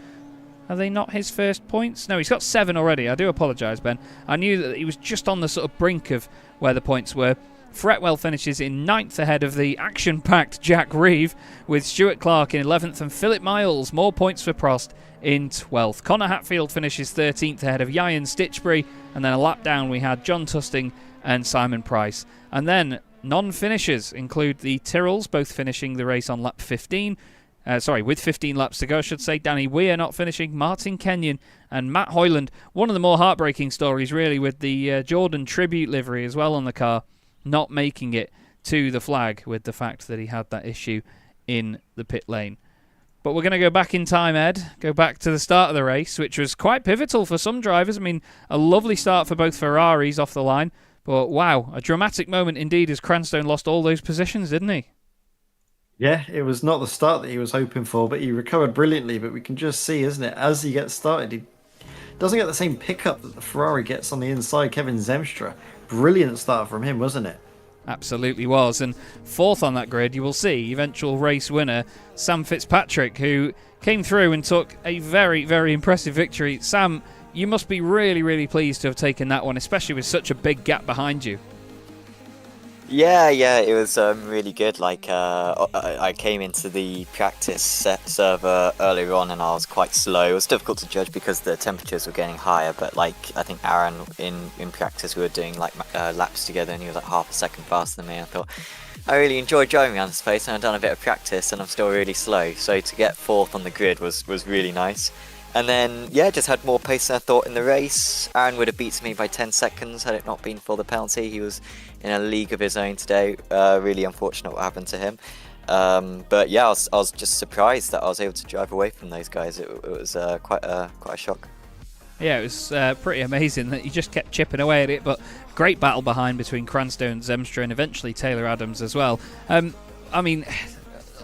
Are they not his first points? No, he's got 7 already. I do apologise, Ben. I knew that he was just on the sort of brink of where the points were. Fretwell finishes in 9th ahead of the action-packed Jack Reeve, with Stuart Clark in 11th and Philip Miles, more points for Prost, in 12th. Connor Hatfield finishes 13th ahead of Jan Stitchbury, and then a lap down we had John Tusting and Simon Price. And then non-finishers include the Tyrrells, both finishing the race on lap 15, with 15 laps to go, I should say. Danny Weir not finishing, Martin Kenyon and Matt Hoyland. One of the more heartbreaking stories, really, with the Jordan tribute livery as well on the car, not making it to the flag with the fact that he had that issue in the pit lane. But we're going to go back in time, Ed. Go back to the start of the race, which was quite pivotal for some drivers. I mean, a lovely start for both Ferraris off the line. But wow, a dramatic moment indeed as Crymsun lost all those positions, didn't he? Yeah, it was not the start that he was hoping for, but he recovered brilliantly. But we can just see, isn't it, as he gets started, he doesn't get the same pickup that the Ferrari gets on the inside. Kevin Zemstra, brilliant start from him, wasn't it? Absolutely was. And fourth on that grid, you will see eventual race winner Sam Fitzpatrick, who came through and took a very, very impressive victory. Sam, you must be really, really pleased to have taken that one, especially with such a big gap behind you. Yeah, it was really good. Like, I came into the practice server earlier on and I was quite slow. It was difficult to judge because the temperatures were getting higher, but like, I think Aaron in practice we were doing like laps together and he was like half a second faster than me. I thought, I really enjoyed driving around this place and I've done a bit of practice and I'm still really slow. So to get fourth on the grid was really nice. And then, yeah, just had more pace than I thought in the race. Aaron would have beaten me by 10 seconds had it not been for the penalty. He was in a league of his own today. Really unfortunate what happened to him. But yeah, I was just surprised that I was able to drive away from those guys. It was quite a shock. Yeah, it was pretty amazing that you just kept chipping away at it. But great battle behind between Cranstoun, Zemstra, and eventually Taylor Adams as well. I mean,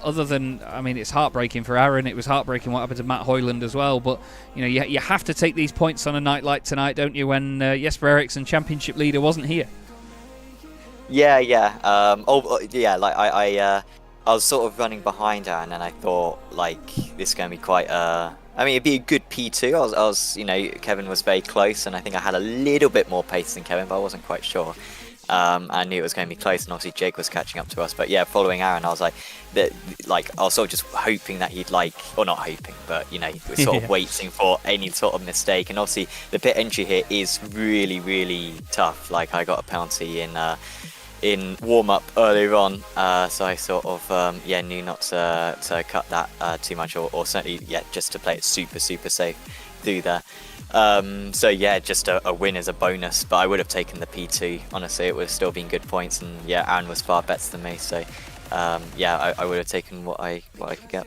it's heartbreaking for Aaron. It was heartbreaking what happened to Matt Hoyland as well. But you know, you have to take these points on a night like tonight, don't you? When Jesper Eriksson, championship leader, wasn't here. Yeah. Like I was sort of running behind Aaron, and I thought like this is going to be quite. It'd be a good P2. I was, Kevin was very close, and I think I had a little bit more pace than Kevin, but I wasn't quite sure. I knew it was going to be close, and obviously Jake was catching up to us. But yeah, following Aaron, I was I was sort of just hoping that he'd or not hoping, but we're sort of waiting for any sort of mistake. And obviously the pit entry here is really, really tough. Like I got a penalty in warm up earlier on, so I sort of knew not to cut that too much, or certainly just to play it super safe through there. So yeah, just a win as a bonus, but I would have taken the P2. Honestly, it would have still been good points, and yeah, Aaron was far better than me, so I would have taken what I could get.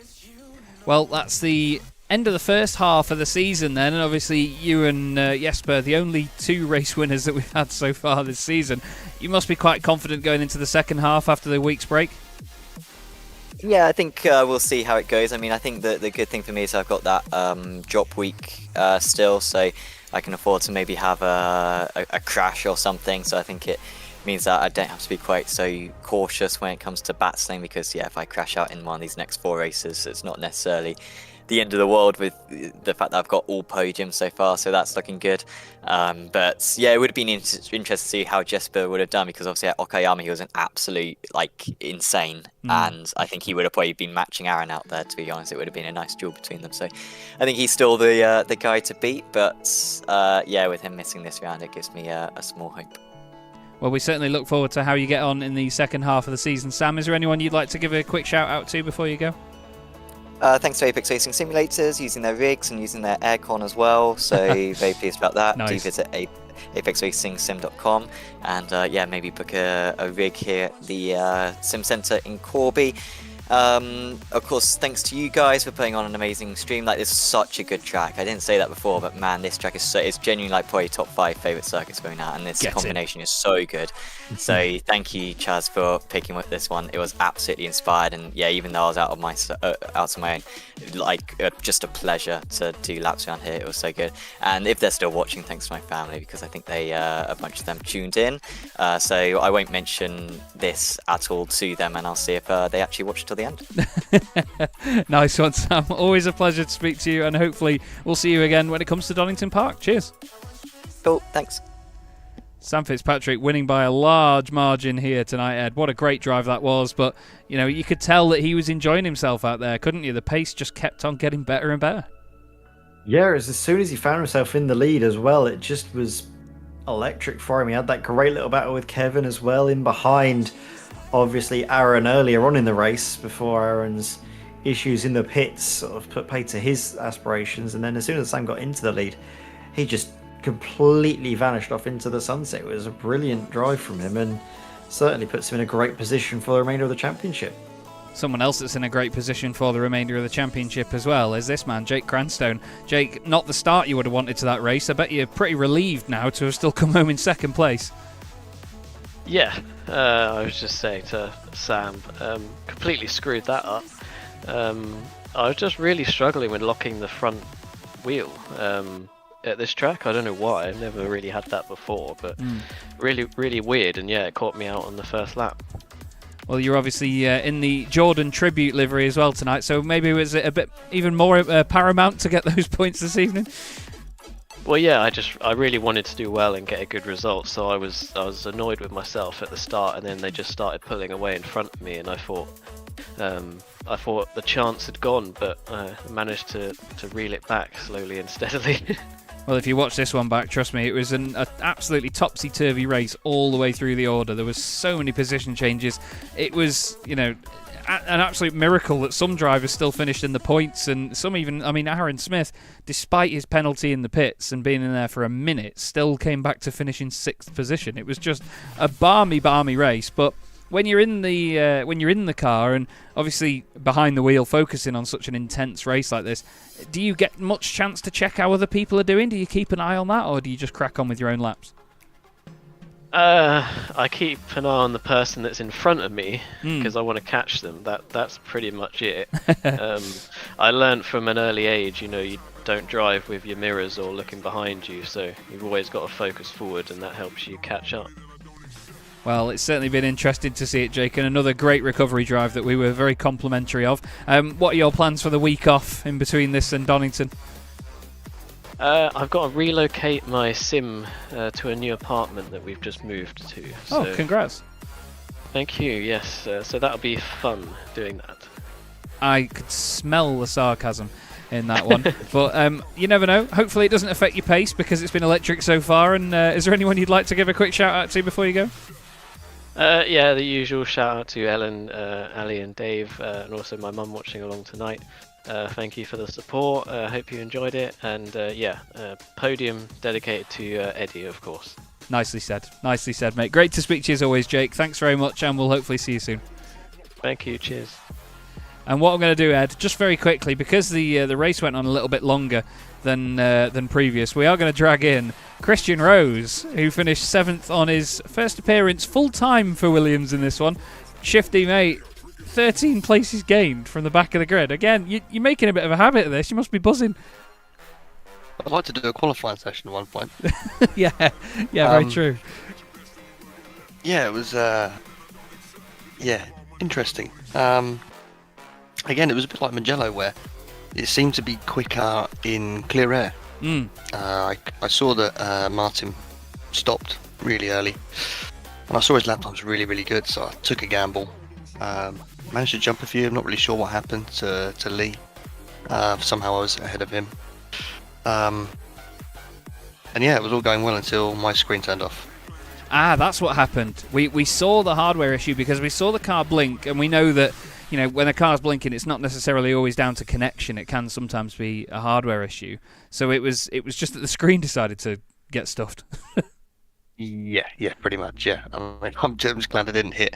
Well, that's the end of the first half of the season then, and obviously you and Jesper, the only two race winners that we've had so far this season. You must be quite confident going into the second half after the week's break. Yeah, I think we'll see how it goes. I mean, I think the good thing for me is I've got that drop week still, so I can afford to maybe have a crash or something. So I think it means that I don't have to be quite so cautious when it comes to battling, because if I crash out in one of these next 4 races, it's not necessarily the end of the world with the fact that I've got all podiums so far, so that's looking good. But yeah, it would have been interesting to see how Jesper would have done, because obviously at Okayama he was an absolute insane, and I think he would have probably been matching Aaron out there, to be honest. It would have been a nice duel between them, so I think he's still the guy to beat. But with him missing this round, it gives me a small hope. Well, we certainly look forward to how you get on in the second half of the season. Sam, is there anyone you'd like to give a quick shout out to before you go? Thanks to Apex Racing Simulators, using their rigs and using their aircon as well, so very pleased about that. Nice. Do visit apexracingsim.com and maybe book a rig here at the Sim Centre in Corby. Of course, thanks to you guys for putting on an amazing stream. This is such a good track. I didn't say that before, but man, this track is genuinely probably top 5 favourite circuits going out, and this combination is so good. So thank you, Chaz, for picking with this one. It was absolutely inspired, and yeah, even though I was out of my own, just a pleasure to do laps around here. It was so good. And if they're still watching, thanks to my family, because I think a bunch of them tuned in. So I won't mention this at all to them, and I'll see if they actually watch till the end. Nice one, Sam. Always a pleasure to speak to you, and hopefully we'll see you again when it comes to Donington Park. Cheers. Cool, thanks. Sam Fitzpatrick winning by a large margin here tonight, Ed. What a great drive that was. But, you could tell that he was enjoying himself out there, couldn't you? The pace just kept on getting better and better. Yeah, it was as soon as he found himself in the lead as well, it just was electric for him. He had that great little battle with Kevin as well in behind. Obviously, Aaron earlier on in the race, before Aaron's issues in the pits sort of put paid to his aspirations, and then as soon as Sam got into the lead, he just completely vanished off into the sunset. It was a brilliant drive from him, and certainly puts him in a great position for the remainder of the championship. Someone else that's in a great position for the remainder of the championship as well is this man, Jake Cranstone. Jake, not the start you would have wanted to that race. I bet you're pretty relieved now to have still come home in second place. Yeah, I was just saying to Sam, completely screwed that up. I was just really struggling with locking the front wheel at this track. I don't know why, I've never really had that before, but really, really weird, and yeah, it caught me out on the first lap. Well, you're obviously in the Jordan tribute livery as well tonight, so maybe was it a bit even more paramount to get those points this evening? Well, yeah, I really wanted to do well and get a good result, so I was annoyed with myself at the start, and then they just started pulling away in front of me, and I thought the chance had gone, but I managed to reel it back slowly and steadily. Well, if you watch this one back, trust me, it was an absolutely topsy-turvy race all the way through the order. There was so many position changes. It was, an absolute miracle that some drivers still finished in the points, and some even, Aaron Smith, despite his penalty in the pits and being in there for a minute, still came back to finish in 6th position. It was just a balmy race, but when you're in the car and obviously behind the wheel focusing on such an intense race like this, do you get much chance to check how other people are doing? Do you keep an eye on that, or do you just crack on with your own laps? I keep an eye on the person that's in front of me because I want to catch them. That's pretty much it. I learned from an early age, you don't drive with your mirrors or looking behind you, so you've always got to focus forward, and that helps you catch up. Well, it's certainly been interesting to see it, Jake, and another great recovery drive that we were very complimentary of. What are your plans for the week off in between this and Donington? I've got to relocate my sim to a new apartment that we've just moved to. So congrats. Thank you, yes. So that'll be fun doing that. I could smell the sarcasm in that one. But you never know. Hopefully it doesn't affect your pace because it's been electric so far. And is there anyone you'd like to give a quick shout out to before you go? Yeah, the usual shout out to Ellen, Ali and Dave, and also my mum watching along tonight. Thank you for the support. Hope you enjoyed it. And podium dedicated to Eddie, of course. Nicely said, mate. Great to speak to you as always, Jake. Thanks very much, and we'll hopefully see you soon. Thank you, cheers. And what I'm going to do, Ed, just very quickly, because the race went on a little bit longer than previous, we are going to drag in Christian Rose, who finished 7th on his first appearance full-time for Williams in this one. Shifty, mate. 13 places gained from the back of the grid. Again, you're making a bit of a habit of this. You must be buzzing. I'd like to do a qualifying session at one point. yeah, very true. Yeah, it was interesting. Again, it was a bit like Mugello, where it seemed to be quicker in clear air. I saw that Martin stopped really early, and I saw his lap times really, really good, so I took a gamble. Managed to jump a few. I'm not really sure what happened to Lee. Somehow I was ahead of him. And yeah, it was all going well until my screen turned off. That's what happened. We saw the hardware issue because we saw the car blink, and we know that when a car's blinking, it's not necessarily always down to connection. It can sometimes be a hardware issue. So it was just that the screen decided to get stuffed. Yeah, pretty much. Yeah, I'm just glad I didn't hit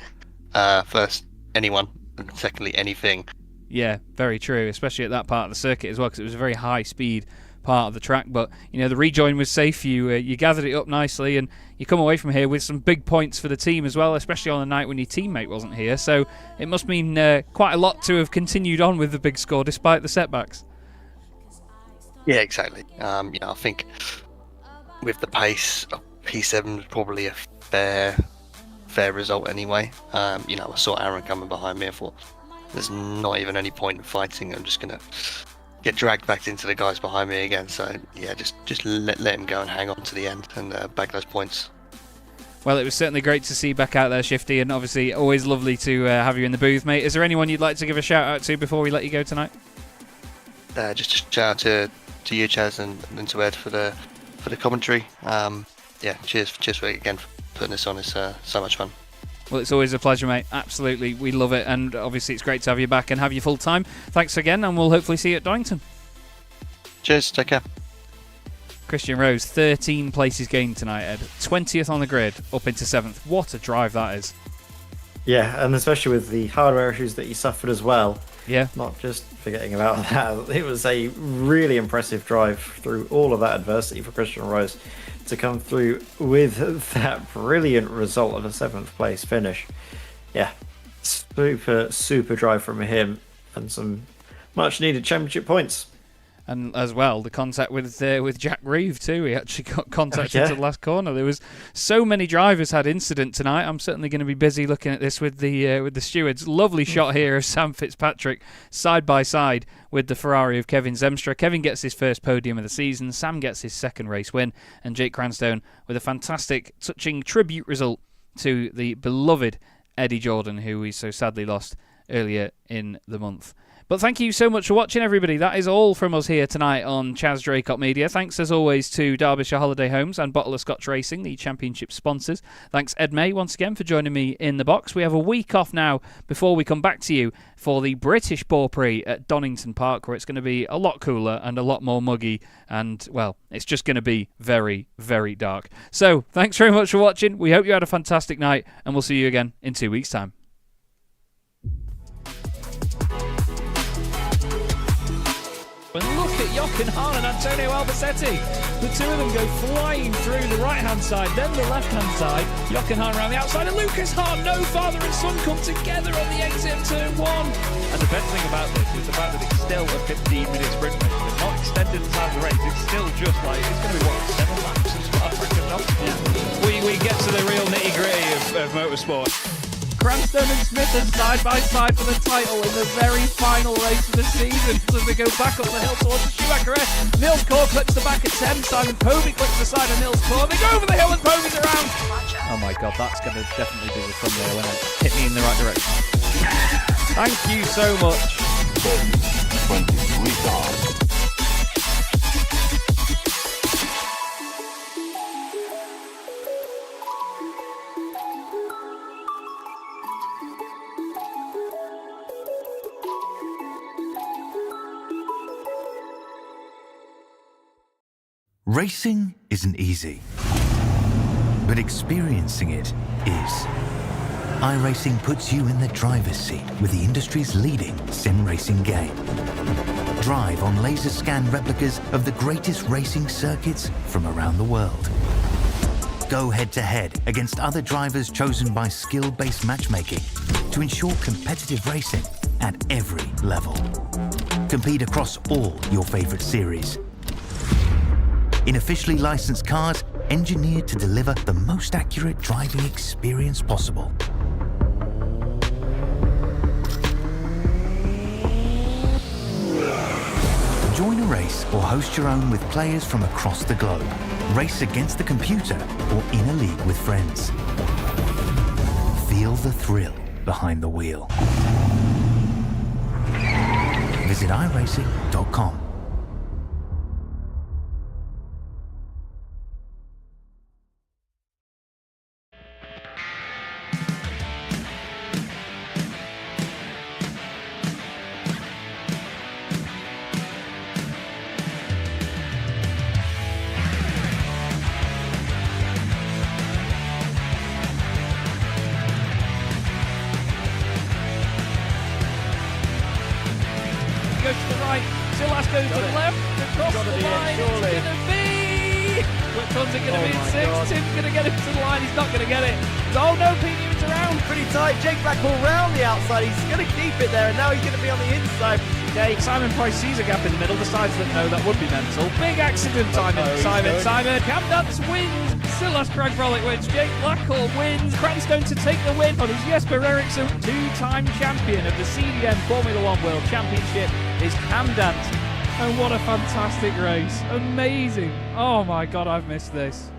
first anyone, and secondly anything. Yeah, very true, especially at that part of the circuit as well, because it was a very high speed part of the track. But the rejoin was safe. You gathered it up nicely, and you come away from here with some big points for the team as well, especially on a night when your teammate wasn't here. So it must mean quite a lot to have continued on with the big score despite the setbacks. Yeah, exactly. I think with the pace, P7 was probably a fair result anyway. I saw Aaron coming behind me. I thought there's not even any point in fighting. I'm just gonna get dragged back into the guys behind me again. So yeah, just let him go and hang on to the end and bag those points. Well, it was certainly great to see you back out there, Shifty, and obviously always lovely to have you in the booth, mate. Is there anyone you'd like to give a shout out to before we let you go tonight? Just a shout out to you, Chaz, and to Ed for the commentary. Cheers for again for putting this on. It's so much fun. Well, it's always a pleasure, mate. Absolutely. We love it. And obviously it's great to have you back and have you full time. Thanks again, and we'll hopefully see you at Donington. Cheers, take care. Christian Rose, 13 places gained tonight, Ed. 20th on the grid, up into 7th. What a drive that is. Yeah, and especially with the hardware issues that he suffered as well. Yeah. Not just forgetting about that. It was a really impressive drive through all of that adversity for Christian Rose to come through with that brilliant result of a 7th place finish. Yeah, super drive from him, and some much needed championship points. And as well, the contact with Jack Reeve too. He actually got contact into the last corner. There was so many drivers had incident tonight. I'm certainly going to be busy looking at this with the stewards. Lovely shot here of Sam Fitzpatrick side by side with the Ferrari of Kevin Zemstra. Kevin gets his first podium of the season. Sam gets his second race win, and Jake Cranstone with a fantastic, touching tribute result to the beloved Eddie Jordan, who we so sadly lost earlier in the month. But thank you so much for watching, everybody. That is all from us here tonight on Chaz Draycott Media. Thanks, as always, to Derbyshire Holiday Homes and Bottle of Scotch Racing, the championship sponsors. Thanks, Ed May, once again, for joining me in the box. We have a week off now before we come back to you for the British Boar Prix at Donington Park, where it's going to be a lot cooler and a lot more muggy. And, well, it's just going to be very, very dark. So, thanks very much for watching. We hope you had a fantastic night, and we'll see you again in 2 weeks' time. And look at Jochen Hahn and Antonio Albacete. The two of them go flying through the right-hand side, then the left-hand side. Jochen Hahn around the outside, and Lucas Hahn, no father and son, come together on the exit of turn 1. And the best thing about this is the fact that it's still a 15-minute sprint race. They're not extended the time of the race. It's still just like, it's going to be, 7 laps of Spa-Francorchamps? We get to the real nitty-gritty of motorsport. Cranstone and Smith are side by side for the title in the very final race of the season. As they go back up the hill towards the Schumacher. Nils Core clips the back at 10. Simon Povey clips the side of Nils Core. They go over the hill and Povey's around. Oh my god, that's going to definitely be the thumbnail when it hit me in the right direction. Thank you so much. 23 cars. Racing isn't easy, but experiencing it is. iRacing puts you in the driver's seat with the industry's leading sim racing game. Drive on laser scan replicas of the greatest racing circuits from around the world. Go head-to-head against other drivers chosen by skill-based matchmaking to ensure competitive racing at every level. Compete across all your favorite series. In officially licensed cars, engineered to deliver the most accurate driving experience possible. Join a race or host your own with players from across the globe. Race against the computer or in a league with friends. Feel the thrill behind the wheel. Visit iRacing.com. Goes to the right, Silas goes to the left, across the line, it's going to be... Which one's it going to be in 6? Tim's going to get it to the line, he's not going to get it. Oh no, Pete Newman's around. Pretty tight, Jake Blackwell round the outside, he's going to keep it there, and now he's going to be on the inside. Jake, Simon Price sees a gap in the middle, decides that no, that would be mental. Big accident, Simon. Cam Dance wins, Silas Craig Frolic wins, Jake Blackwell wins, Cranstone to take the win on his Jesper Eriksson, 2-time champion of the CDM Formula 1 World Championship is Cam Dance. And what a fantastic race. Amazing. Oh my god, I've missed this.